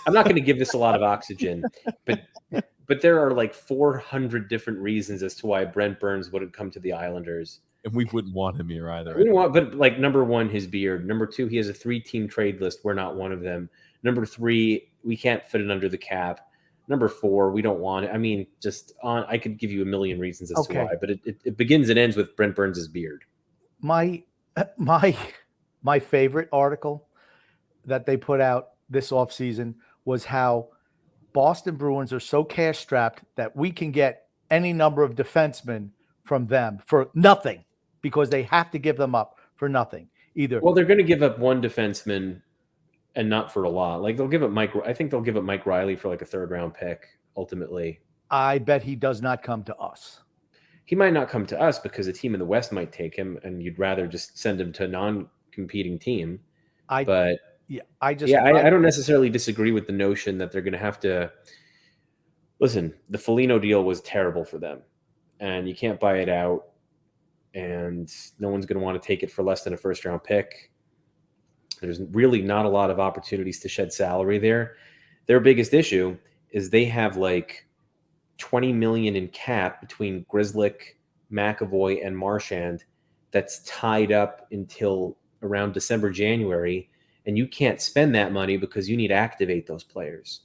I'm not going to give this a lot of oxygen, but there are 400 different reasons as to why Brent Burns wouldn't come to the Islanders. And we wouldn't want him here either. We don't want, but number one, his beard. Number two, he has a 3-team trade list. We're not one of them. Number three, we can't fit it under the cap. Number four, we don't want it. I mean, I could give you a million reasons as to why, but it begins and ends with Brent Burns' beard. My favorite article that they put out this offseason was how Boston Bruins are so cash strapped that we can get any number of defensemen from them for nothing because they have to give them up for nothing. Well, they're going to give up one defenseman and not for a lot. They'll give up I think they'll give up Mike Riley for a 3rd-round pick ultimately. I bet he does not come to us. He might not come to us because a team in the West might take him, and you'd rather just send him to a non-competing team. I don't necessarily disagree with the notion that they're going to have to listen. The Foligno deal was terrible for them, and you can't buy it out, and no one's going to want to take it for less than a 1st-round pick. There's really not a lot of opportunities to shed salary there. Their biggest issue is they have $20 million in cap between Grzelcyk, McAvoy, and Marchand that's tied up until around December, January, and you can't spend that money because you need to activate those players.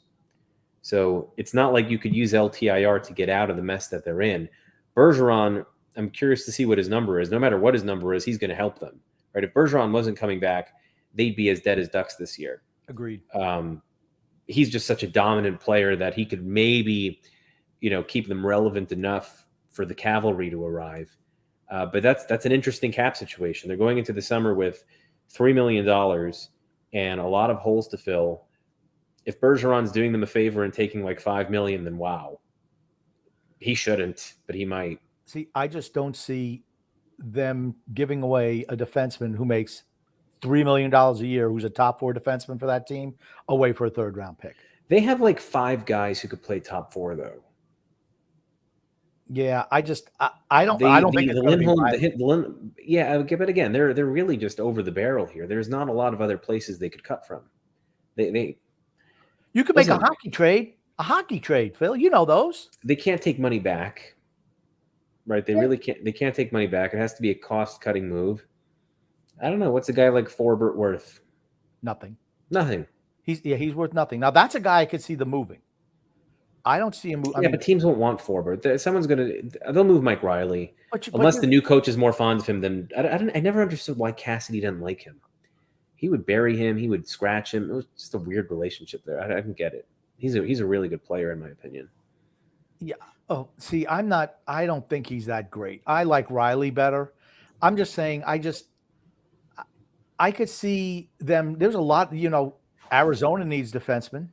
So it's not like you could use LTIR to get out of the mess that they're in. Bergeron, I'm curious to see what his number is. No matter what his number is, he's going to help them. Right? If Bergeron wasn't coming back, they'd be as dead as ducks this year. Agreed. He's just such a dominant player that he could maybe, keep them relevant enough for the cavalry to arrive. But that's an interesting cap situation. They're going into the summer with $3 million and a lot of holes to fill. If Bergeron's doing them a favor and taking $5 million, then wow. He shouldn't, but he might. See, I just don't see them giving away a defenseman who makes $3 million a year, who's a top 4 defenseman for that team, away for a 3rd-round pick. They have 5 guys who could play top 4, though. Yeah, I don't think it's Lindholm. Yeah, but again, they're really just over the barrel here. There's not a lot of other places they could cut from. You could make a hockey trade, Phil. You know those. They can't take money back, right? They really can't. They can't take money back. It has to be a cost-cutting move. I don't know. What's a guy like Forbert worth? Nothing. Nothing. He's worth nothing. Now that's a guy I could see them moving. I don't see him. But teams won't want Forward. They'll move Mike Riley. Unless the new coach is more fond of him than I never understood why Cassidy didn't like him. He would bury him. He would scratch him. It was just a weird relationship there. I didn't get it. He's a really good player in my opinion. Yeah. Oh, see, I don't think he's that great. I like Riley better. I'm just saying, I could see them. There's a lot, Arizona needs defensemen.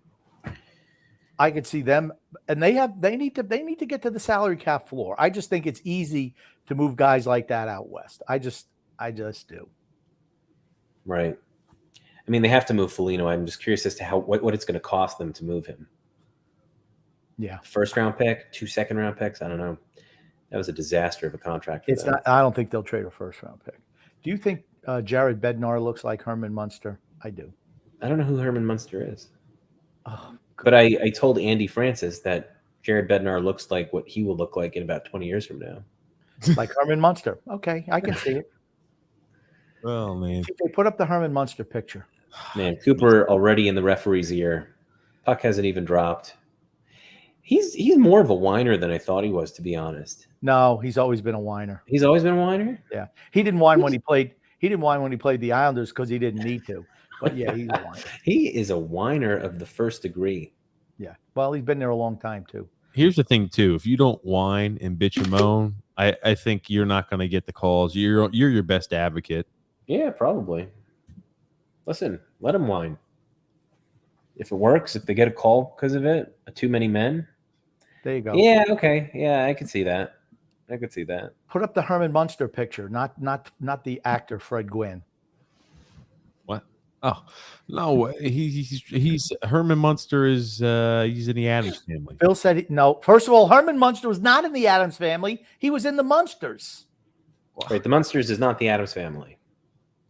I could see them, and they need to get to the salary cap floor. I just think it's easy to move guys like that out west. I just do. Right. I mean, they have to move Foligno. I'm just curious as to what it's going to cost them to move him. Yeah. First round pick, 2 second round picks. I don't know. That was a disaster of a contract for them. I don't think they'll trade a first round pick. Do you think Jared Bednar looks like Herman Munster? I do. I don't know who Herman Munster is. Oh, but I told Andy Francis that Jared Bednar looks like what he will look like in about 20 years from now. Like Herman Munster. Okay, I can see it. Oh, man. They put up the Herman Munster picture. Man, Cooper already in the referee's ear. Puck hasn't even dropped. He's more of a whiner than I thought he was, to be honest. No, he's always been a whiner. He's always been a whiner? Yeah. He didn't whine when he played the Islanders because he didn't need to. But yeah, he's a whiner. He is a whiner of the first degree. Yeah. Well, he's been there a long time too. Here's the thing too. If you don't whine and bitch and moan, I think you're not going to get the calls. You're your best advocate. Yeah, probably. Listen, let him whine. If it works, if they get a call because of it, too many men. There you go. Yeah, okay. Yeah, I could see that. Put up the Herman Munster picture, not the actor Fred Gwynn. What? Oh, no. He's Herman Munster is he's in the Adams family. Phil said no. First of all, Herman Munster was not in the Adams family. He was in the Munsters. Right, the Munsters is not the Adams family.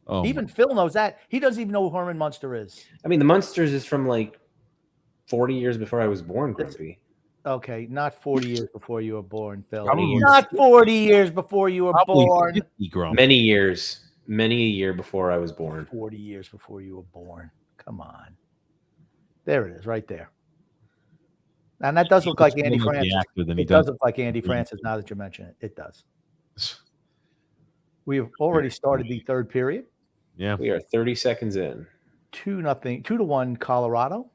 Oh, even Phil knows that. He doesn't even know who Herman Munster is. I mean, the Munsters is from like 40 years before I was born, Grumpy. Okay, not 40 years before you were born, Phil. Probably not 40 years before you were born. 50, many years. Many a year before I was born. 40 years before you were born. Come on. There it is, right there. And that does look like Andy Francis. It does look like Andy Francis now that you mention it. It does. We have already started the third period. Yeah. We are 30 seconds in. 2-1 Colorado.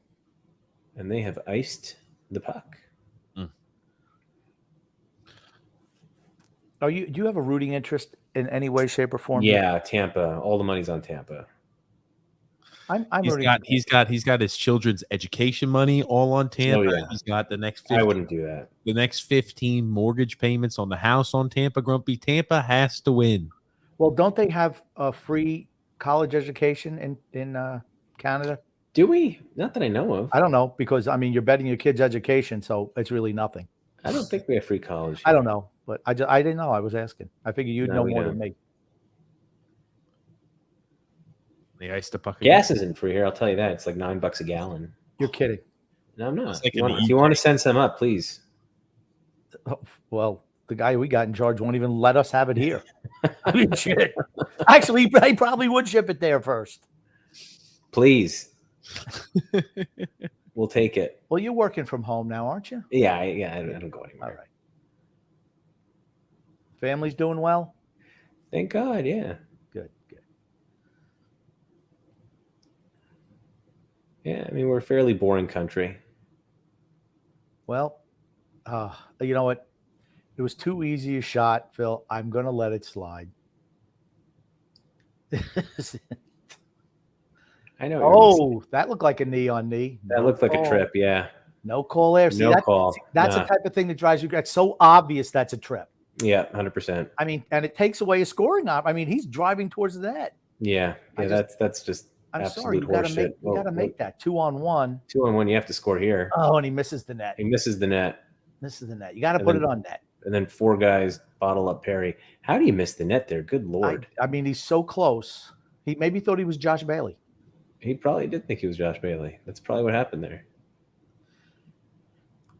And they have iced the puck. Do you have a rooting interest in any way, shape, or form? Yeah, Tampa. All the money's on Tampa. He's got his children's education money all on Tampa. Oh, yeah. He's got the next 15, I wouldn't do that. The next 15 mortgage payments on the house on Tampa. Grumpy, Tampa has to win. Well, don't they have a free college education in Canada? Do we? Not that I know of. I don't know because you're betting your kid's education, so it's really nothing. I don't think we have free college here. I don't know, but I didn't know. I was asking. I figured you'd know more than me. The ice to puck. Gas isn't free here. I'll tell you that. It's like $9 a gallon. You're kidding. No, I'm not. Like if you want to send some up, please. Oh, well, the guy we got in charge won't even let us have it here. I mean, shit. Actually, they probably would ship it there first. Please. We'll take it. Well, you're working from home now, aren't you? Yeah, I don't go anywhere. All right. Family's doing well? Thank God, yeah. Good. Yeah, I mean, we're a fairly boring country. Well, you know what? It was too easy a shot, Phil. I'm going to let it slide. I know. Oh, that looked like a knee on knee. That looked like a trip, yeah. No call there. See, call. That's the type of thing that drives you. That's so obvious that's a trip. Yeah, 100%. I mean, and it takes away a scoring op. I mean, he's driving towards the net. Yeah, that's just I'm sorry, you got to make that 2-on-1. 2-on-1, you have to score here. Oh, and he misses the net. He misses the net. You got to put it on net. And then 4 guys bottle up Perry. How do you miss the net there? Good Lord. I mean, he's so close. He maybe thought he was Josh Bailey. He probably did think he was Josh Bailey. That's probably what happened there.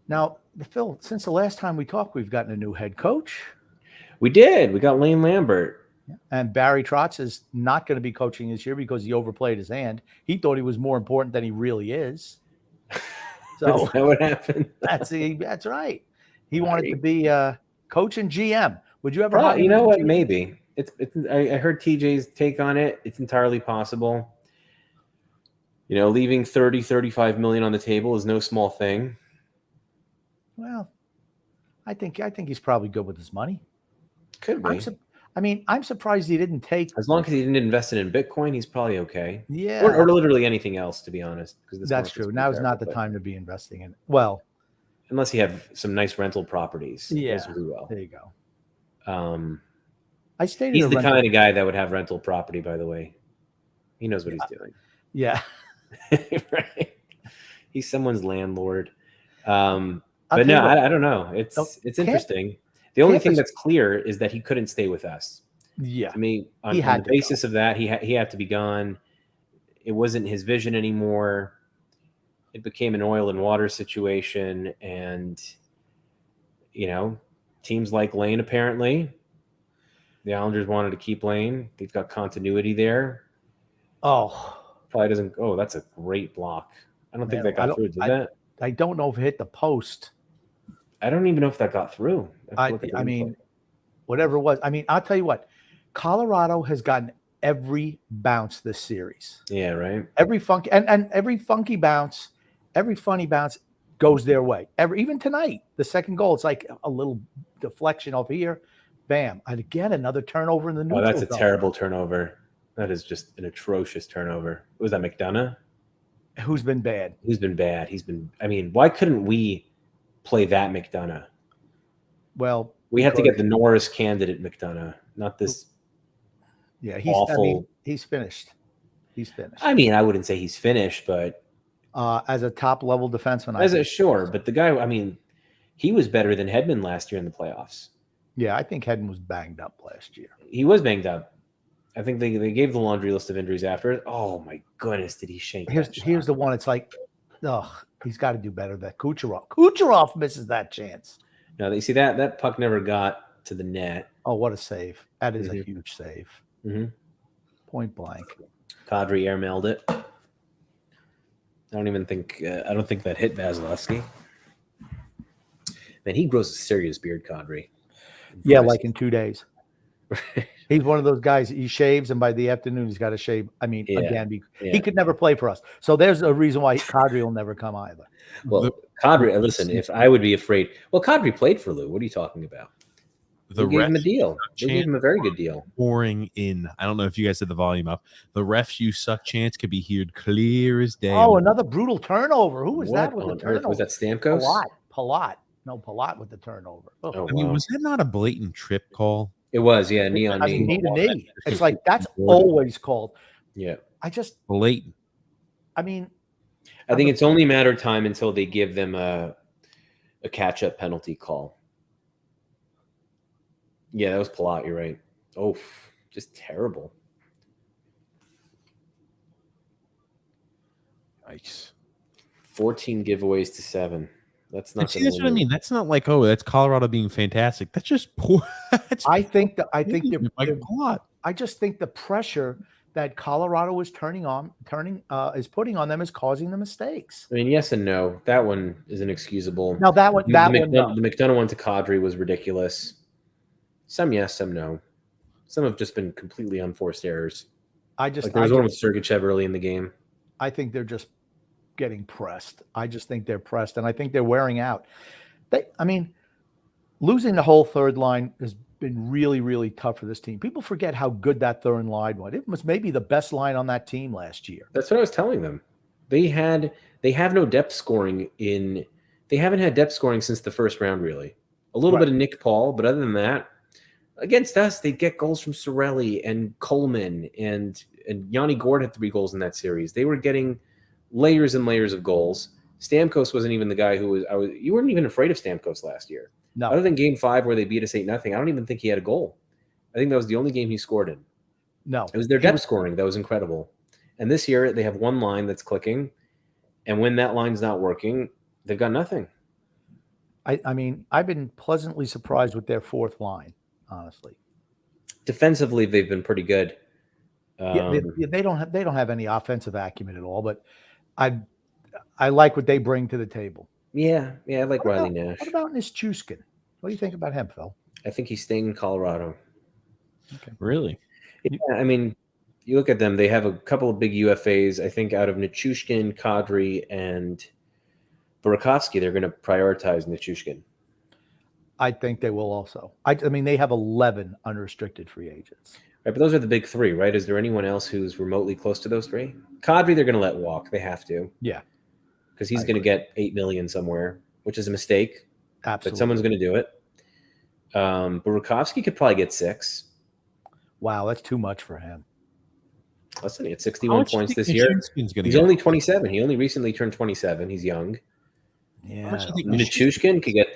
Now, Phil, since the last time we talked, we've gotten a new head coach. We did. We got Lane Lambert. And Barry Trotz is not going to be coaching this year because he overplayed his hand. He thought he was more important than he really is. So Is that what happened? that's right. He wanted to be coach and GM. Would you ever? Well, hire you him know as a what? GM? Maybe it's. I heard TJ's take on it. It's entirely possible. You know, leaving 35 million on the table is no small thing. Well, I think he's probably good with his money. Could be. I'm surprised he didn't take. As long as he didn't invest it in Bitcoin, he's probably okay. Yeah, or literally anything else, to be honest. Because that's true. Now is not the time to be investing in. Well, unless you have some nice rental properties. Yeah, those will do well. There you go. I stated he's the kind of guy that would have rental property. By the way, he knows what he's doing. Yeah, right. He's someone's landlord. But no, I don't know. It's interesting. The only thing that's clear is that he couldn't stay with us. Yeah, to me, on the basis of that, he had to be gone. It wasn't his vision anymore. It became an oil and water situation, and teams like Lane apparently. The Islanders wanted to keep Lane. They've got continuity there. Oh, probably doesn't. Oh, that's a great block. I don't think that got through. Did that? I don't know if it hit the post. I don't even know if that got through. I mean, whatever it was. I mean, I'll tell you what. Colorado has gotten every bounce this series. Yeah, right. Every funky and every funky bounce, every funny bounce goes their way. Even tonight, the second goal, it's like a little deflection over here. Bam. And again, another turnover in the neutral zone. That's a terrible turnover. That is just an atrocious turnover. Was that McDonough? Who's been bad? Who's been bad? I mean, why couldn't we play that McDonough? Well, we have to get the Norris candidate McDonough, not this. Yeah, awful. He's finished. He's finished. I mean, I wouldn't say he's finished, but as a top level defenseman, sure. But the guy, I mean, he was better than Hedman last year in the playoffs. Yeah, I think Hedman was banged up last year. He was banged up. I think they gave the laundry list of injuries after it. Oh my goodness, did he shake? Here's the one. It's like, he's got to do better than Kucherov. Kucherov misses that chance. No, you see that puck never got to the net. Oh, what a save! That is a huge save. Mm-hmm. Point blank. Kadri airmailed it. I don't think that hit Vasilevsky. Man, he grows a serious beard, Kadri. Yeah, like in 2 days. He's one of those guys. He shaves, and by the afternoon, he's got to shave. I mean, he could never play for us. So there's a reason why Kadri will never come either. Well, Kadri, listen, if I would be afraid. Well, Kadri played for Lou. What are you talking about? They gave him a deal. They gave him a very good deal. Pouring in. I don't know if you guys had the volume up. The refs you suck chance could be heard clear as day. Oh, another brutal turnover. Who was that with the turnover? Was that Stamkos? Palat. No, Palat with the turnover. I mean, was that not a blatant trip call? It was, yeah, knee on knee. Knee to knee. It's like that's always called. Yeah. Blatant. I mean, I think it's only a matter of time until they give them a catch-up penalty call. Yeah, that was Palat. You're right. Oh, just terrible. Nice. 14 giveaways to 7. That's not. See, that's what I mean. That's not like, oh, that's Colorado being fantastic. That's just poor. I think I just think the pressure that Colorado is putting on them is causing the mistakes. I mean, yes and no. That one is inexcusable. Now the McDonough one to Kadri was ridiculous. Some yes, some no. Some have just been completely unforced errors. There was one with Sergachev early in the game. I think they're just getting pressed. I just think they're pressed, and I think they're wearing out. Losing the whole third line has been really, really tough for this team. People forget how good that third line was. It was maybe the best line on that team last year. That's what I was telling them. They have no depth scoring they haven't had depth scoring since the first round, really. A little bit of Nick Paul, but other than that, against us, they get goals from Cirelli and Coleman and Yanni Gord had 3 goals in that series. They were getting layers and layers of goals. Stamkos wasn't even the guy you weren't even afraid of Stamkos last year. No. Other than game 5 where they beat us 8-0, I don't even think he had a goal. I think that was the only game he scored in. No. It was their depth scoring that was incredible. And this year they have one line that's clicking, and when that line's not working, they've got nothing. I mean, I've been pleasantly surprised with their fourth line, honestly. Defensively, they've been pretty good. They don't have any offensive acumen at all, but I like what they bring to the table. Yeah, I like Riley Nash. What about Nichushkin? What do you think about him, Phil? I think he's staying in Colorado. Okay. Really? Yeah, I mean, you look at them, they have a couple of big UFAs. I think out of Nichushkin, Kadri, and Burakovsky, they're going to prioritize Nichushkin. I think they will also. I mean, they have 11 unrestricted free agents. Right, but those are the big three, right? Is there anyone else who's remotely close to those three? Kadri, they're going to let walk. They have to. Yeah. Because he's going to get $8 million somewhere, which is a mistake. Absolutely. But someone's going to do it. Burakovsky could probably get 6. Wow, that's too much for him. Listen, he had 61 points this year. He's only 27. He only recently turned 27. He's young. Yeah. Nichushkin could get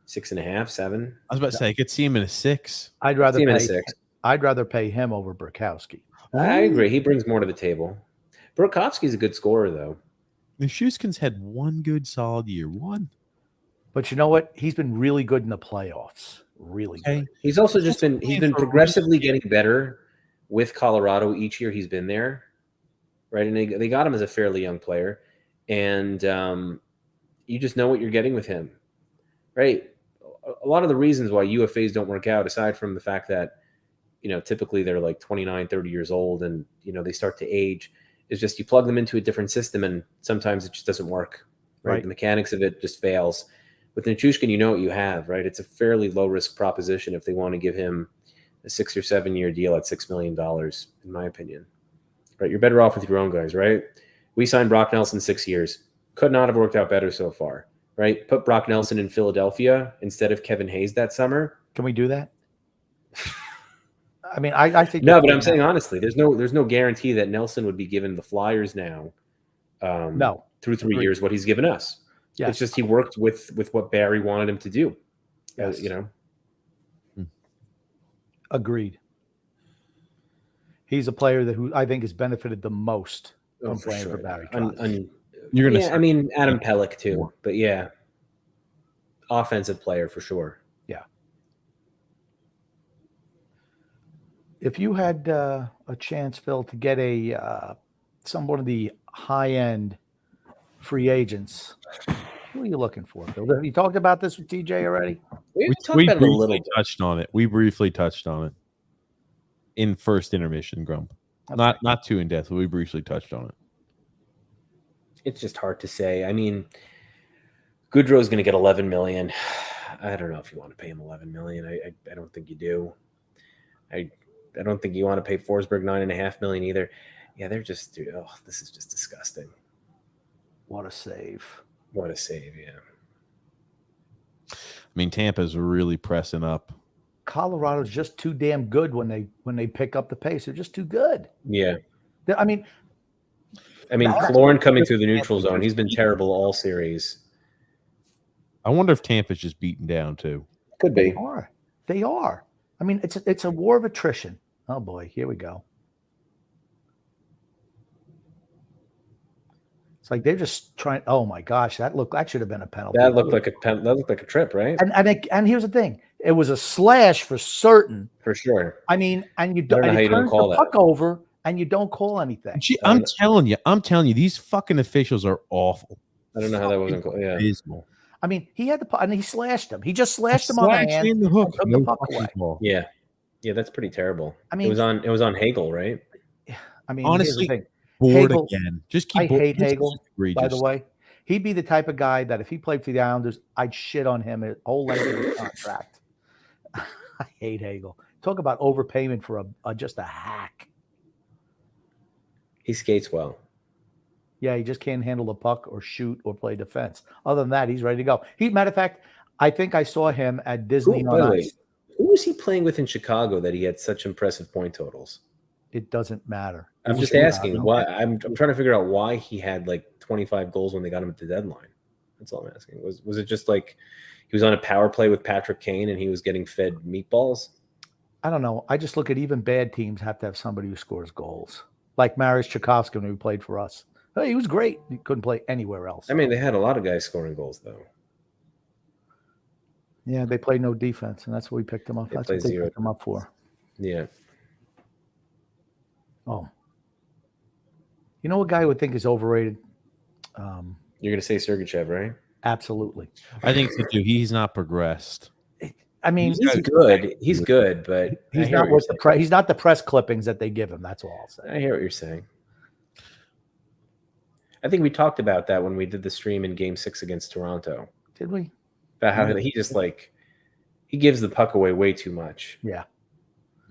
6.5, 7. I was about to say I could see him in a 6. I'd rather see him in a pay 6. I'd rather pay him over Burkowski. I agree. He brings more to the table. Burakovsky's a good scorer, though. Nichushkin's had one good solid year. One. But you know what? He's been really good in the playoffs. Really good. He's also just been progressively getting better with Colorado each year he's been there. Right. And they got him as a fairly young player. And you just know what you're getting with him. Right. A lot of the reasons why UFAs don't work out, aside from the fact that, typically they're like 29, 30 years old and, they start to age, is just you plug them into a different system and sometimes it just doesn't work. Right. The mechanics of it just fails. With Nichushkin, you know what you have, right? It's a fairly low-risk proposition if they want to give him a 6 or 7 year deal at $6 million, in my opinion. Right? You're better off with your own guys, right? We signed Brock Nelson 6 years. Could not have worked out better so far, right? Put Brock Nelson in Philadelphia instead of Kevin Hayes that summer. Can we do that? I mean, I think no, but I'm saying honestly, there's no guarantee that Nelson would be given the Flyers now. No, through 3 years, what he's given us. Yes. It's just he worked with what Barry wanted him to do. Yes. Agreed. He's a player who I think has benefited the most from playing for Barry. You're gonna. I mean, Adam Pelech too, but yeah, offensive player for sure. Yeah. If you had a chance, Phil, to get one of the high-end free agents, who are you looking for, Phil? Have you talked about this with TJ already? We briefly touched on it. We briefly touched on it in first intermission, Grump. Okay. Not too in depth, but we briefly touched on it. It's just hard to say. I mean, Goodrow's going to get $11 million. I don't know if you want to pay him $11 million. I don't think you do. I don't think you want to pay Forsberg $9.5 million either. Yeah, they're just, dude. Oh, this is just disgusting. What a save. What a save, yeah. I mean, Tampa's really pressing up. Colorado's just too damn good when they pick up the pace. They're just too good. Yeah. I mean, Killorn coming through the neutral zone. He's been terrible all series. I wonder if Tampa's just beaten down too. Could be. They are. I mean, it's a war of attrition. Oh boy, here we go. It's like they're just trying. Oh my gosh, that should have been a penalty. That looked like a trip, right? And here's the thing: it was a slash for certain, for sure. I mean, and you don't call the puck over, and you don't call anything. I'm telling you, these fucking officials are awful. I don't know how that wasn't called. Yeah. Abysmal. I mean, he had the puck, and he slashed him. He just slashed him on the hand and the hook. took the puck away. Yeah, that's pretty terrible. I mean, it was on Hagel, right? I mean, honestly. Bored Hagel, again. Just keep. I hate Hagel. By the way, he'd be the type of guy that if he played for the Islanders, I'd shit on him his whole life of his contract. I hate Hagel. Talk about overpayment for just a hack. He skates well. Yeah, he just can't handle the puck or shoot or play defense. Other than that, he's ready to go. Matter of fact, I think I saw him at Disney on Ice. Who was he playing with in Chicago that he had such impressive point totals? It doesn't matter. I'm just asking why. I'm trying to figure out why he had like 25 goals when they got him at the deadline. That's all I'm asking. Was it just like he was on a power play with Patrick Kane and he was getting fed meatballs? I don't know. I just look at even bad teams have to have somebody who scores goals. Like Mariusz Tchaikovsky when he played for us. He was great. He couldn't play anywhere else. I mean, they had a lot of guys scoring goals though. Yeah, they played no defense, and that's what we picked them up. That's what they picked them up for. Yeah. Oh. You know, a guy I would think is overrated. You're going to say Sergachev, right? Absolutely. I think so too. He's not progressed. I mean, He's good. He's good, but he's not worth the he's not the press clippings that they give him. That's all I'll say. I hear what you're saying. I think we talked about that when we did the stream in Game 6 against Toronto. Did we? About how he just he gives the puck away way too much. Yeah.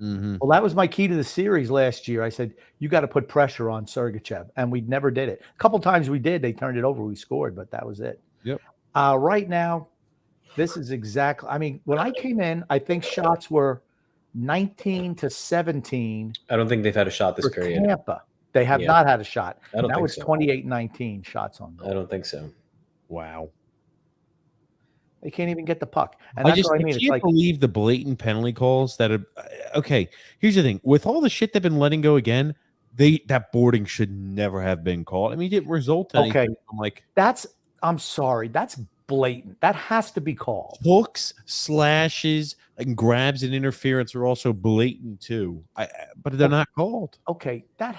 Mm-hmm. Well, that was my key to the series last year. I said, you got to put pressure on Sergachev. And we never did it. A couple times we did. They turned it over. We scored, but that was it. Yep. Right now, this is exactly – I mean, when I came in, I think shots were 19 to 17. I don't think they've had a shot this period. Tampa. They have not had a shot. I don't now think it's so. 28-19 shots on goal. I don't think so. Wow. They can't even get the puck. And that's what I mean. I can't believe the blatant penalty calls that are okay. Here's the thing: with all the shit they've been letting go again, that boarding should never have been called. I mean, it didn't result in anything. I'm like, I'm sorry, that's blatant. That has to be called. Hooks, slashes, and grabs and interference are also blatant too. But they're not called. Okay, that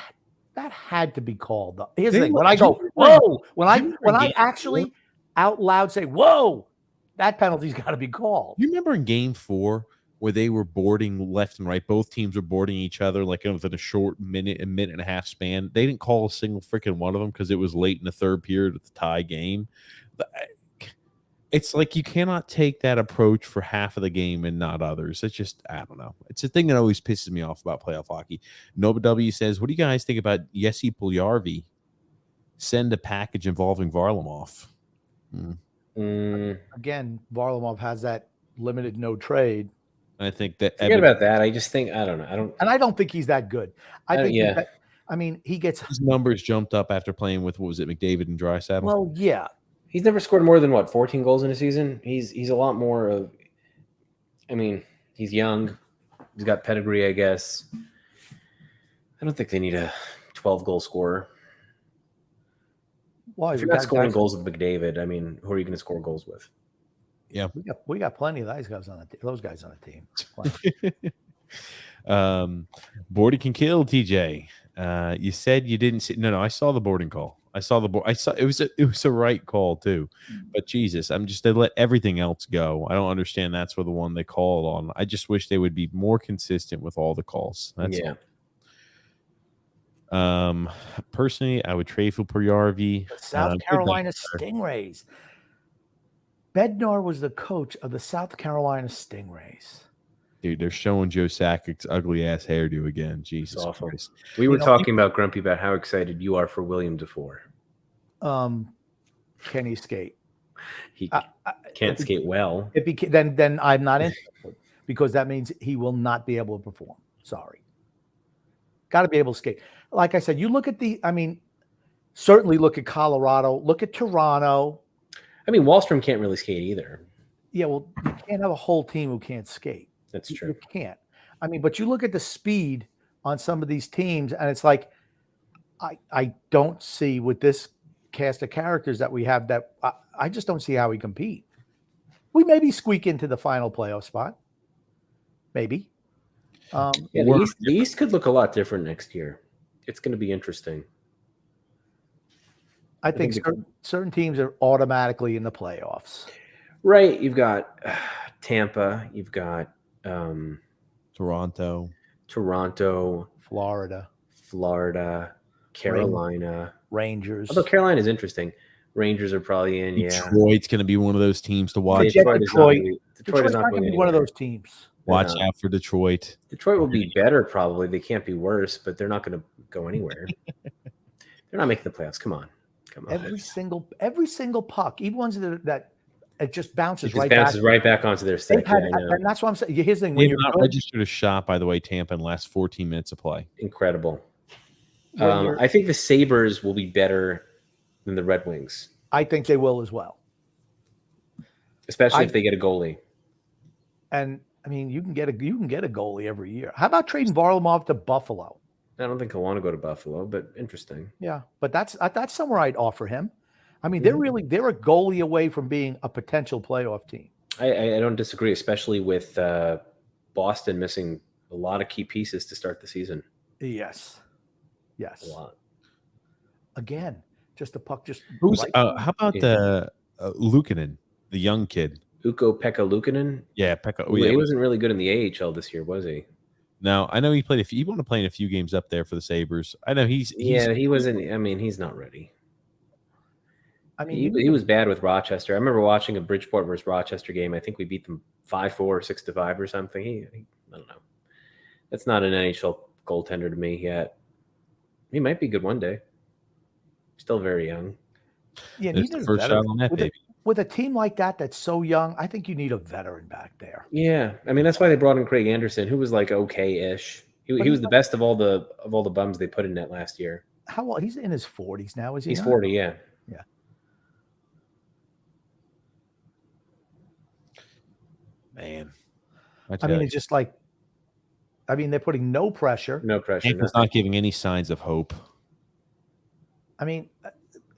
had to be called. Here's the thing: when I go, whoa, when I actually out loud say, whoa. That penalty's got to be called. You remember in Game 4 where they were boarding left and right? Both teams were boarding each other like within a short minute and a half span. They didn't call a single freaking one of them because it was late in the third period of the tie game. It's like you cannot take that approach for half of the game and not others. It's just, I don't know. It's a thing that always pisses me off about playoff hockey. Nova W says, what do you guys think about Jesse Puljujarvi? Send a package involving Varlamov. Again, Varlamov has that limited no trade. I think that forget about that. I just think I don't know. I don't think he's that good. I mean, he gets his numbers jumped up after playing with McDavid and Draisaitl. Well, yeah, he's never scored more than 14 goals in a season. He's a lot more of. I mean, he's young. He's got pedigree, I guess. I don't think they need a 12-goal scorer. Well, if you're not scoring goals with McDavid, I mean, who are you going to score goals with? Yeah, we got plenty of those guys on the team. Boarding can kill, TJ. You said you didn't see. No, I saw the boarding call. I saw the board. I saw it was a right call too. But Jesus, they let everything else go. I don't understand. That's where the one they called on. I just wish they would be more consistent with all the calls. That's all. Personally, I would trade for Puljujarvi. South Carolina Stingrays. Bednar was the coach of the South Carolina Stingrays. Dude, they're showing Joe Sakic's ugly ass hairdo again. Jesus Christ. We were talking about Grumpy about how excited you are for William Dufour. Can he skate? He can't skate well. If he can, then I'm not interested because that means he will not be able to perform. Sorry. Got to be able to skate. Like I said, you look at certainly look at Colorado, look at Toronto. I mean, Wallstrom can't really skate either. Yeah, well, you can't have a whole team who can't skate. That's true. You can't. I mean, but you look at the speed on some of these teams, and it's like, I don't see with this cast of characters that we have that I just don't see how we compete. We maybe squeak into the final playoff spot. Maybe. The East could look a lot different next year. It's going to be interesting. I think certain teams are automatically in the playoffs. Right. You've got Tampa. You've got Toronto, Florida, Carolina, Rangers. Although Carolina is interesting. Rangers are probably in. Detroit's going to be one of those teams to watch. Detroit's not going to be one of those teams. Watch out for Detroit. Detroit will be better, probably. They can't be worse, but they're not going to go anywhere. They're not making the playoffs. Come on. Every single puck, even ones that it just bounces right back onto their stick. And that's what I'm saying. Here's the thing: when you're not registered a shot, by the way, Tampa in the last 14 minutes of play. Incredible. I think the Sabres will be better than the Red Wings. I think they will as well, especially if they get a goalie. And I mean, you can get a goalie every year. How about trading Varlamov to Buffalo? I don't think he'll want to go to Buffalo, but interesting. Yeah, but that's somewhere I'd offer him. I mean, they're a goalie away from being a potential playoff team. I don't disagree, especially with Boston missing a lot of key pieces to start the season. Yes. A lot. again, just the puck just. Who's right how about the Luukkonen, the young kid? Ukko-Pekka Luukkonen. Yeah, Pekka. Well, he wasn't really good in the AHL this year, was he? No, I know he played. He wanted to play in a few games up there for the Sabres. I know he's he wasn't. I mean, he's not ready. I mean, he was bad with Rochester. I remember watching a Bridgeport versus Rochester game. I think we beat them 5-4 or 6-5 or something. He I don't know. That's not an NHL goaltender to me yet. He might be good one day. Still very young. Yeah, there's the first shot on that baby. With a team like that that's so young, I think you need a veteran back there. Yeah, I mean that's why they brought in Craig Anderson, who was like okay-ish. He was the best of all the bums they put in net last year. How old? He's in his 40s now, is he? He's not? 40, yeah. Yeah. Man, I mean, it's just like, I mean, they're putting no pressure. No pressure. Tampa's not giving any signs of hope. I mean,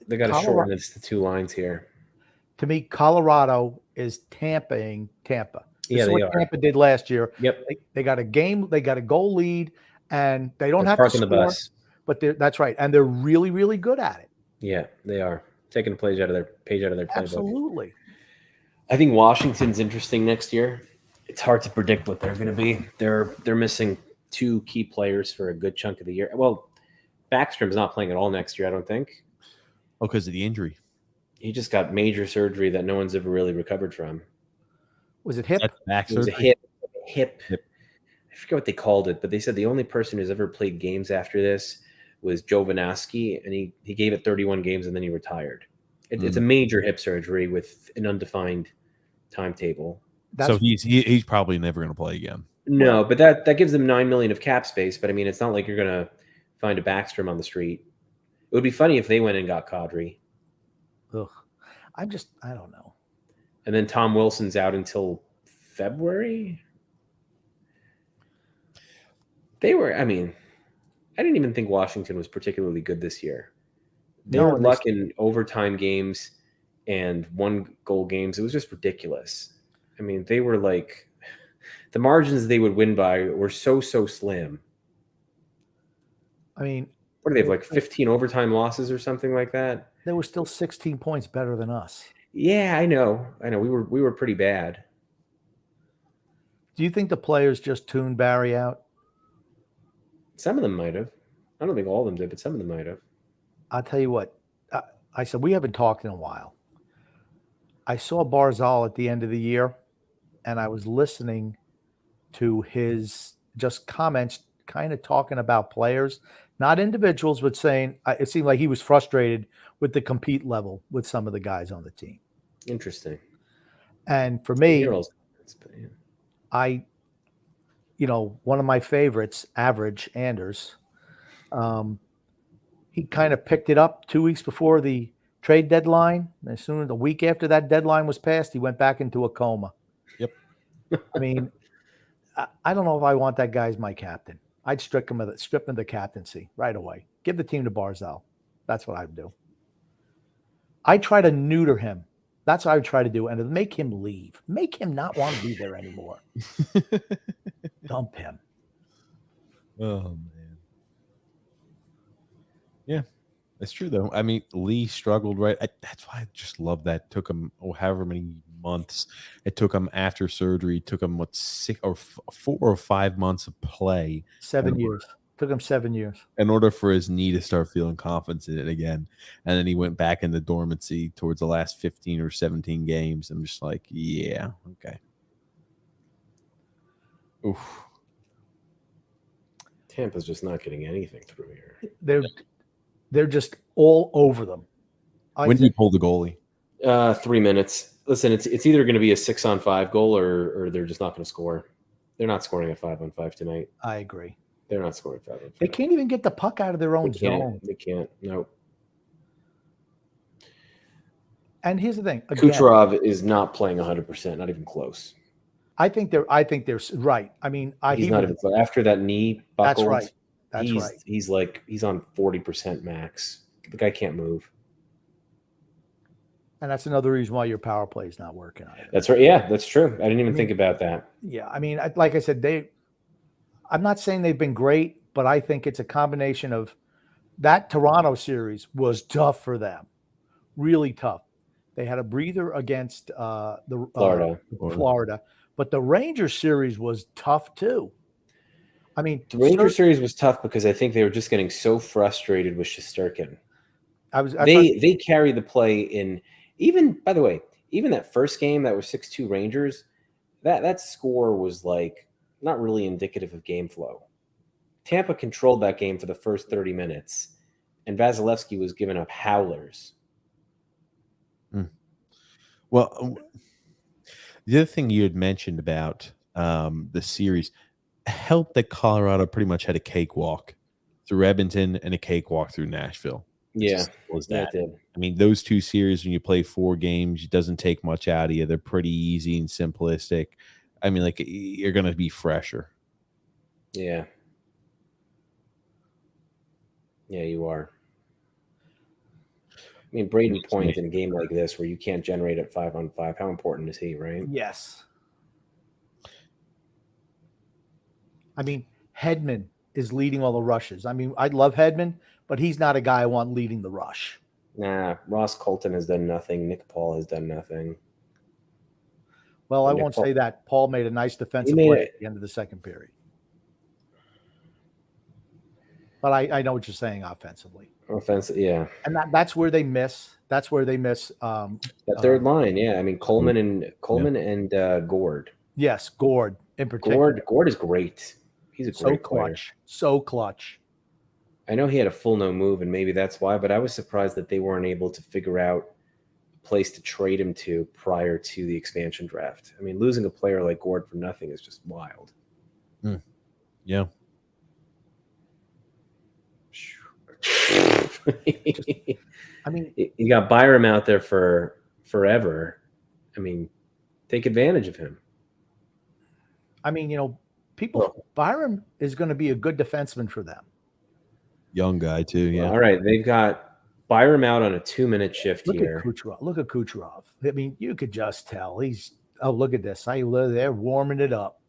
they got to shorten it to 2 lines here. To me, Colorado is Tampaing Tampa. Yeah, they are. Tampa did last year. Yep. They got a game. They got a goal lead, and they don't have to parking score. The bus. But that's right, and they're really, really good at it. Yeah, they are taking a page out of their playbook. Absolutely. I think Washington's interesting next year. It's hard to predict what they're going to be. They're missing 2 key players for a good chunk of the year. Well, Backstrom's not playing at all next year, I don't think. Oh, because of the injury. He just got major surgery that no one's ever really recovered from. Was it hip? Back it was surgery? a hip. I forget what they called it, but they said the only person who's ever played games after this was Joe Vanaski, and he gave it 31 games and then he retired. It's a major hip surgery with an undefined timetable. So he's probably never going to play again. No, but that gives them $9 million of cap space. But I mean, it's not like you're going to find a Backstrom on the street. It would be funny if they went and got Kadri. Ugh, I don't know. And then Tom Wilson's out until February. I didn't even think Washington was particularly good this year. Their luck in overtime games and 1-goal games, it was just ridiculous. I mean, they were like, the margins they would win by were so slim. I mean, what do they have, like 15 overtime losses or something like that? They were still 16 points better than us. Yeah, I know. We were pretty bad. Do you think the players just tuned Barry out? Some of them might have. I don't think all of them did, but some of them might have. I'll tell you what. I said, we haven't talked in a while. I saw Barzal at the end of the year, and I was listening to his just comments, kind of talking about players, not individuals, but saying it seemed like he was frustrated with the compete level with some of the guys on the team. Interesting. And for me, one of my favorites, Average Anders, he kind of picked it up 2 weeks before the trade deadline. And as soon as the week after that deadline was passed, he went back into a coma. Yep. I mean, I don't know if I want that guy as my captain. I'd strip him of the captaincy right away. Give the team to Barzal. That's what I'd do. I try to neuter him. That's what I would try to do, and make him leave. Make him not want to be there anymore. Dump him. Oh, man. Yeah, that's true, though. I mean, Lee struggled, right? That's why I just love that. It took him, however many months. It took him after surgery. It took him, 4 or 5 months of play. 7 years. Took him 7 years. In order for his knee to start feeling confidence in it again. And then he went back into dormancy towards the last 15 or 17 games. I'm just like, yeah, okay. Oof. Tampa's just not getting anything through here. They're just all over them. When did you pull the goalie? 3 minutes. Listen, it's either going to be a 6-on-5 goal or they're just not going to score. They're not scoring a 5-on-5 tonight. I agree. They're not scoring 5-on-5. They can't even get the puck out of their own zone. They can't. No. And here's the thing. Again, Kucherov is not playing 100%, not even close. I think they're right. I mean, he's not even close. After that knee buckled, that's right. That's right. He's on 40% max. The guy can't move. And that's another reason why your power play is not working either. That's right. Yeah, that's true. I didn't even think about that. Yeah, I mean, like I said, I'm not saying they've been great, but I think it's a combination of that Toronto series was tough for them, really tough. They had a breather against Florida, but the Rangers series was tough too. I mean, the Rangers series was tough because I think they were just getting so frustrated with Shesterkin. They carried the play in. Even, by the way, even that first game that was 6-2 Rangers, that score was like not really indicative of game flow. Tampa controlled that game for the first 30 minutes, and Vasilevsky was giving up howlers. Well, the other thing you had mentioned about the series helped that Colorado pretty much had a cakewalk through Edmonton and a cakewalk through Nashville. Yeah, was that. Yeah, I mean, those two series, when you play 4 games, it doesn't take much out of you. They're pretty easy and simplistic. I mean, like, you're going to be fresher. Yeah. Yeah, you are. I mean, Braden Point in a game like this where you can't generate at 5-on-5, how important is he, right? Yes. I mean, Hedman is leading all the rushes. I mean, I love Hedman, but he's not a guy I want leading the rush. Nah, Ross Colton has done nothing. Nick Paul has done nothing. Well, I won't say that. Paul made a nice defensive play at the end of the second period. But I know what you're saying offensively. Yeah. And that's where they miss. That's where they miss. That third line, yeah. I mean, Coleman and Gord. Yes, Gord in particular. Gord is great. He's a great player. So clutch. I know he had a full no move, and maybe that's why, but I was surprised that they weren't able to figure out a place to trade him to prior to the expansion draft. I mean, losing a player like Gord for nothing is just wild. Yeah. I mean, you got Byram out there for forever. I mean, take advantage of him. I mean, Byram is going to be a good defenseman for them. Young guy too, yeah. All right, they've got Byram out on a 2-minute shift here. Look at Kucherov. I mean, you could just tell he's. Oh, look at this! They're warming it up.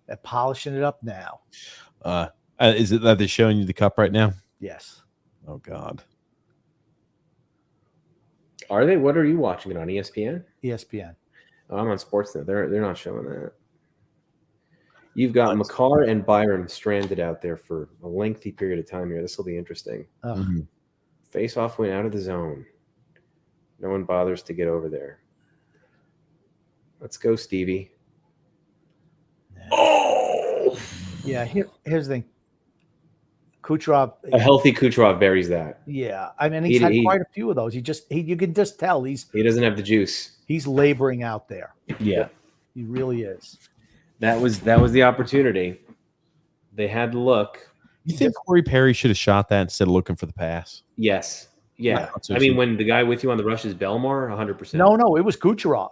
They're polishing it up now. Is it that they're showing you the cup right now? Yes. Oh God. Are they? What are you watching it on? ESPN? ESPN. Oh, I'm on Sportsnet. They're not showing that. You've got Makar and Byram stranded out there for a lengthy period of time here. This will be interesting. Face-off went out of the zone. No one bothers to get over there. Let's go, Stevie. Oh! Yeah, here's the thing. Kucherov. A healthy Kucherov buries that. Yeah. I mean, he's had quite a few of those. You can just tell he doesn't have the juice. He's laboring out there. Yeah. He really is. That was the opportunity. They had to look. You think Corey Perry should have shot that instead of looking for the pass? Yes. Yeah. I mean, when the guy with you on the rush is Belmar, 100%. No, it was Kucherov.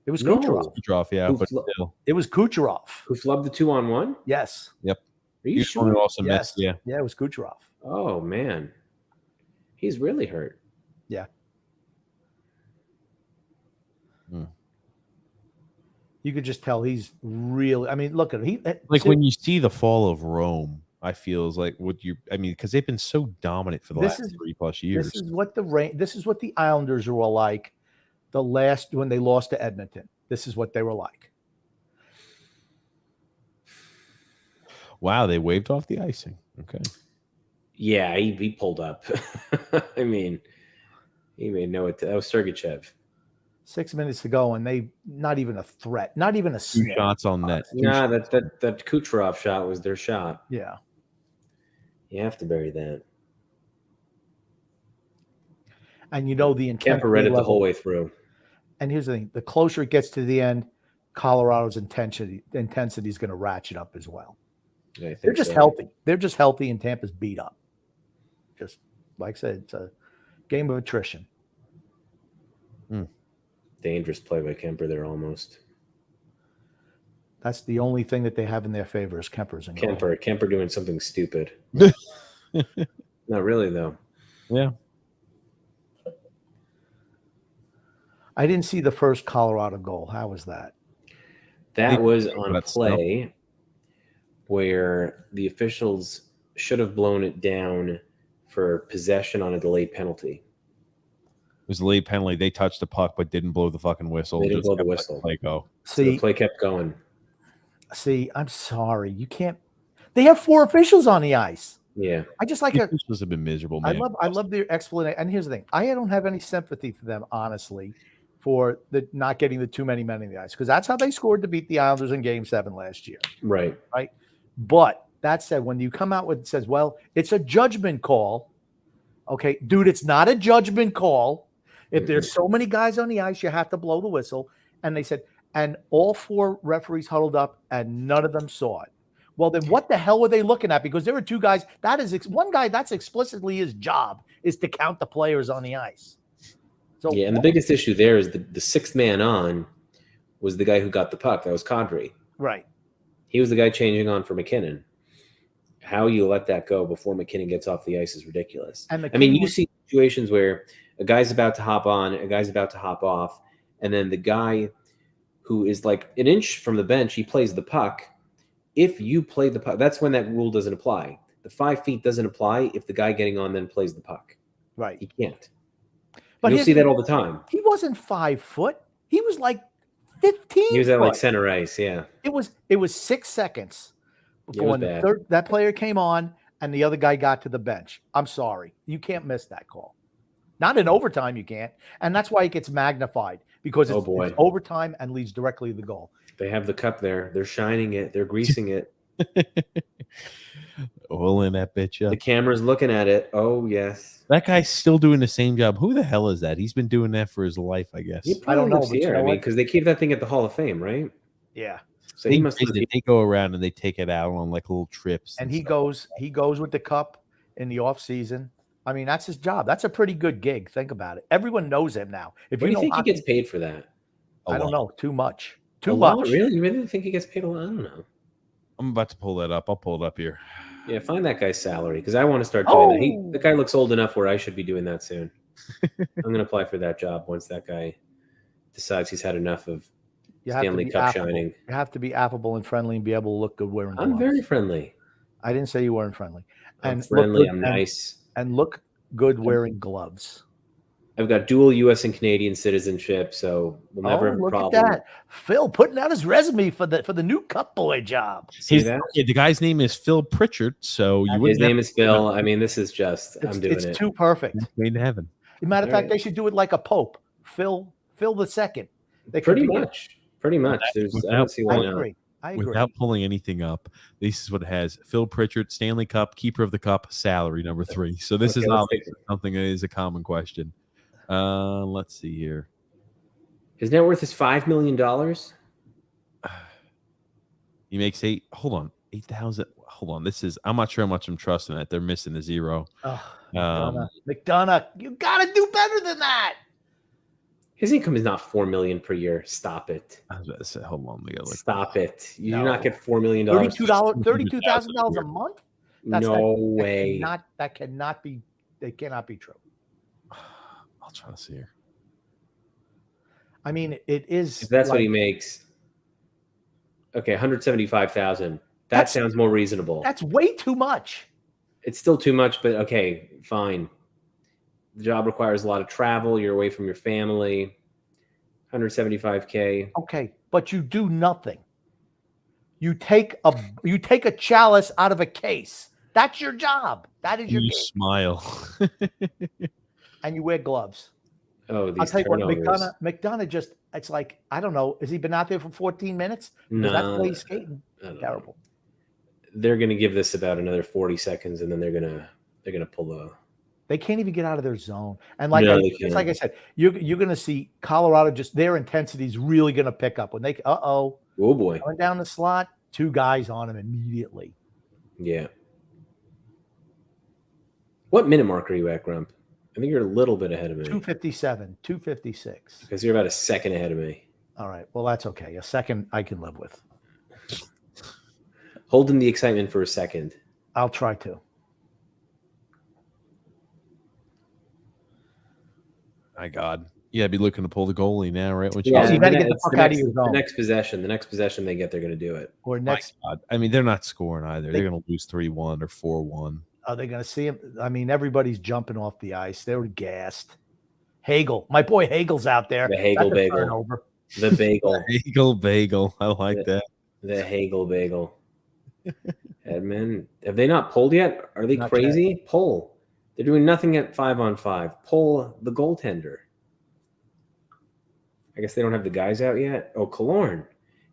It was Kucherov, yeah. But still. It was Kucherov. Who flubbed the 2-on-1? Yes. Yep. Are you sure? Also missed, yeah. Yeah, it was Kucherov. Oh, man. He's really hurt. Yeah. You could just tell he's really. I mean, look at him. When you see the fall of Rome, I feel is like because they've been so dominant for the last 3+ years. This is what the Islanders were like when they lost to Edmonton. This is what they were like. Wow, they waved off the icing. Okay. Yeah, he pulled up. I mean, he made that was Sergachev. 6 minutes to go, and they not even a threat, not even a sniff. 2 shots on net. Nah, that Kucherov shot was their shot. Yeah, you have to bury that. And the intent. Kemper read it the whole way through. And here's the thing: the closer it gets to the end, Colorado's intensity is going to ratchet up as well. Yeah, they're just healthy. They're just healthy, and Tampa's beat up. Just like I said, it's a game of attrition. Dangerous play by Kemper there almost. That's the only thing that they have in their favor is Kemper's and Kemper doing something stupid. Not really, though. Yeah. I didn't see the first Colorado goal. How was that? That was on a play where the officials should have blown it down for possession on a delayed penalty. It was a late penalty. They touched the puck but didn't blow the fucking whistle. They didn't Just blow the kept letting whistle. the play go. So the play kept going. See, I'm sorry. You can't. They have 4 officials on the ice. Yeah. I just like This must have been miserable, man. I love their explanation. And here's the thing: I don't have any sympathy for them, honestly, for the not getting the too many men in the ice, because that's how they scored to beat the Islanders in Game 7 last year. Right. Right. But that said, when you come out with says, well, it's a judgment call. Okay, dude, it's not a judgment call. If there's so many guys on the ice, you have to blow the whistle. And they said, and all 4 referees huddled up, and none of them saw it. Well, then what the hell were they looking at? Because there were 2 guys. That is one guy. That's explicitly his job, is to count the players on the ice. So yeah, and the biggest issue there is the 6th man on was the guy who got the puck. That was Kadri. Right. He was the guy changing on for McKinnon. How you let that go before McKinnon gets off the ice is ridiculous. And I mean, you see situations where a guy's about to hop on, a guy's about to hop off, and then the guy who is like an inch from the bench, he plays the puck. If you play the puck, that's when that rule doesn't apply. The 5 feet doesn't apply if the guy getting on then plays the puck. Right. He can't. But you'll see that all the time. He wasn't 5 foot. He was like 15. He was at like center ice. Yeah. It was 6 seconds before was bad. that player came on and the other guy got to the bench. I'm sorry. You can't miss that call. Not in overtime, you can't. And that's why it gets magnified, because it's overtime and leads directly to the goal. They have the cup there. They're shining it. They're greasing it. Oiling that bitch up. The camera's looking at it. Oh, yes. That guy's still doing the same job. Who the hell is that? He's been doing that for his life, I guess. I don't know. Here. I mean, because they keep that thing at the Hall of Fame, right? Yeah. So he must. They go around and they take it out on like little trips. And he goes with the cup in the off season. I mean, that's his job. That's a pretty good gig. Think about it. Everyone knows him now. If what you do you think he gets paid for that? I don't know. Too much. Too much. much. Really? You really think he gets paid a lot? I don't know. I'm about to pull that up. I'll pull it up here. Yeah, find that guy's salary, because I want to start doing that. The guy looks old enough where I should be doing that soon. I'm going to apply for that job once that guy decides he's had enough of Stanley Cup shining. You have to be affable and friendly and be able to look good wearing gloves. I'm very friendly. I didn't say you weren't friendly. I'm friendly. I'm nice. And look good wearing gloves. I've got dual U.S. and Canadian citizenship, so we'll never have a problem. Look at that. Phil putting out his resume for the new Cup Boy job. See that? The guy's name is Phil Pritchard, so his name is Phil. I mean, this is just I'm doing it. It's too perfect. Made to heaven. As a matter of fact, they should do it like a pope. Phil the second. Pretty much. I don't see why not. I agree. Without pulling anything up, this is what it has: Phil Pritchard, Stanley Cup, Keeper of the Cup, salary number 3. So this is obviously something that is a common question. Let's see here. His net worth is $5 million. He makes 8,000. Hold on. I'm not sure how much I'm trusting that. They're missing the 0. McDonough, you gotta do better than that. His income is not $4 million per year. Stop it. I was about to say, hold on. Stop it. You do not get $4 million. $32,000 a month? No way. That cannot be. They cannot be true. I'll try to see here. I mean, it is. If that's what he makes. Okay, $175,000. That sounds more reasonable. That's way too much. It's still too much, but okay, fine. The job requires a lot of travel. You're away from your family. $175K. Okay, but you do nothing. You take a chalice out of a case. That's your job. That is your. You smile. And you wear gloves. Oh, these I'll tell you turnovers. what, McDonough just, it's like, I don't know. Has he been out there for 14 minutes? No. That's the way he's skating. Terrible. They're going to give this about another 40 seconds, and then they're going to pull the. They can't even get out of their zone. And like I said, you're going to see Colorado, just their intensity is really going to pick up when they, oh boy, going down the slot, 2 guys on him immediately. Yeah. What minute mark are you at, Grump? I think you're a little bit ahead of me. 257, 256. Because you're about a second ahead of me. All right. Well, that's okay. A second I can live with. Holding the excitement for a second. I'll try to. My God. Yeah, I'd be looking to pull the goalie now, right? You got to get the fuck out of your zone. The next possession they get, they're going to do it. Or next. I mean, they're not scoring either. They're going to lose 3-1 or 4-1. Are they going to see him? I mean, everybody's jumping off the ice. They were gassed. Hagel, my boy Hagel's out there. The Hagel That's a bagel. turnover. The bagel. Hagel bagel. I like that. The Hagel bagel. Edmund, have they not pulled yet? Are they Not crazy? Yet. Pull. They're doing nothing at 5-on-5. Pull the goaltender. I guess they don't have the guys out yet. Oh, Killorn.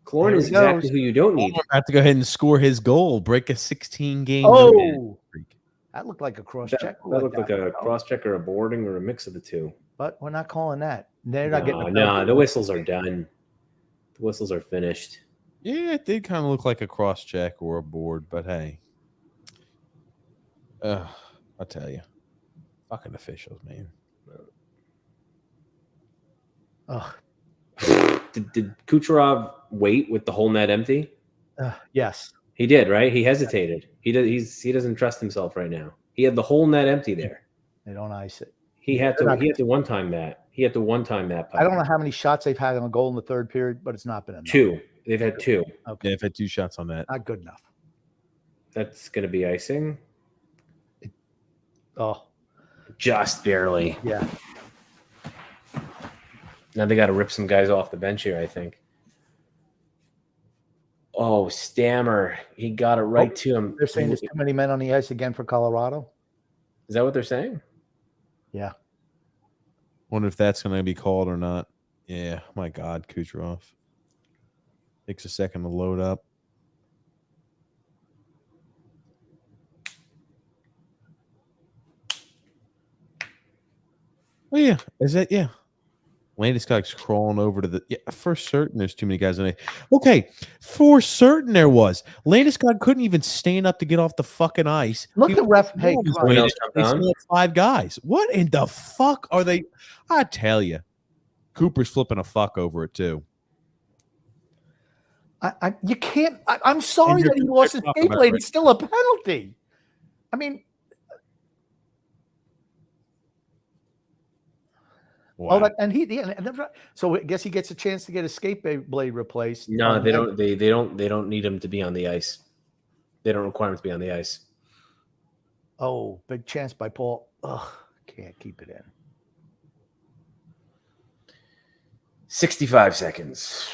Killorn is exactly who you don't need. Have to go ahead and score his goal, break a 16-game. Oh, that looked like a cross check. That looked like a cross check or a boarding or a mix of the two. But we're not calling that. They're not getting. No, the whistles are done. The whistles are finished. Yeah, it did kind of look like a cross check or a board, but hey, I'll tell you, fucking officials, man. Did Kucherov wait with the whole net empty? Yes, he did. Right? He hesitated. He doesn't trust himself right now. He had the whole net empty there. They don't ice it. He had to one-time that. He had to one-time that. I don't know how many shots they've had on a goal in the third period, but it's not been enough. 2. They've had 2. Okay. Yeah, they've had 2 shots on that. Not good enough. That's going to be icing. Just barely. Yeah. Now they got to rip some guys off the bench here, I think. Oh, Stammer. He got it right to him. They're saying there's too many men on the ice again for Colorado. Is that what they're saying? Yeah. Wonder if that's going to be called or not. Yeah, my God, Kucherov. Takes a second to load up. Oh, yeah. Is that, yeah. Landeskog's crawling over to the, yeah, for certain there's too many guys on it. Okay, for certain there was. Landeskog couldn't even stand up to get off the fucking ice. Look at ref. Hey, they still 5 guys. What in the fuck are they? I tell you, Cooper's flipping a fuck over it too. You can't. I'm sorry that he lost his skate blade. It's still a penalty. I mean, wow. So I guess he gets a chance to get his skate blade replaced. No, they don't. They don't need him to be on the ice. They don't require him to be on the ice. Oh, big chance by Paul. Ugh, can't keep it in. 65 seconds.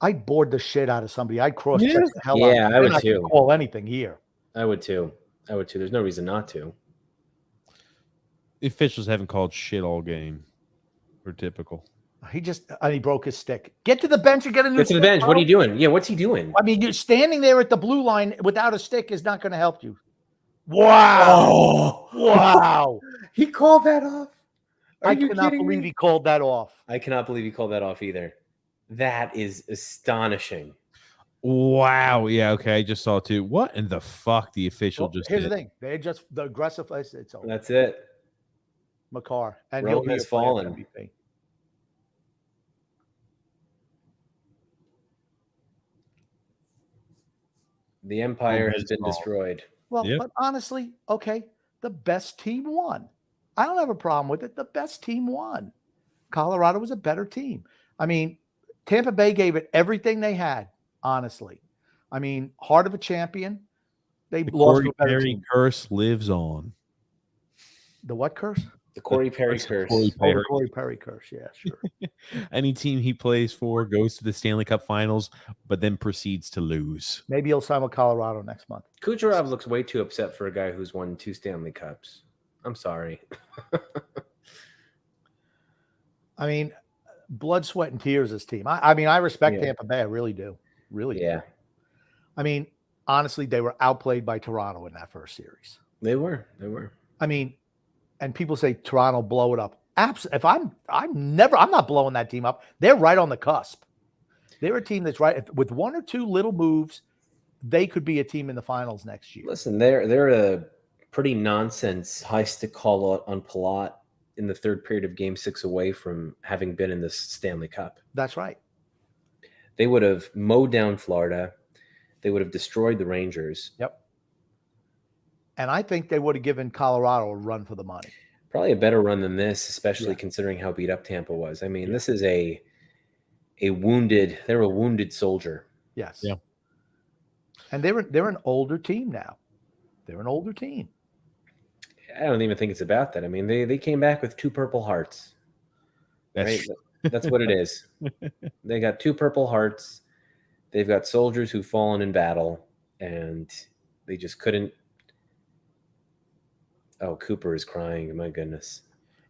I'd board the shit out of somebody. I'd cross-check the hell out of them. I would too. Call anything here. I would too. There's no reason not to. The officials haven't called shit all game. We're typical. He broke his stick. Get to the bench and get a new stick. Get to the bench. What are you doing? Yeah, what's he doing? I mean, you're standing there at the blue line without a stick is not going to help you. Wow. Wow. He called that off. I cannot believe he called that off. I cannot believe he called that off either. That is astonishing. Wow. Yeah, okay. I just saw it too. What in the fuck the official just here's did? the thing. They just the aggressive it's over. That's it. Makar. And Rome has fallen. MVP. The empire has been destroyed. Well, but honestly, okay, the best team won. I don't have a problem with it. The best team won. Colorado was a better team. I mean, Tampa Bay gave it everything they had, honestly. I mean, heart of a champion. They lost to a better team. Curse lives on. The what curse? The Corey Perry curse. The Corey Perry curse. Yeah, sure. Any team he plays for goes to the Stanley Cup Finals, but then proceeds to lose. Maybe he'll sign with Colorado next month. Kucherov looks way too upset for a guy who's won 2 Stanley Cups. I'm sorry. I mean, blood, sweat, and tears, this team. I mean, I respect Tampa Bay. I really do. Really do. I mean, honestly, they were outplayed by Toronto in that first series. They were. I mean, and people say Toronto blow it up. If I'm not blowing that team up. They're right on the cusp. They're a team that's right with 1 or 2 little moves. They could be a team in the finals next year. Listen, they're a pretty nonsense high stick call out on Palat in the third period of Game 6 away from having been in the Stanley Cup. That's right. They would have mowed down Florida. They would have destroyed the Rangers. Yep. And I think they would have given Colorado a run for the money. Probably a better run than this, especially considering how beat up Tampa was. I mean, this is they were a wounded soldier. Yes. Yeah. And they're an older team now. They're an older team. I don't even think it's about that. I mean, they came back with 2 Purple Hearts. That's what it is. They got 2 Purple Hearts. They've got soldiers who've fallen in battle, and they just couldn't. Oh, Cooper is crying. My goodness.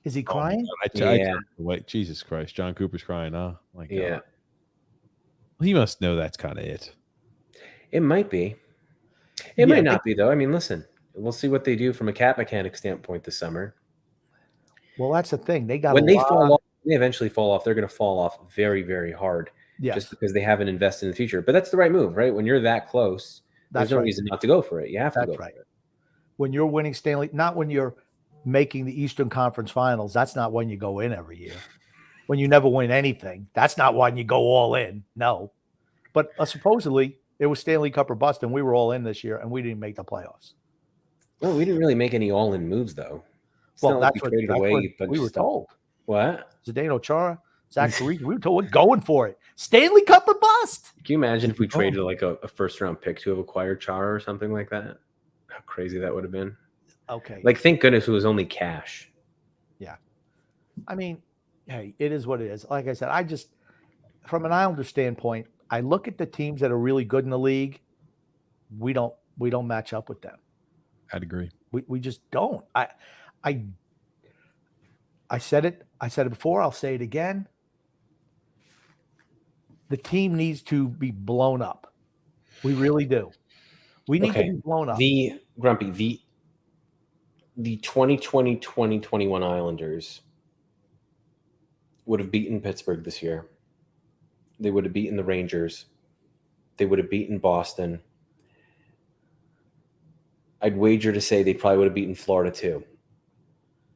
Is he crying? Wait, Jesus Christ. John Cooper's crying, huh? Like, yeah. He must know that's kind of it. It might be. It might not be, though. I mean, listen, we'll see what they do from a cap mechanic standpoint this summer. Well, that's the thing. They got when they eventually fall off, they're going to fall off very, very hard. Yes. Just because they haven't invested in the future. But that's the right move, right? When you're that close, there's no reason not to go for it. You have to go for it. When you're winning Stanley, not when you're making the Eastern Conference Finals, that's not when you go in every year. When you never win anything, that's not when you go all in. No. But supposedly, it was Stanley Cup or bust, and we were all in this year, and we didn't make the playoffs. Well, we didn't really make any all-in moves, though. That's what we were told. What? Zdeno Chara, Zach Parise, we were told we're going for it. Stanley Cup or bust. Can you imagine if we traded like a first-round pick to have acquired Chara or something like that? How crazy that would have been. Okay. Like, thank goodness it was only cash. Yeah. I mean, hey, it is what it is. Like I said, from an Islander standpoint, I look at the teams that are really good in the league. We don't match up with them. I'd agree. We just don't. I said it. I said it before. I'll say it again. The team needs to be blown up. We really do. We need to be blown up. The 2020-2021 Islanders would have beaten Pittsburgh this year. They would have beaten the Rangers. They would have beaten Boston. I'd wager to say they probably would have beaten Florida too.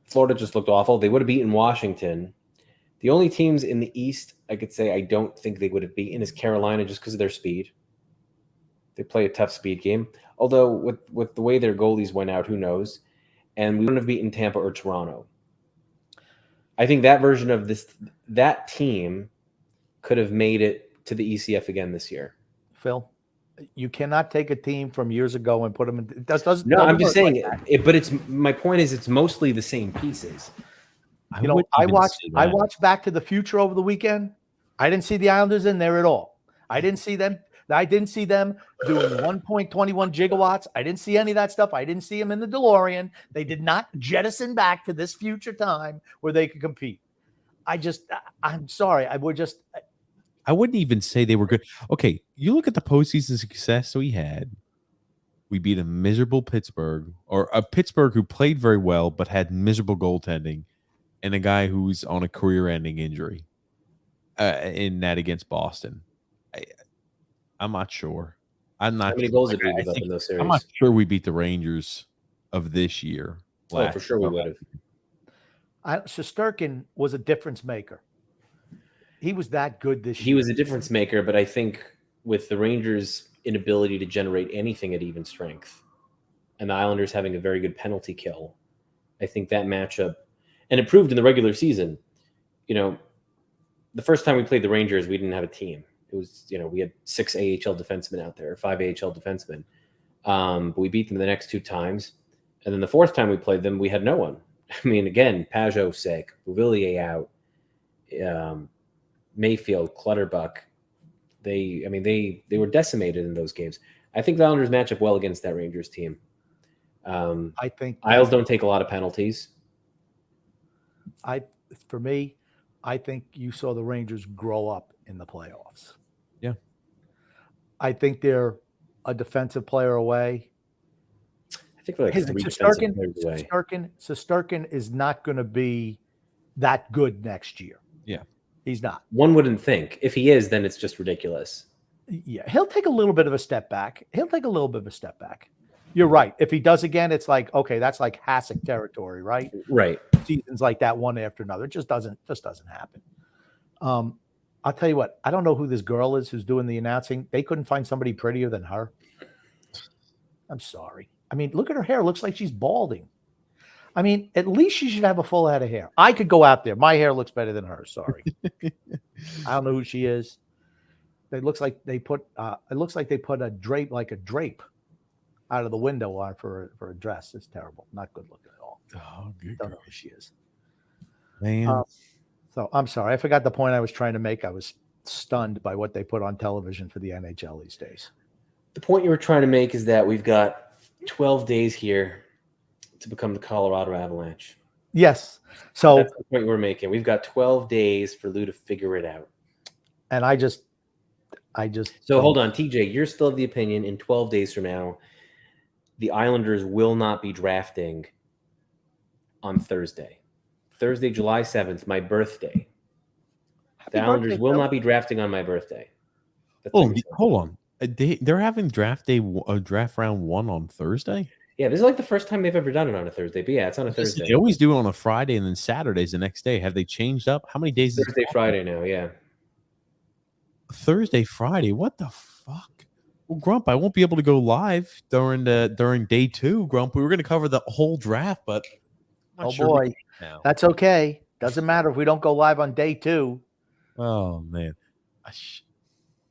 Florida just looked awful. They would have beaten Washington. The only teams in the East I could say I don't think they would have beaten is Carolina just because of their speed. They play a tough speed game. Although with the way their goalies went out, who knows? And we wouldn't have beaten Tampa or Toronto. I think that version of that team could have made it to the ECF again this year. Phil, you cannot take a team from years ago and put them in. I'm just saying but my point is it's mostly the same pieces. I watched Back to the Future over the weekend. I didn't see the Islanders in there at all. I didn't see them doing 1.21 gigawatts. I didn't see any of that stuff. I didn't see them in the DeLorean. They did not jettison back to this future time where they could compete. I'm sorry. I wouldn't even say they were good. Okay, you look at the postseason success we had. We beat a miserable Pittsburgh, or a Pittsburgh who played very well but had miserable goaltending, and a guy who's on a career-ending injury in that against Boston. I'm not sure. I'm not. How many goals did we give up in those series? I'm not sure we beat the Rangers of this year. Oh, for sure we would have. Shesterkin was a difference maker. He was that good this year. He was a difference maker, but I think with the Rangers' inability to generate anything at even strength, and the Islanders having a very good penalty kill, I think that matchup, and it proved in the regular season, the first time we played the Rangers, we didn't have a team. It was, we had 6 AHL defensemen out there, 5 AHL defensemen. But we beat them the next 2 times. And then the 4th time we played them, we had no one. I mean, again, Pajot sick, Bouvillier out, Mayfield, Clutterbuck. They were decimated in those games. I think the Islanders match up well against that Rangers team. I think Isles don't take a lot of penalties. For me, I think you saw the Rangers grow up in the playoffs. Yeah. I think they're a defensive player away. I think they're like 3 defensive players away. Shesterkin is not going to be that good next year. Yeah. He's not. One wouldn't think. If he is, then it's just ridiculous. Yeah. He'll take a little bit of a step back. You're right. If he does again, it's like, okay, that's like Hasek territory, right? Right. Seasons like that one after another. It just doesn't happen. I'll tell you what, I don't know who this girl is who's doing the announcing. They couldn't find somebody prettier than her. I'm sorry. I mean, look at her hair. It looks like she's balding. I mean, at least she should have a full head of hair. I could go out there. My hair looks better than hers. Sorry. I don't know who she is. It looks like they put a drape out of the window on for a dress. It's terrible. Not good looking at all. Oh, good. Don't know who she is. Man. So I'm sorry. I forgot the point I was trying to make. I was stunned by what they put on television for the NHL these days. The point you were trying to make is that we've got 12 days here to become the Colorado Avalanche. Yes. So that's the point we're making. We've got 12 days for Lou to figure it out. And I just. So hold on, TJ. You're still of the opinion in 12 days from now, the Islanders will not be drafting on Thursday. Thursday, July 7th, my birthday. The Islanders will not be drafting on my birthday. Hold on. They're having draft round 1 on Thursday? Yeah, this is like the first time they've ever done it on a Thursday. But yeah, it's on a Thursday. They always do it on a Friday and then Saturday's the next day. Have they changed up? How many days? Thursday, Friday now, yeah. Thursday, Friday. What the fuck? Well, Grump, I won't be able to go live during day 2, Grump. We were going to cover the whole draft, but boy, that's okay. Doesn't matter if we don't go live on day 2. Oh man,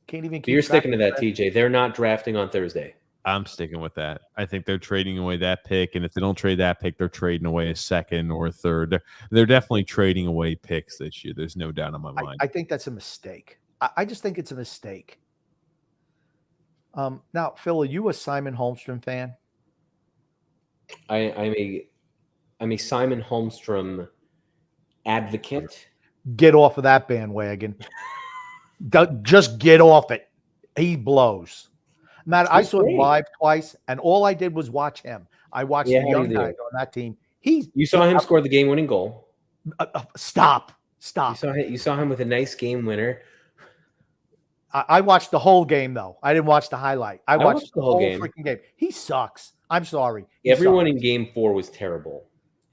can't even. You're sticking to that, TJ. They're not drafting on Thursday. I'm sticking with that. I think they're trading away that pick, and if they don't trade that pick, they're trading away a second or a third. They're definitely trading away picks this year. There's no doubt in my mind. I think that's a mistake. I just think it's a mistake. Now, Phil, are you a Simon Holmstrom fan? I'm a Simon Holmstrom advocate. Get off of that bandwagon. Just get off it. He blows. Matt, I saw him live twice, and all I did was watch him. I watched the young guys on that team. You saw him score the game-winning goal. Stop. You saw him with a nice game winner. I watched the whole game, though. I didn't watch the highlight. I watched the whole freaking game. He sucks. I'm sorry. Everyone in game 4 was terrible.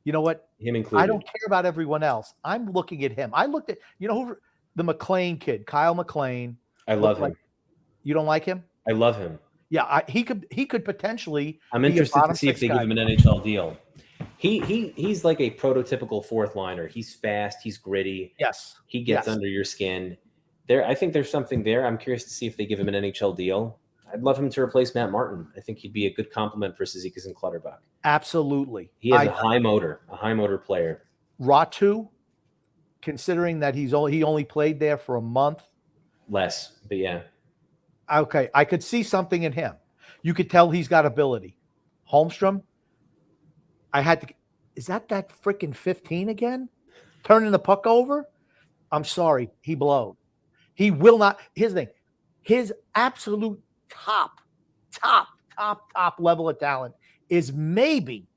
You know what? Him included. I don't care about everyone else. I'm looking at him. I looked at, the McLean kid, Kyle McLean. I love him. You don't like him? I love him. Yeah, he could potentially. I'm interested to see if they give him an NHL deal. He's like a prototypical fourth liner. He's fast. He's gritty. Yes. He gets under your skin. I think there's something there. I'm curious to see if they give him an NHL deal. I'd love him to replace Matt Martin. I think he'd be a good complement for Cizikas and Clutterbuck. Absolutely. He has a high motor player. Ratu, considering that he only played there for a month. Less, but yeah. Okay, I could see something in him. You could tell he's got ability. Holmstrom, is that freaking 15 again? Turning the puck over? I'm sorry, he blows. He will not. Here's the thing. His absolute top level of talent is maybe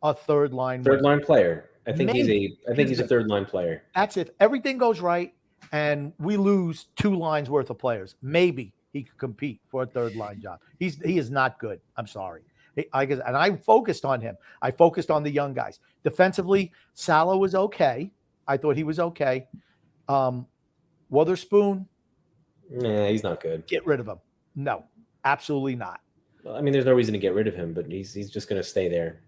a third line player. I think he's a third line player. That's if everything goes right and we lose 2 lines worth of players. Maybe he could compete for a third line job. He is not good. I'm sorry. And I focused on him. I focused on the young guys. Defensively, Salo was okay. I thought he was okay. Wotherspoon, nah, he's not good. Get rid of him. No, absolutely not. Well, I mean, there's no reason to get rid of him, but he's just going to stay there.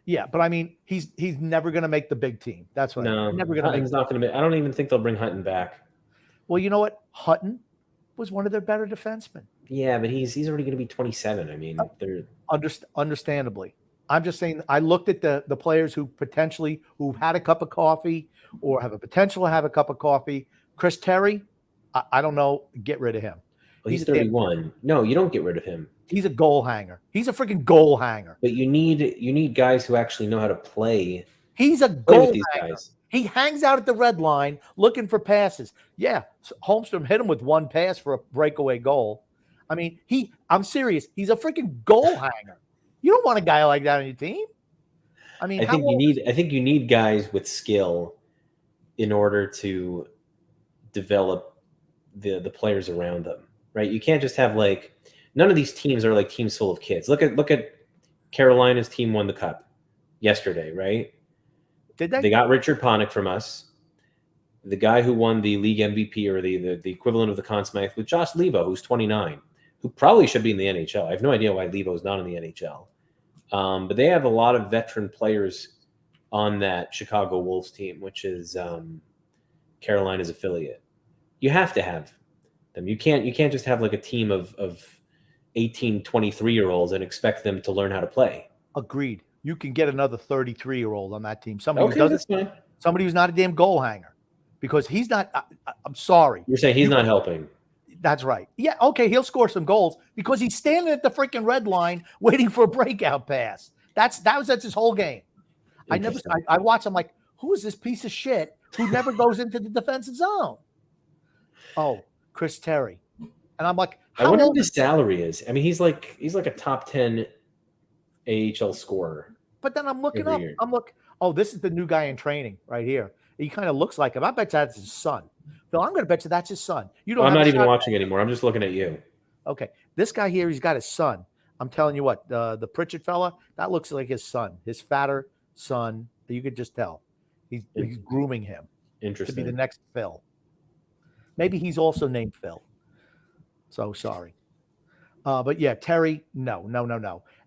Yeah, but I mean, he's never going to make the big team. That's what. No, never going to. He's not going to. I don't even think they'll bring Hutton back. Well, you know what? Hutton was one of their better defensemen. Yeah, but he's already going to be 27. I mean, they're understandably. I'm just saying. I looked at the players who've had a cup of coffee or have a potential to have a cup of coffee. Chris Terry, I don't know. Get rid of him. Well, he's 31. No, you don't get rid of him. He's a goal hanger. He's a freaking goal hanger. But you need guys who actually know how to play. He's a goal hanger. Guys. He hangs out at the red line looking for passes. Yeah, so Holmstrom hit him with 1 pass for a breakaway goal. I mean, I'm serious. He's a freaking goal hanger. You don't want a guy like that on your team. I mean, I think you need guys with skill in order to develop the players around them, right? You can't just have none of these teams are like teams full of kids. Look at Carolina's team won the cup yesterday, right? Did they? They got Richard Panik from us. The guy who won the league MVP or the equivalent of the Conn Smythe with Josh Levo, who's 29. who probably should be in the NHL. I have no idea why Levo's not in the NHL. But they have a lot of veteran players on that Chicago Wolves team, which is Carolina's affiliate. You have to have them. You can't just have like a team of 18, 23-year-olds and expect them to learn how to play. Agreed. You can get another 33-year-old on that team. Somebody Okay, who that's fine. Somebody who's not a damn goal hanger, because he's not. I'm sorry. You're saying he's not helping. That's right. Yeah. Okay. He'll score some goals because he's standing at the freaking red line waiting for a breakout pass. That's his whole game. I watch him like, who is this piece of shit who never goes into the defensive zone? Oh, Chris Terry. And I'm like, I wonder what his salary is. I mean, he's like a top 10 AHL scorer. But then I'm looking up. Oh, this is the new guy in training right here. He kind of looks like him. I bet you that's his son. Phil, I'm going to bet you that's his son. I'm not even watching anymore. I'm just looking at you. Okay. This guy here, he's got his son. I'm telling you what, the Pritchard fella, that looks like his son, his fatter son. You could just tell. He's grooming him to be the next Phil. Maybe he's also named Phil. So sorry. But yeah, Terry, no.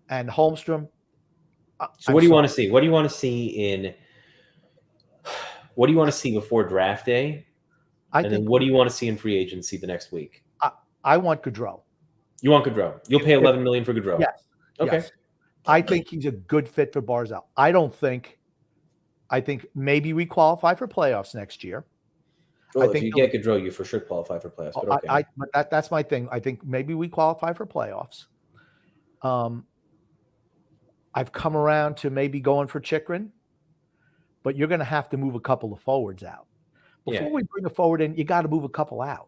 And Holmstrom. So what do you want to see? What do you want to see what do you want to see before draft day? Then what do you want to see in free agency the next week? I want Gaudreau. You want Gaudreau? You'll pay $11 million for Gaudreau. Yes. Okay. Yes. I think he's a good fit for Barzal. I think maybe we qualify for playoffs next year. Well, if you get Gaudreau, you for sure qualify for playoffs. But okay. But that's my thing. I think maybe we qualify for playoffs. I've come around to maybe going for Chychrun, but you're going to have to move a couple of forwards out. Before we bring a forward in, you got to move a couple out.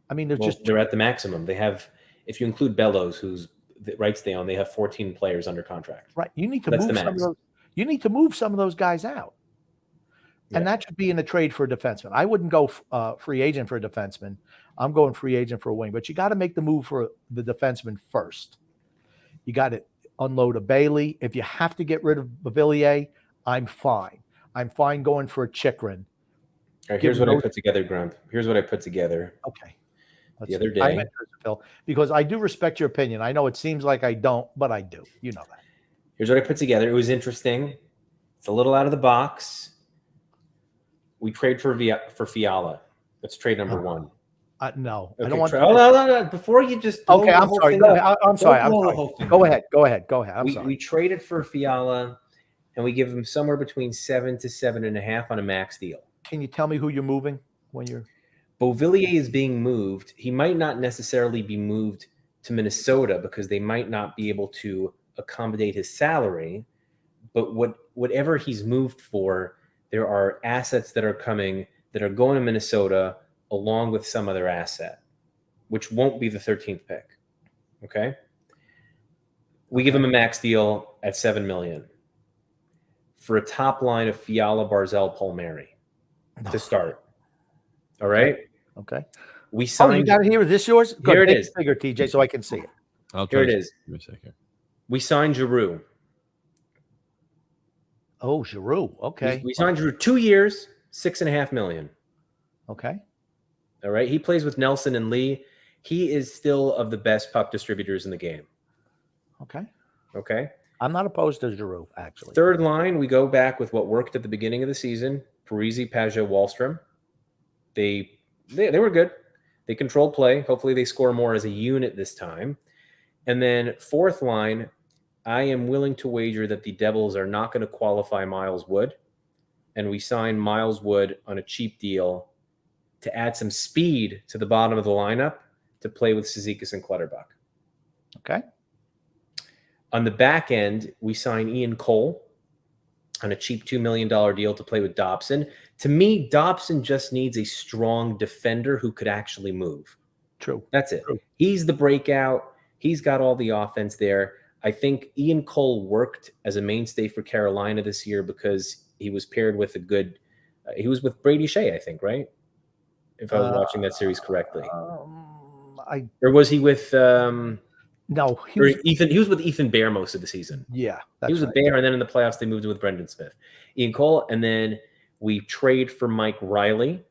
I mean, they're at the maximum. They have, if you include Bellows, who's the rights they own, they have 14 players under contract. Right. You need to move some of those. You need to move some of those guys out. Yeah. And that should be in a trade for a defenseman. I wouldn't go free agent for a defenseman. I'm going free agent for a wing. But you got to make the move for the defenseman first. You got to unload a Bailey. If you have to get rid of Beauvillier, I'm fine. I'm fine going for a Chychrun. All right, here's what I put together, Grump. Here's what I put together. Okay. The other day. Phil, because I do respect your opinion. I know it seems like I don't, but I do. You know that. Here's what I put together. It was interesting. It's a little out of the box. We trade for Fiala. That's trade number one. No, okay, I don't want. No. Before you just. Okay, I'm sorry. I'm sorry. Go ahead. I'm sorry. We traded for Fiala, and we give him somewhere between 7 to 7.5 on a max deal. Can you tell me who you're moving when you're? Beauvillier is being moved. He might not necessarily be moved to Minnesota because they might not be able to accommodate his salary. But whatever he's moved for, there are assets that are coming that are going to Minnesota along with some other asset, which won't be the 13th pick. Okay. We give him a max deal at $7 million for a top line of Fiala, Barzal, Palmieri to start. All right. Okay. We signed. Oh, you got it here. Is this yours? Here it is. Bigger, TJ, so I can see it. Here it is. Give me a second. We signed Giroux. Oh, Giroux. Okay. We signed Giroux 2 years, $6.5 million. Okay. All right. He plays with Nelson and Lee. He is still of the best puck distributors in the game. Okay. Okay. I'm not opposed to Giroux, actually. Third line, we go back with what worked at the beginning of the season. Parisi, Pajot, Wallstrom. They were good. They controlled play. Hopefully they score more as a unit this time. And then fourth line, I am willing to wager that the Devils are not going to qualify Miles Wood. And we sign Miles Wood on a cheap deal to add some speed to the bottom of the lineup to play with Cizikas and Clutterbuck. Okay. On the back end, we sign Ian Cole on a cheap $2 million deal to play with Dobson. To me, Dobson just needs a strong defender who could actually move. True. That's it. True. He's the breakout. He's got all the offense there. I think Ian Cole worked as a mainstay for Carolina this year because he was paired with a good he was with Brady Shea, I think, right? If I was watching that series correctly. Or was he with no, he was with Ethan Bear most of the season. Yeah. He was with Bear, and then in the playoffs they moved him with Brendan Smith. Ian Cole, and then we trade for Mike Riley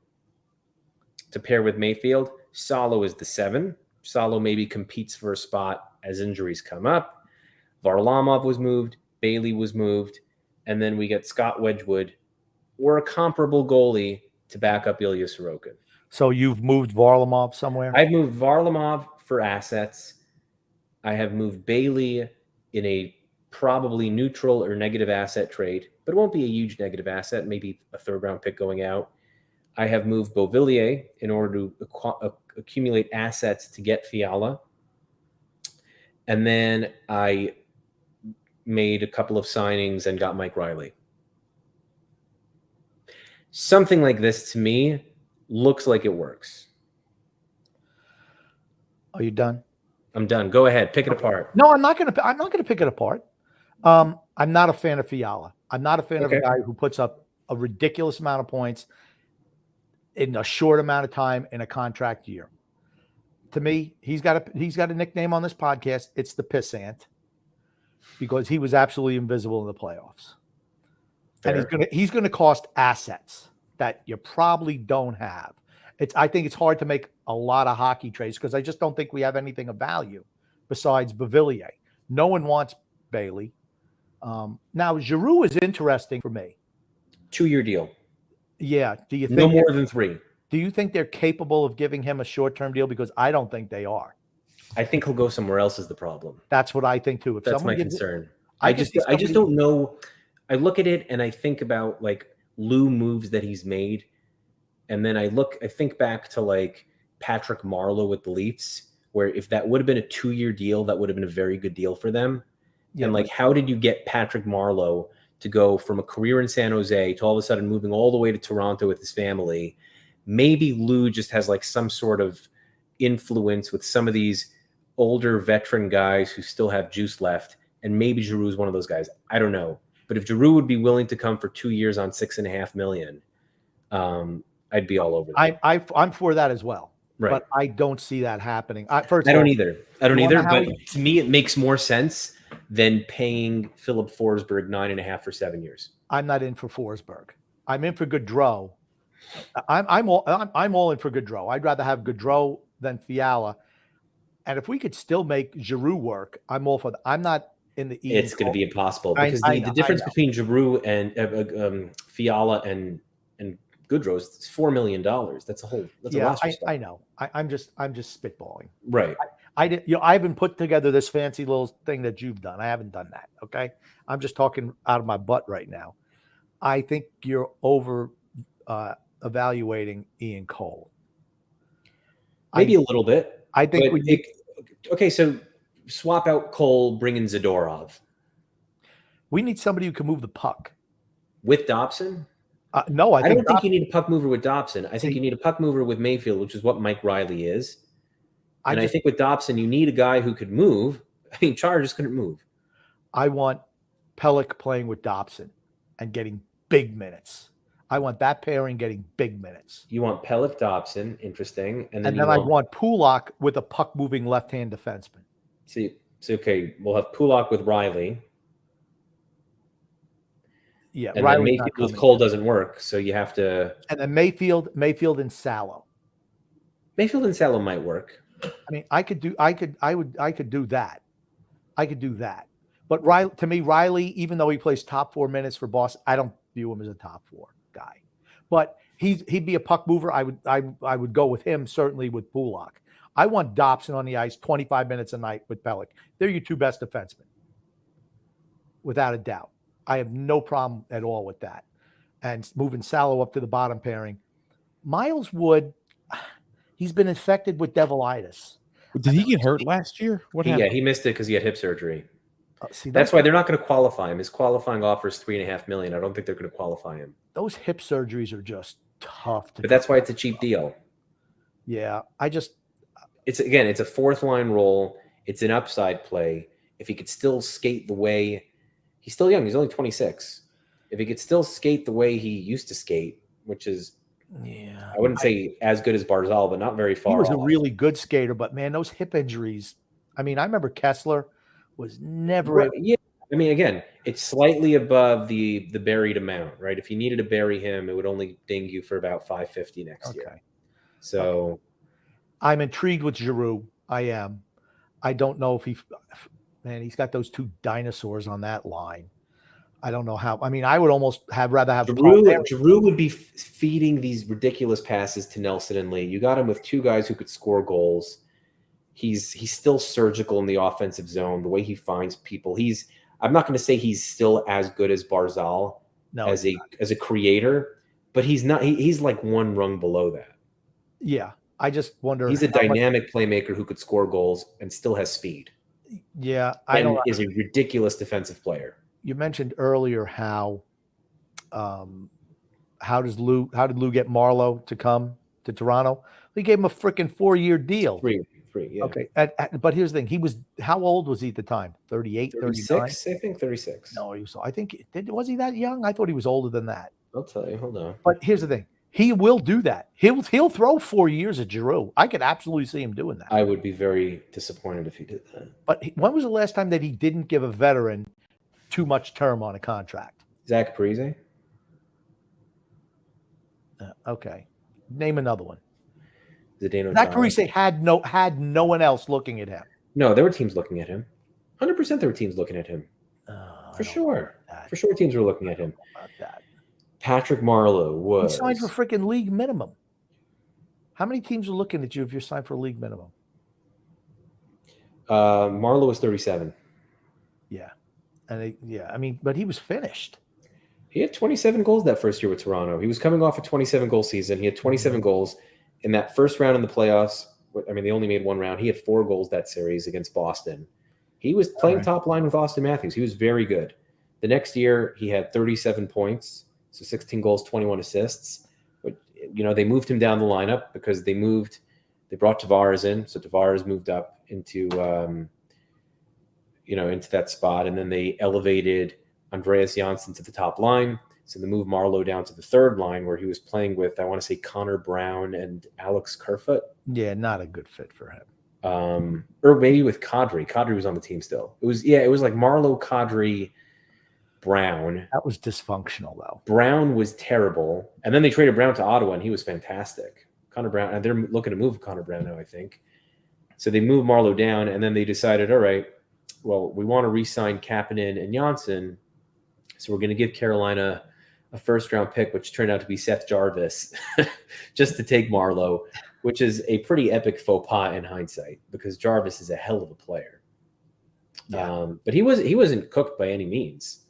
to pair with Mayfield. Salo is the 7. Salo maybe competes for a spot as injuries come up. Varlamov was moved. Bailey was moved. And then we get Scott Wedgwood or a comparable goalie to back up Ilya Sorokin. So you've moved Varlamov somewhere? I've moved Varlamov for assets. I have moved Bailey in a probably neutral or negative asset trade, but it won't be a huge negative asset, maybe a third-round pick going out. I have moved Beauvillier in order to accumulate assets to get Fiala. And then I made a couple of signings and got Mike Riley. Something like this to me looks like it works. Are you done? I'm done. Go ahead. Pick it apart. No, I'm not going to pick it apart. I'm not a fan of Fiala. I'm not a fan of a guy who puts up a ridiculous amount of points in a short amount of time in a contract year. To me, he's got a nickname on this podcast. It's the Pissant, because he was absolutely invisible in the playoffs. Fair. And he's going to cost assets that you probably don't have. I think it's hard to make a lot of hockey trades because I just don't think we have anything of value besides Beauvillier. No one wants Bailey. Now, Giroux is interesting for me. 2-year deal. Yeah. Do you think no more than 3? Do you think they're capable of giving him a short-term deal? Because I don't think they are. I think he'll go somewhere else is the problem. That's what I think too. That's my concern. I just don't know. I look at it and I think about like Lou moves that he's made. And then I think back to like Patrick Marleau with the Leafs, where if that would have been a 2-year deal, that would have been a very good deal for them. Yeah, and like, how did you get Patrick Marleau to go from a career in San Jose to all of a sudden moving all the way to Toronto with his family? Maybe Lou just has like some sort of influence with some of these older veteran guys who still have juice left. And maybe Giroux is one of those guys. I don't know. But if Giroux would be willing to come for 2 years on $6.5 million, I'd be all over that. I'm for that as well. Right. But I don't see that happening. I don't either. But to me, it makes more sense than paying Philip Forsberg $9.5 for 7 years. I'm not in for Forsberg. I'm in for Gaudreau. I'm all in for Gaudreau. I'd rather have Gaudreau than Fiala. And if we could still make Giroux work, I'm all for that. I'm not in the Ian It's going to be impossible because the difference between Giroux and Fiala and Gaudreau is $4 million. That's a roster spot. I know. I'm just spitballing. Right. I haven't put together this fancy little thing that you've done. I haven't done that. Okay. I'm just talking out of my butt right now. I think you're over evaluating Ian Cole. Maybe a little bit. I think okay, so swap out Cole, bring in Zadorov. We need somebody who can move the puck. With Dobson? No, I don't think you need a puck mover with Dobson. I think you need a puck mover with Mayfield, which is what Mike Riley is. And I think with Dobson, you need a guy who could move. I mean, Char just couldn't move. I want Pelech playing with Dobson and getting big minutes. I want that pairing getting big minutes. You want Pelech, Dobson, interesting. And then I want Pulock with a puck-moving left-hand defenseman. So okay, we'll have Pulock with Riley. Yeah, and then Mayfield with Cole doesn't work, so you have to. And then Mayfield and Salo. Mayfield and Salo might work. I mean, I could do that. I could do that. But Riley, to me, Riley, even though he plays top 4 minutes for Boston, I don't view him as a top 4 guy. But he'd be a puck mover. I would go with him certainly with Pulock. I want Dobson on the ice 25 minutes a night with Pelech. They're your 2 best defensemen, without a doubt. I have no problem at all with that. And moving Salo up to the bottom pairing. Miles Wood, he's been infected with devilitis. Did he get hurt last year? What happened? Yeah, he missed it because he had hip surgery. That's why they're not going to qualify him. His qualifying offer is $3.5 million. I don't think they're going to qualify him. Those hip surgeries are just tough. But that's why it's a cheap deal. Yeah, it's a 4th line role. It's an upside play. If he could still skate the way he's still young, he's only 26. If he could still skate the way he used to skate, which is, I wouldn't say as good as Barzal, but not very far. He was a really good skater, but man, those hip injuries. I mean, I remember Kessler was never. Yeah, I mean, again, it's slightly above the buried amount, right? If you needed to bury him, it would only ding you for about $550 next year. So, I'm intrigued with Giroux. I am. I don't know if he's got those two dinosaurs on that line. I don't know how. I mean, I would almost rather have Giroux would be feeding these ridiculous passes to Nelson and Lee. You got him with two guys who could score goals. He's still surgical in the offensive zone. The way he finds people, I'm not going to say he's still as good as Barzal as a creator, but he's not. He's like one rung below that. Yeah, I just wonder. He's a dynamic playmaker who could score goals and still has speed. Yeah, is a ridiculous defensive player. You mentioned earlier how did Lou get Marlowe to come to Toronto? He gave him a freaking 4-year deal. Three, yeah. Okay, but here's the thing: how old was he at the time? 38, 36, I think 36. No, was he that young? I thought he was older than that. I'll tell you. Hold on. But here's the thing: he will do that. He'll throw 4 years at Giroux. I could absolutely see him doing that. I would be very disappointed if he did that. But when was the last time that he didn't give a veteran too much term on a contract? Zach Parise. Okay, name another one. Zdeno Zach Parise had no one else looking at him. No, there were teams looking at him. 100% there were teams looking at him. For sure. For sure teams were looking at him. Patrick Marleau was. He signed for freaking league minimum. How many teams are looking at you if you're signed for a league minimum? Marleau was 37. Yeah. I mean, but he was finished. He had 27 goals that first year with Toronto. He was coming off a 27-goal season. He had 27 goals. In that first round in the playoffs, I mean, they only made one round. He had 4 goals that series against Boston. He was playing top line with Austin Matthews. He was very good. The next year, he had 37 points, so 16 goals, 21 assists. But, they moved him down the lineup because they brought Tavares in, so Tavares moved up into into that spot, and then they elevated Andreas Janssen to the top line. So they moved Marleau down to the third line where he was playing with, I want to say, Connor Brown and Alex Kerfoot. Yeah, not a good fit for him. Or maybe with Kadri. Kadri was on the team still. It was like Marleau, Kadri, Brown. That was dysfunctional, though. Brown was terrible. And then they traded Brown to Ottawa, and he was fantastic. Connor Brown, and they're looking to move Connor Brown now, I think. So they moved Marleau down, and then they decided, all right, well, we want to re-sign Kapanen and Janssen, so we're going to give Carolina a first-round pick, which turned out to be Seth Jarvis, just to take Marleau, which is a pretty epic faux pas in hindsight because Jarvis is a hell of a player. Yeah. But he wasn't cooked by any means.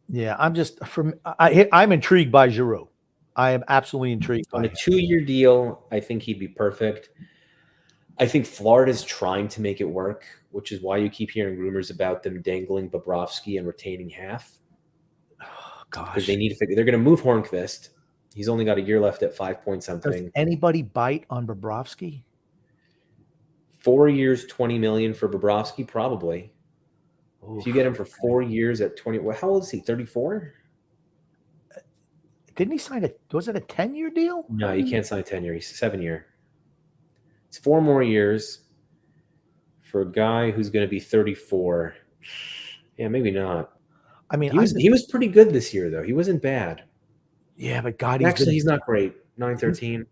Yeah, I'm intrigued by Giroux. I am absolutely intrigued on by a 2-year deal. I think he'd be perfect. I think Florida's trying to make it work, which is why you keep hearing rumors about them dangling Bobrovsky and retaining half. Gosh. Because they need to figure. They're going to move Hornqvist. He's only got a year left at 5 point something. Does anybody bite on Bobrovsky? 4 years, $20 million for Bobrovsky, probably. Oof, if you get him for 4 years at 20, well, how old is he? 34? Didn't he sign was it a 10-year deal? No, you can't sign a 10-year. He's a 7-year. It's 4 more years for a guy who's going to be 34. Yeah, maybe not. I mean, he was pretty good this year, though. He wasn't bad. Yeah, but God, he's not great. 9-13.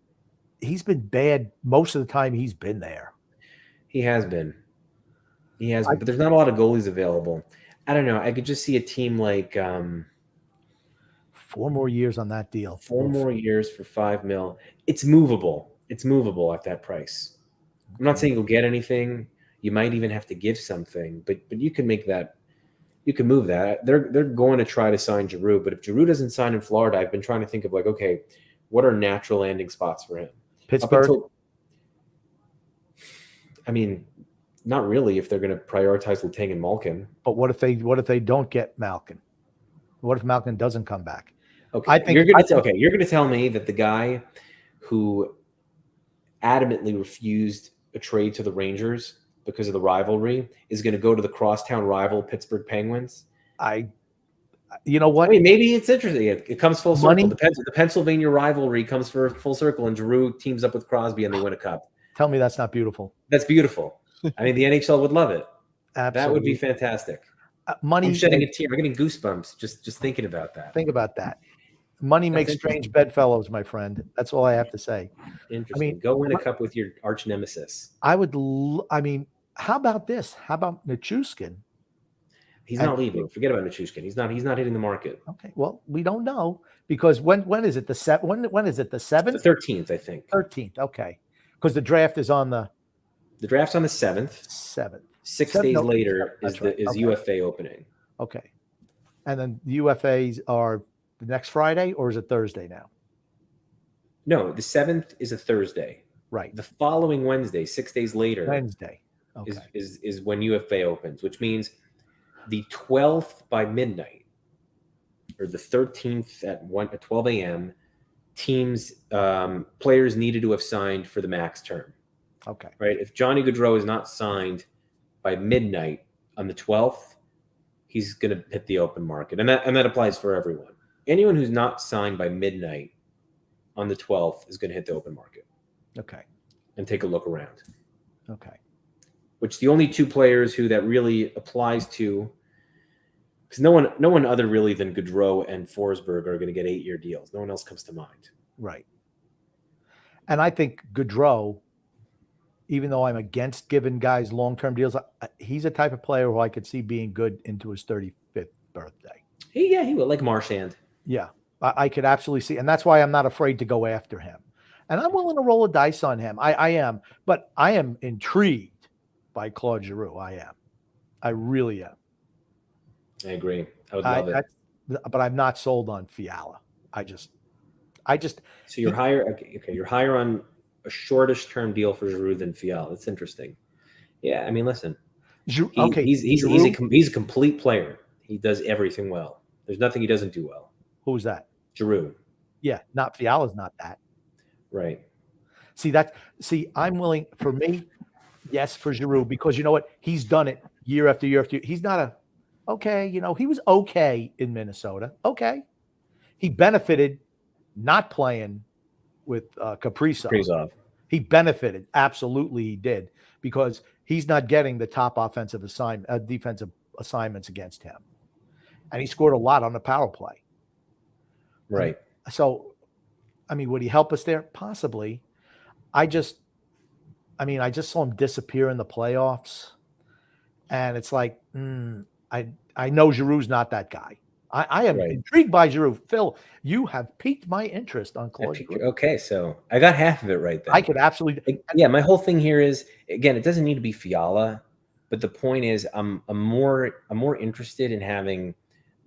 He's been bad most of the time he's been there. He has been. But there's not a lot of goalies available. I don't know. I could just see a team like 4 more years on that deal. 4 more years for $5 million. It's movable. It's movable at that price. I'm not saying you'll get anything. You might even have to give something, but you can make that. You can move that. They're going to try to sign Giroux, but if Giroux doesn't sign in Florida, I've been trying to think of like, okay, what are natural landing spots for him? Pittsburgh. I mean, not really. If they're going to prioritize Letang and Malkin. But what if they don't get Malkin? What if Malkin doesn't come back? Okay, you're going to tell me that the guy who adamantly refused a trade to the Rangers because of the rivalry is going to go to the crosstown rival Pittsburgh Penguins? You know what? I mean, maybe it's interesting. It comes full circle. The Pennsylvania rivalry comes for full circle, and Giroux teams up with Crosby, and they win a cup. Tell me that's not beautiful. That's beautiful. I mean, the NHL would love it. Absolutely. That would be fantastic. Money. I'm shedding a tear. I'm getting goosebumps just thinking about that. Think about that. Money makes strange bedfellows, my friend. That's all I have to say. Interesting. I mean, go win a cup with your arch nemesis. I mean, how about this? How about Nichushkin? He's not leaving. Forget about Nichushkin. He's not hitting the market. Okay. Well, we don't know because when is it? When is it? The 7th? The 13th, I think. 13th. Okay. Because the draft is on the draft's on the 7th. 7th. 6 days later is UFA opening. Okay. And then the UFAs are the next Friday, or is it Thursday now? No, the 7th is a Thursday. Right. The following Wednesday, 6 days later, Wednesday, okay, is when UFA opens, which means the 12th by midnight, or the 13th at 12 a.m. Teams, players needed to have signed for the max term. Okay. Right. If Johnny Gaudreau is not signed by midnight on the 12th, he's going to hit the open market, and that applies for everyone. Anyone who's not signed by midnight on the 12th is going to hit the open market. Okay. And take a look around. Okay. Which the only two players who that really applies to, because no one other really than Gaudreau and Forsberg are going to get 8-year deals. No one else comes to mind. Right. And I think Gaudreau, even though I'm against giving guys long-term deals, he's a type of player who I could see being good into his 35th birthday. He will, like Marchand. Yeah, I could absolutely see. And that's why I'm not afraid to go after him. And I'm willing to roll a dice on him. I am. But I am intrigued by Claude Giroux. I am. I really am. I agree. I would love it. But I'm not sold on Fiala. I just. So you're higher. Okay. You're higher on a shortish term deal for Giroux than Fiala. That's interesting. Yeah. I mean, listen. He's a complete player. He does everything well. There's nothing he doesn't do well. Who's that? Giroux. Yeah. Not Fiala's not that. Right. See, I'm willing, for me, yes, for Giroux, because you know what? He's done it year after year after year. He's not he was okay in Minnesota. Okay. He benefited not playing with Kaprizov. He benefited. Absolutely he did, because he's not getting the top defensive assignments against him. And he scored a lot on the power play. Right. So, I mean, would he help us there? Possibly. I just saw him disappear in the playoffs. And it's like, I know Giroux's not that guy. I am intrigued by Giroux. Phil, you have piqued my interest on Claude Giroux. Okay, so I got half of it right there. I could absolutely. Yeah, my whole thing here is, again, it doesn't need to be Fiala, but the point is, I'm more interested in having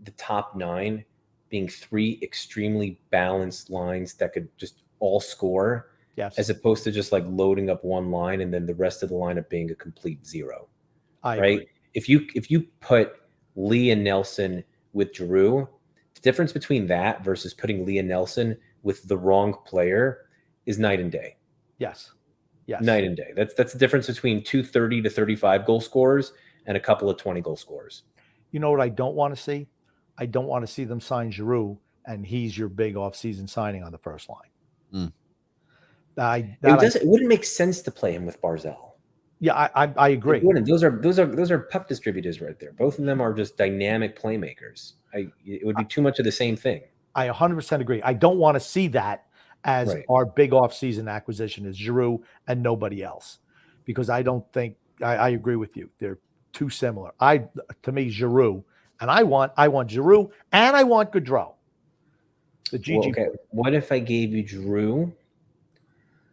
the top 9 being 3 extremely balanced lines that could just all score, yes, as opposed to just like loading up one line and then the rest of the lineup being a complete zero. I right? agree. If you put Lee and Nelson with Giroux, the difference between that versus putting Lee and Nelson with the wrong player is night and day. Yes. Yes. Night and day. That's the difference between 2 30 to 35 goal scorers and a couple of 20 goal scorers. You know what I don't want to see? I don't want to see them sign Giroux and he's your big off-season signing on the first line. It wouldn't make sense to play him with Barzal. Yeah, I agree. It wouldn't. Those are puck distributors right there. Both of them are just dynamic playmakers. It would be too much of the same thing. I 100% agree. I don't want to see that as our big off-season acquisition is Giroux and nobody else, because I don't think I agree with you. They're too similar. To me, Giroux, and I want Giroux and I want Gaudreau. The GG. Well, okay. What if I gave you Giroux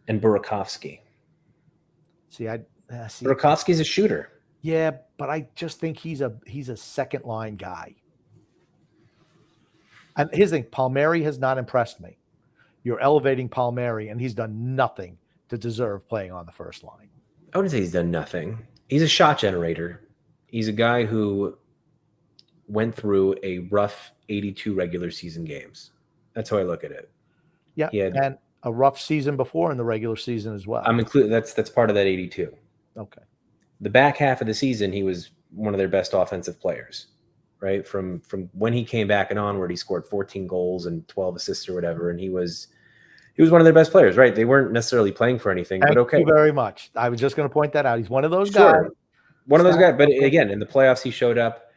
and Burakovsky? See, Burakovsky's a shooter. Yeah, but I just think he's a second line guy. And his thing, Palmieri has not impressed me. You're elevating Palmieri, and he's done nothing to deserve playing on the first line. I wouldn't say he's done nothing. He's a shot generator. He's a guy who went through a rough 82 regular season games. That's how I look at it. Yeah, and a rough season before in the regular season as well. I'm included. That's part of that 82. Okay. The back half of the season, he was one of their best offensive players, right? From when he came back and onward, he scored 14 goals and 12 assists or whatever, and he was one of their best players, right? They weren't necessarily playing for anything, but okay. Thank you very much. I was just going to point that out. He's one of those guys. One of those guys. But again, in the playoffs, he showed up.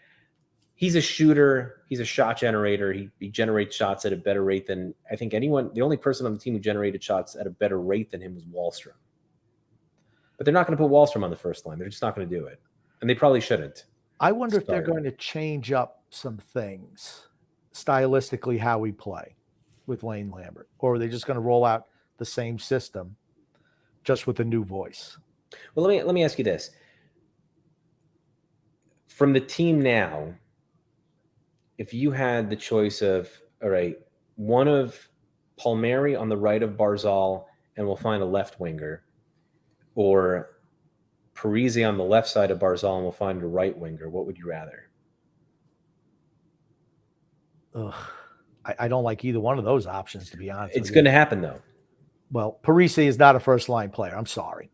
He's a shooter. He's a shot generator. He generates shots at a better rate than I think anyone. The only person on the team who generated shots at a better rate than him was Wahlstrom. But they're not going to put Wahlstrom on the first line. They're just not going to do it. And they probably shouldn't. I wonder if they're going to change up some things stylistically, how we play with Lane Lambert, or are they just going to roll out the same system just with a new voice? Well, let me ask you this. From the team now, if you had the choice of, all right, one of Palmieri on the right of Barzal, and we'll find a left winger, or Parise on the left side of Barzal, and we'll find a right winger, what would you rather? Ugh, I don't like either one of those options, to be honest. It's going to happen, though. Well, Parise is not a first-line player. I'm sorry.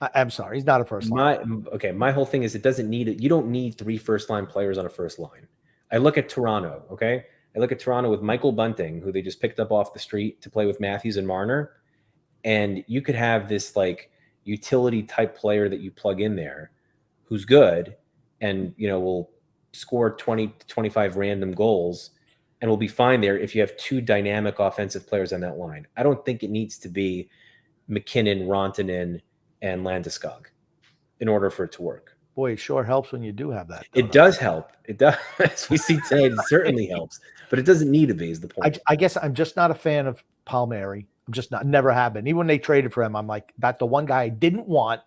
I'm sorry. He's not a first-line. My whole thing is it doesn't need it. You don't need 3 first-line players on a first line. I look at Toronto, okay? I look at Toronto with Michael Bunting, who they just picked up off the street to play with Matthews and Marner. And you could have this like utility type player that you plug in there who's good and, will score 20 to 25 random goals and will be fine there if you have 2 dynamic offensive players on that line. I don't think it needs to be McKinnon, Rantanen, and Landeskog in order for it to work. Boy, it sure helps when you do have that. It does help. It does. As we see today, it certainly helps. But it doesn't need to be, is the point. I guess I'm just not a fan of Palmieri. I'm just not, never have been. Even when they traded for him, I'm like, that's the one guy I didn't want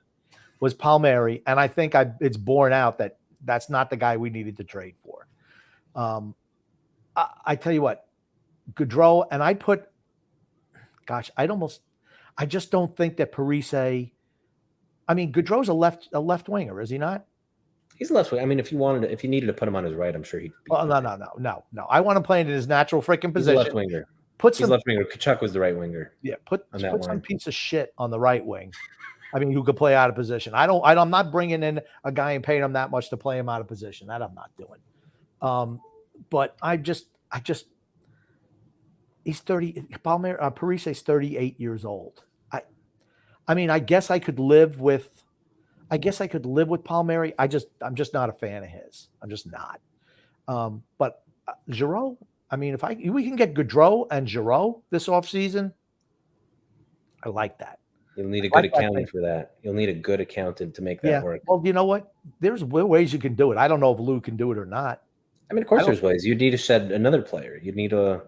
was Palmieri. And I think it's borne out that that's not the guy we needed to trade for. I tell you what, Gaudreau, and I just don't think that Parise, Gaudreau's a left winger, is he not? He's a left winger. I mean, if you needed to put him on his right, I'm sure he'd be. Oh, no. I want him playing in his natural freaking position. He's a left winger. He's left winger. Kachuk was the right winger. Yeah, put some piece of shit on the right wing. Who could play out of position. I'm not bringing in a guy and paying him that much to play him out of position. That I'm not doing. But he's 30. Parise's 38 years old. I guess I could live with Palmieri. I'm just not a fan of his. I'm just not. But Giroux, if we can get Gaudreau and Giroux this offseason, I like that. You'll need a good accountant for that. You'll need a good accountant to make that work. Well, you know what? There's ways you can do it. I don't know if Lou can do it or not. Of course there's ways. You'd need to shed another player. You'd need to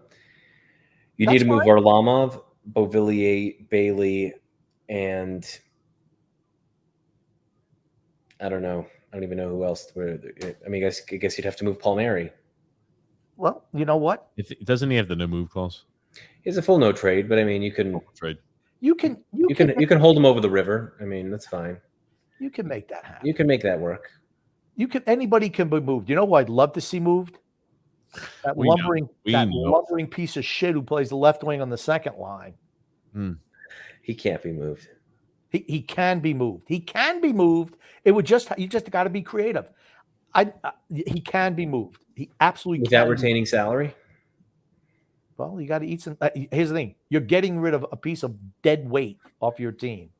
move Varlamov, Beauvillier, Bailey, and I don't know. I don't even know who else. I guess you'd have to move Palmieri. Well, you know what? Doesn't he have the no move clause? He has a full no trade, but you can trade. You can hold him over the river. That's fine. You can make that happen. You can make that work. Anybody can be moved. You know who I'd love to see moved? That lumbering piece of shit who plays the left wing on the second line. He can't be moved. He can be moved. He can be moved. You just got to be creative. He can be moved. He absolutely without can retaining salary. Well, you got to eat some. Here's the thing: you're getting rid of a piece of dead weight off your team.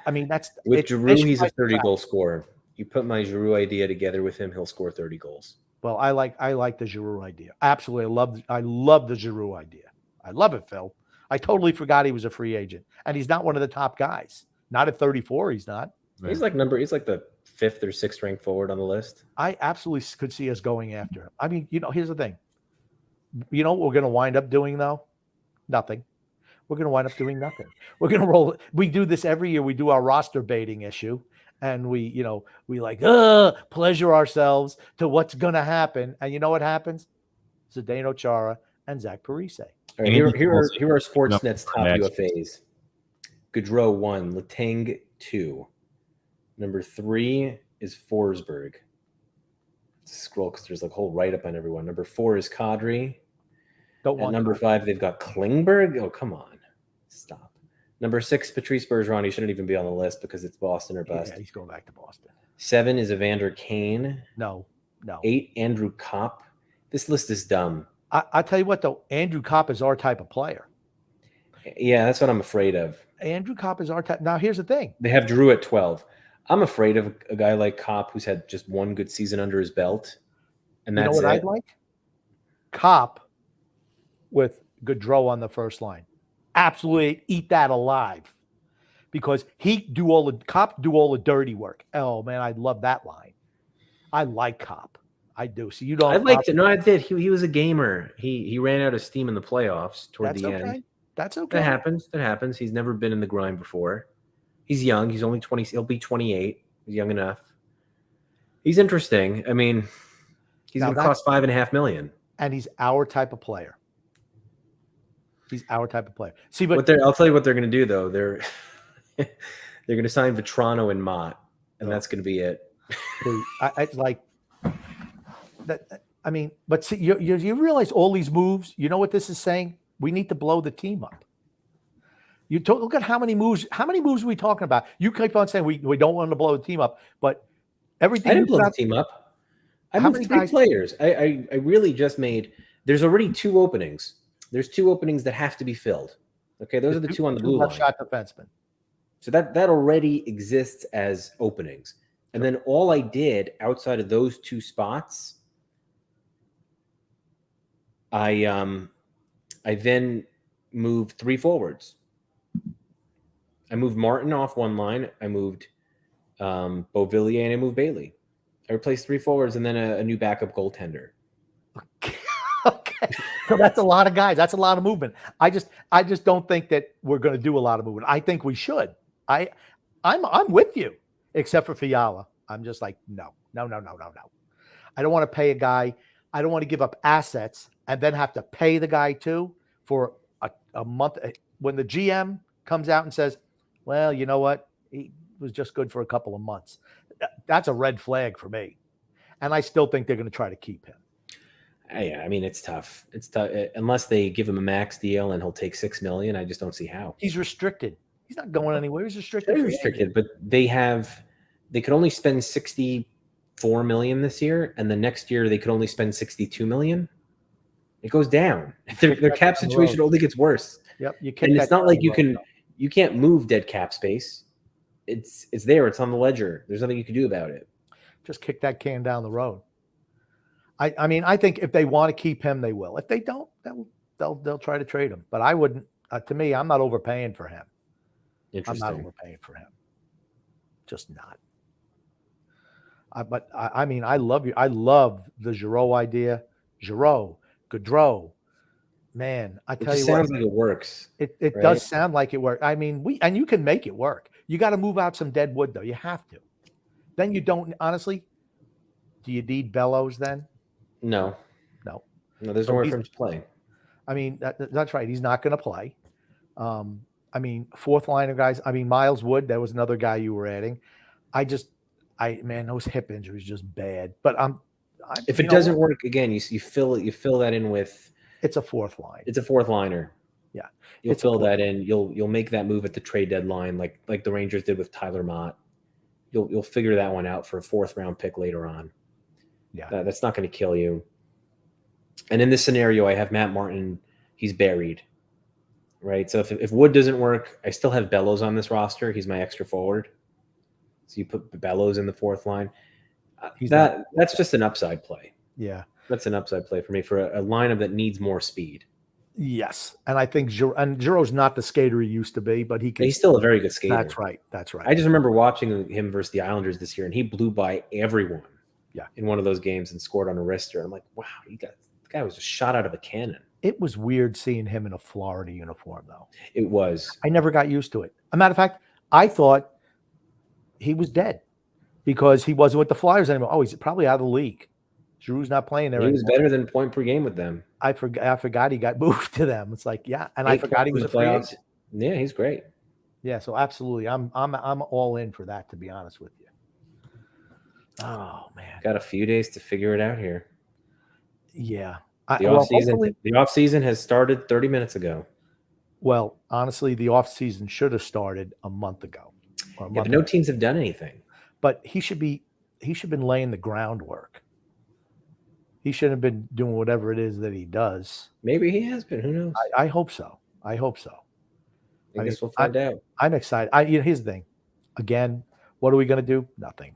That's with Giroux. He's a 30-goal scorer. You put my Giroux idea together with him, he'll score 30 goals. Well, I like the Giroux idea. Absolutely, I love the Giroux idea. I love it, Phil. I totally forgot he was a free agent, and he's not one of the top guys. Not at 34, he's not. He's like the 5th or 6th ranked forward on the list. I absolutely could see us going after him. Here's the thing. You know what we're going to wind up doing, though? Nothing. We're going to wind up doing nothing. We're going to roll. We do this every year. We do our roster baiting issue, and we pleasure ourselves to what's going to happen. And you know what happens? Zdeno Chara and Zach Parise. All right, here are Sportsnet's top UFAs. Gaudreau 1, Letang 2. Number 3 is Forsberg. Scroll because there's a whole write-up on everyone. Number 4 is Kadri. Number 5, they've got Klingberg. Oh, come on. Stop. Number 6, Patrice Bergeron. He shouldn't even be on the list because it's Boston or bust. Yeah, he's going back to Boston. 7 is Evander Kane. No. 8, Andrew Kopp. This list is dumb. I tell you what, though, Andrew Kopp is our type of player. Yeah, that's what I'm afraid of. Andrew Kopp is our type. Now, here's the thing. They have Drew at 12. I'm afraid of a guy like Kopp who's had just one good season under his belt. And you know that's what it. I'd like? Cop with Gaudreau on the first line. Absolutely eat that alive. Because Cop do all the dirty work. Oh man, I love that line. I like Cop. I do. So you don't. I liked it. No, I did. He was a gamer. He ran out of steam in the playoffs toward the end. That's okay. That happens. That happens. He's never been in the grind before. He's young. He's only 20. He'll be 28. He's young enough. He's interesting. I mean, he's going to cost $5.5 million. And he's our type of player. He's our type of player. See, but I'll tell you what they're going to do though. They're going to sign Vetrano and Mott, and that's going to be it. I like that. I mean, but see, you realize all these moves. You know what this is saying? We need to blow the team up. Look at how many moves. How many moves are we talking about? You keep on saying we don't want to blow the team up, but everything. I didn't blow the team up. I moved 3 players. I really just made. There's already 2 openings. There's 2 openings that have to be filled. Okay, those are the 2 on the blue line. Shot defenseman. So that already exists as openings. And then all I did outside of those 2 spots, I then moved 3 forwards. I moved Martin off one line. I moved Beauvillier and I moved Bailey. I replaced 3 forwards and then a new backup goaltender. Okay. So that's a lot of guys. That's a lot of movement. I just don't think that we're going to do a lot of movement. I think we should. I'm with you, except for Fiala. I'm just like, no. I don't want to pay a guy. I don't want to give up assets and then have to pay the guy too for a month. When the GM comes out and says, well, you know what? He was just good for a couple of months. That's a red flag for me. And I still think they're going to try to keep him. Yeah, I mean, it's tough. It's tough unless they give him a max deal and he'll take $6 million. I just don't see how. He's restricted. He's not going anywhere. He's restricted. He's restricted, but they could only spend $64 million this year, and the next year they could only spend $62 million. It goes down. Their cap situation only gets worse. Yep, and it's not like you can't move dead cap space. It's there. It's on the ledger. There's nothing you can do about it. Just kick that can down the road. I mean, I think if they want to keep him, they will. If they don't, they'll try to trade him. But I wouldn't. To me, I'm not overpaying for him. I'm not overpaying for him. Just not. I mean, I love you. I love the Giroux idea. Giroux, Gaudreau. Man, I tell you what. It sounds like it works. It does sound like it works. I mean, you can make it work. You got to move out some dead wood, though. You have to. Then you don't, honestly, do you need Bellows then? No. There's nowhere for him to play. I mean, that's right. He's not going to play. I mean, 4th liner guys. I mean, Miles Wood. That was another guy you were adding. Man, those hip injuries just bad. But if it doesn't work again, you fill that in with. It's a 4th line. It's a 4th liner. Yeah, you'll fill that in. You'll make that move at the trade deadline, like the Rangers did with Tyler Mott. You'll figure that one out for a 4th round pick later on. Yeah, that's not going to kill you. And in this scenario, I have Matt Martin. He's buried, right? So if Wood doesn't work, I still have Bellows on this roster. He's my extra forward. So you put Bellows in the 4th line. That's just an upside play. Yeah, that's an upside play for me for a lineup that needs more speed. Yes, and I think Giroux's not the skater he used to be, but he's still a very good skater. That's right. I just remember watching him versus the Islanders this year, and he blew by everyone. Yeah, in one of those games and scored on a wrister. I'm like, wow, the guy was just shot out of a cannon. It was weird seeing him in a Florida uniform, though. It was. I never got used to it. As a matter of fact, I thought he was dead because he wasn't with the Flyers anymore. Oh, he's probably out of the league. Giroux's not playing there. He was better than point per game with them. I forgot he got moved to them. It's like, yeah, and I forgot he was a free agent. Yeah, he's great. Yeah, so absolutely, I'm all in for that. To be honest with you. Oh man, got a few days to figure it out here. Yeah, the off season has started 30 minutes ago. Well, honestly, the off season should have started a month ago. But no teams have done anything. But he should have been laying the groundwork. He shouldn't have been doing whatever it is that he does. Maybe he has been. Who knows? I hope so. I guess we'll find out. I'm excited. Here's the thing. Again, what are we going to do? Nothing.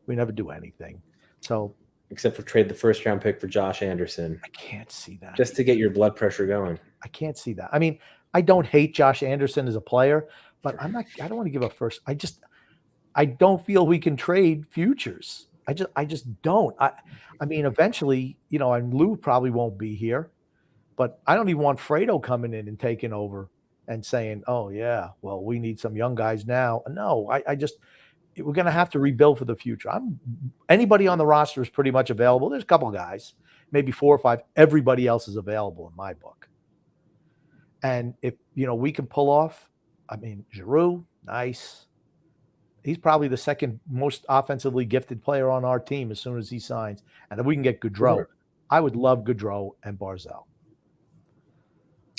We never do anything. So except for trade the first-round pick for Josh Anderson. I can't see that. Just to get your blood pressure going. I can't see that. I mean, I don't hate Josh Anderson as a player, but I don't want to give up first. I don't feel we can trade futures. I just don't. I mean, eventually, and Lou probably won't be here, but I don't even want Fredo coming in and taking over and saying, "Oh yeah, well, we need some young guys now." No, we're going to have to rebuild for the future. Anybody on the roster is pretty much available. There's a couple of guys, maybe 4 or 5. Everybody else is available in my book. And if we can pull off, I mean, Giroux, nice. He's probably the second most offensively gifted player on our team as soon as he signs. And if we can get Gaudreau, sure. I would love Gaudreau and Barzal.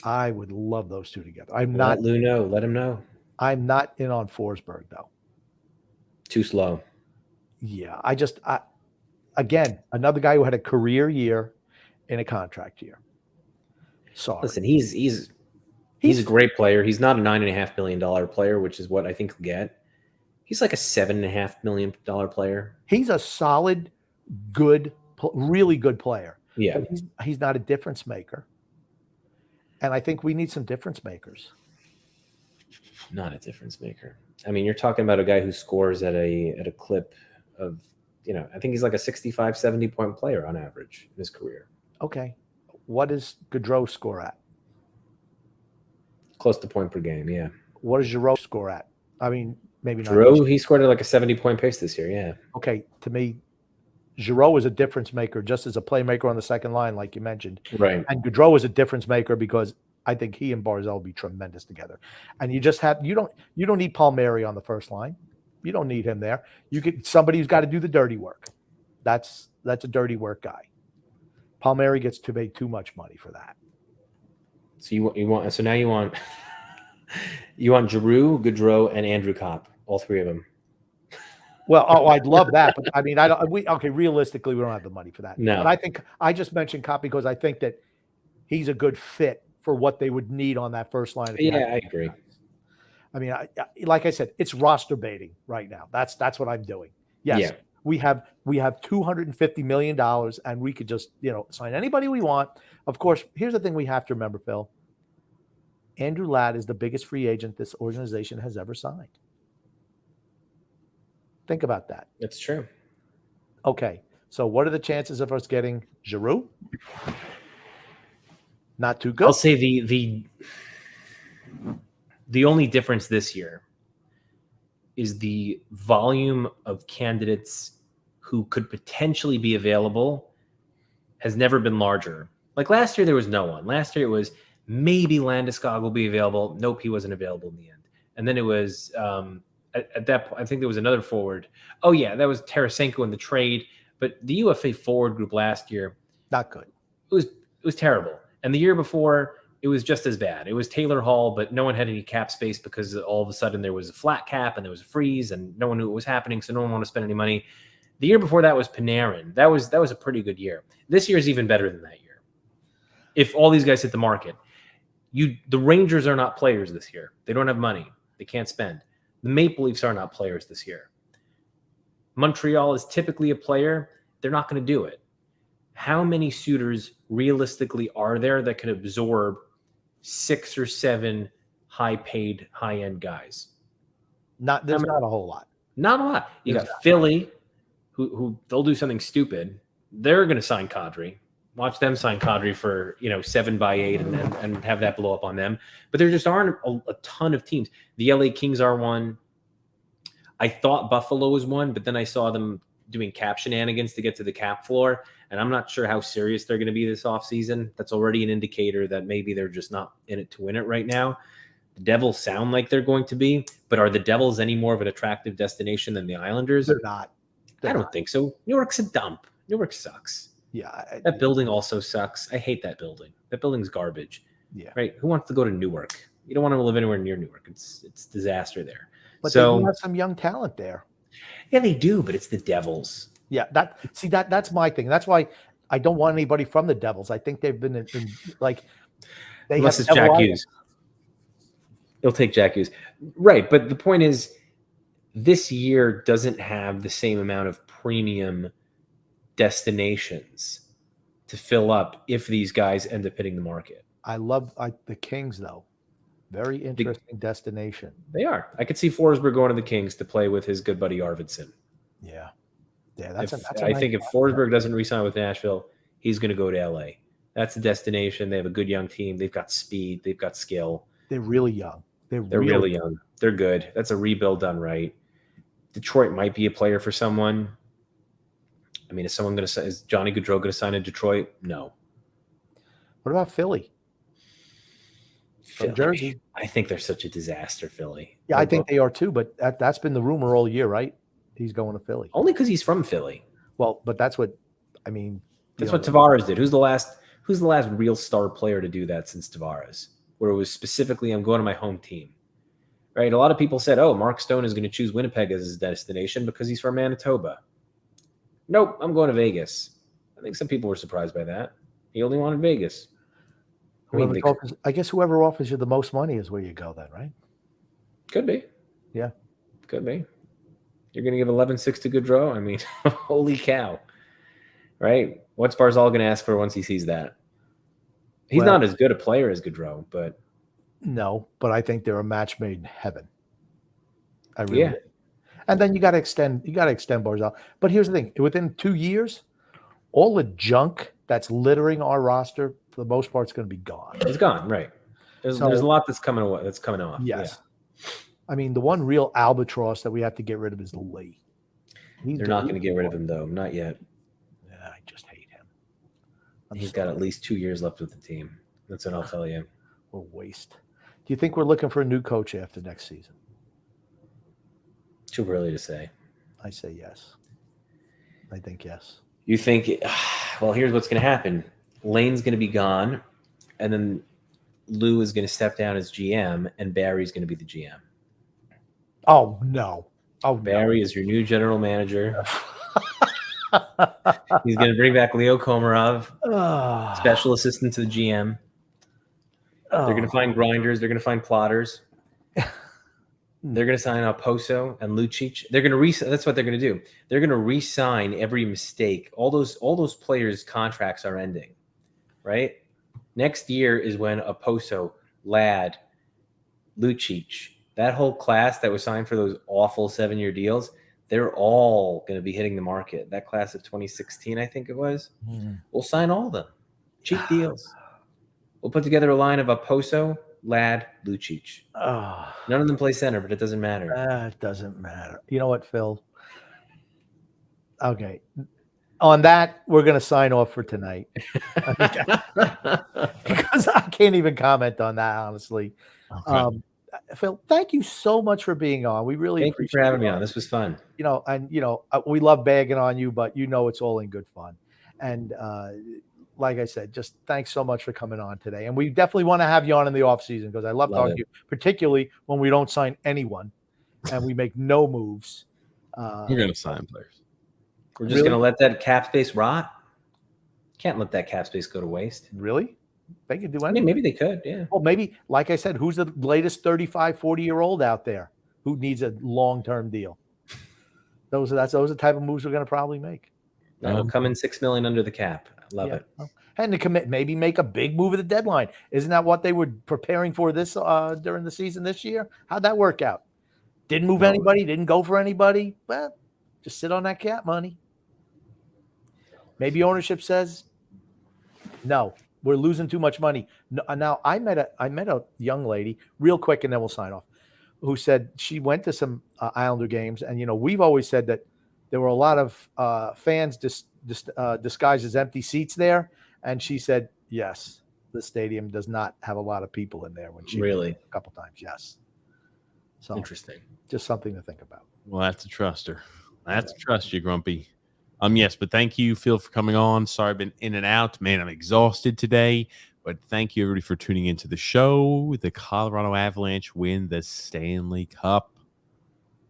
I would love those two together. Let Lou know. Let him know. I'm not in on Forsberg, though. Too slow. Yeah, again, another guy who had a career year in a contract year. Sorry. Listen, he's a great player. He's not a $9.5 million player, which is what I think he'll get. He's like a $7.5 million player. He's a solid, good, really good player. Yeah. But he's not a difference maker. And I think we need some difference makers. Not a difference maker. I mean, you're talking about a guy who scores at a clip of, I think he's like a 65, 70-point player on average in his career. Okay. What does Gaudreau score at? Close to point per game, yeah. What does Giroux score at? I mean, maybe not. Giroux, he scored at like a 70-point pace this year, yeah. Okay, to me, Giroux is a difference maker just as a playmaker on the second line, like you mentioned. Right. And Gaudreau is a difference maker because I think he and Barzal will be tremendous together. And you don't need Palmieri on the first line. You don't need him there. You get somebody who's got to do the dirty work. That's a dirty work guy. Palmieri gets to pay too much money for that. So now you want Giroux, Gaudreau, and Andrew Kopp, all 3 of them. Well, I'd love that, but I mean, realistically, we don't have the money for that. No. But I think I just mentioned Kopp because I think that he's a good fit for what they would need on that first line. Yeah, I agree. I mean, like I said, it's roster baiting right now. That's what I'm doing. Yes, yeah. we have $250 million, and we could just sign anybody we want. Of course, here's the thing we have to remember, Phil. Andrew Ladd is the biggest free agent this organization has ever signed. Think about that. That's true. Okay, so what are the chances of us getting Giroux? Not too good. I'll say the only difference this year is the volume of candidates who could potentially be available has never been larger. Like last year, there was no one. Last year, it was maybe Landeskog will be available. Nope, he wasn't available in the end. And then it was at that point, I think there was another forward. Oh yeah, that was Tarasenko in the trade. But the UFA forward group last year, not good. It was terrible. And the year before, it was just as bad. It was Taylor Hall, but no one had any cap space because all of a sudden there was a flat cap and there was a freeze and no one knew what was happening, so no one wanted to spend any money. The year before that was Panarin. That was a pretty good year. This year is even better than that year. If all these guys hit the market. The Rangers are not players this year. They don't have money. They can't spend. The Maple Leafs are not players this year. Montreal is typically a player. They're not going to do it. How many suitors realistically are there that could absorb 6 or 7 high-paid, high-end guys? There's not a whole lot. Not a lot. You got Philly, who they'll do something stupid. They're going to sign Kadri. Watch them sign Kadri for 7x8 and have that blow up on them. But there just aren't a ton of teams. The LA Kings are one. I thought Buffalo was one, but then I saw them doing cap shenanigans to get to the cap floor. And I'm not sure how serious they're going to be this offseason. That's already an indicator that maybe they're just not in it to win it right now. The Devils sound like they're going to be, but are the Devils any more of an attractive destination than the Islanders? They're not. I don't think so. New York's a dump. New York sucks. Yeah. That building also sucks. I hate that building. That building's garbage. Yeah. Right? Who wants to go to Newark? You don't want to live anywhere near Newark. It's disaster there. But they do have some young talent there. Yeah, they do, but it's the Devils. Yeah, that's my thing. That's why I don't want anybody from the Devils. I think they've been in like they unless have it's Jack Hughes. He'll take Jack Hughes. Right, but the point is this year doesn't have the same amount of premium destinations to fill up if these guys end up hitting the market. I love the Kings, though. Very interesting destination. They are. I could see Forsberg going to the Kings to play with his good buddy Arvidsson. Yeah. I think if Forsberg doesn't re-sign with Nashville, he's going to go to LA. That's the destination. They have a good young team. They've got speed. They've got skill. They're really young. They're really young. They're good. That's a rebuild done right. Detroit might be a player for someone. I mean, is Johnny Gaudreau going to sign in Detroit? No. What about Philly? From Jersey. I think they're such a disaster, Philly. Yeah, I think they are too, but that's been the rumor all year, right? He's going to Philly. Only because he's from Philly. Well, but that's what I mean. That's what Tavares did. Who's the last real star player to do that since Tavares? Where it was specifically, I'm going to my home team. Right? A lot of people said, oh, Mark Stone is going to choose Winnipeg as his destination because he's from Manitoba. Nope, I'm going to Vegas. I think some people were surprised by that. He only wanted Vegas. I guess whoever offers you the most money is where you go then, right? Could be. Yeah. Could be. You're going to give 11-6 to Gaudreau? I mean, holy cow. Right? What's Barzal going to ask for once he sees that? He's not as good a player as Gaudreau, but... No, but I think they're a match made in heaven. I really do. And then you got to extend Barzal. But here's the thing. Within 2 years, all the junk that's littering our roster, for the most part, is going to be gone. It's gone, right. There's a lot that's coming away. That's coming off. Yes. Yeah. I mean, the one real albatross that we have to get rid of is Lee. They're not going to get rid of him, though. Not yet. Yeah, I just hate him. He's got at least 2 years left with the team. That's what I'll tell you. What a waste. Do you think we're looking for a new coach after next season? Too early to say. I say yes. I think yes. You think, well, here's what's going to happen. Lane's going to be gone, and then Lou is going to step down as GM, and Barry's going to be the GM. Oh, no. Oh, Barry is your new general manager. He's going to bring back Leo Komarov, special assistant to the GM. They're going to find grinders. They're going to find plotters. They're going to sign Poso and Lucic. They're going to that's what they're going to do. They're going to re-sign every mistake. All those players' contracts are ending, right? Next year is when Poso, Ladd, Lucic, that whole class that was signed for those awful 7-year deals, they're all going to be hitting the market. That class of 2016, I think it was. We'll sign all of them. Cheap deals. We'll put together a line of Poso, Ladd, Lucic. None of them play center, but it doesn't matter. It doesn't matter. You know what, Phil? Okay. On that, we're going to sign off for tonight. Because I can't even comment on that, honestly. Okay. Phil, thank you so much for being on. We really appreciate you for having me on. This was fun. We love bagging on you, but it's all in good fun. And like I said, just thanks so much for coming on today. And we definitely want to have you on in the off season because I love talking to you, particularly when we don't sign anyone and we make no moves. We're going to sign players. We're just going to let that cap space rot. Can't let that cap space go to waste. Really? They could do anything. I mean, maybe they could, yeah. Well, maybe, like I said, who's the latest 35, 40-year-old out there who needs a long-term deal? Those are the type of moves we're going to probably make. That'll come in $6 million under the cap. Love it. And to maybe make a big move at the deadline. Isn't that what they were preparing for this during the season this year? How'd that work out? Didn't move anybody, didn't go for anybody. Well, just sit on that cap money. Maybe ownership says, no, we're losing too much money. Now, I met a young lady, real quick, and then we'll sign off, who said she went to some Islander games. And, we've always said that there were a lot of fans disguised as empty seats there. And she said, yes, the stadium does not have a lot of people in there when she really a couple times. Yes. So interesting. Just something to think about. Well, that's a truster. That's a trust you, Grumpy. Yes, but thank you, Phil, for coming on. Sorry I've been in and out. Man, I'm exhausted today. But thank you, everybody, for tuning into the show. The Colorado Avalanche win the Stanley Cup.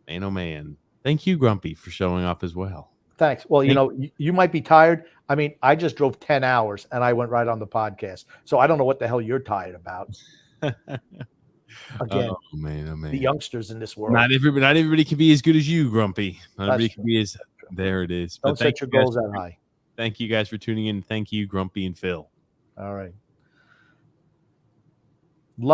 Man, oh, man. Thank you, Grumpy, for showing up as well. Thanks. Well, you might be tired. I mean, I just drove 10 hours, and I went right on the podcast. So I don't know what the hell you're tired about. Again, oh, man. The youngsters in this world. Not everybody can be as good as you, Grumpy. Not everybody can be as – there it is. Don't set your goals that high. Thank you guys for tuning in. Thank you, Grumpy and Phil. All right.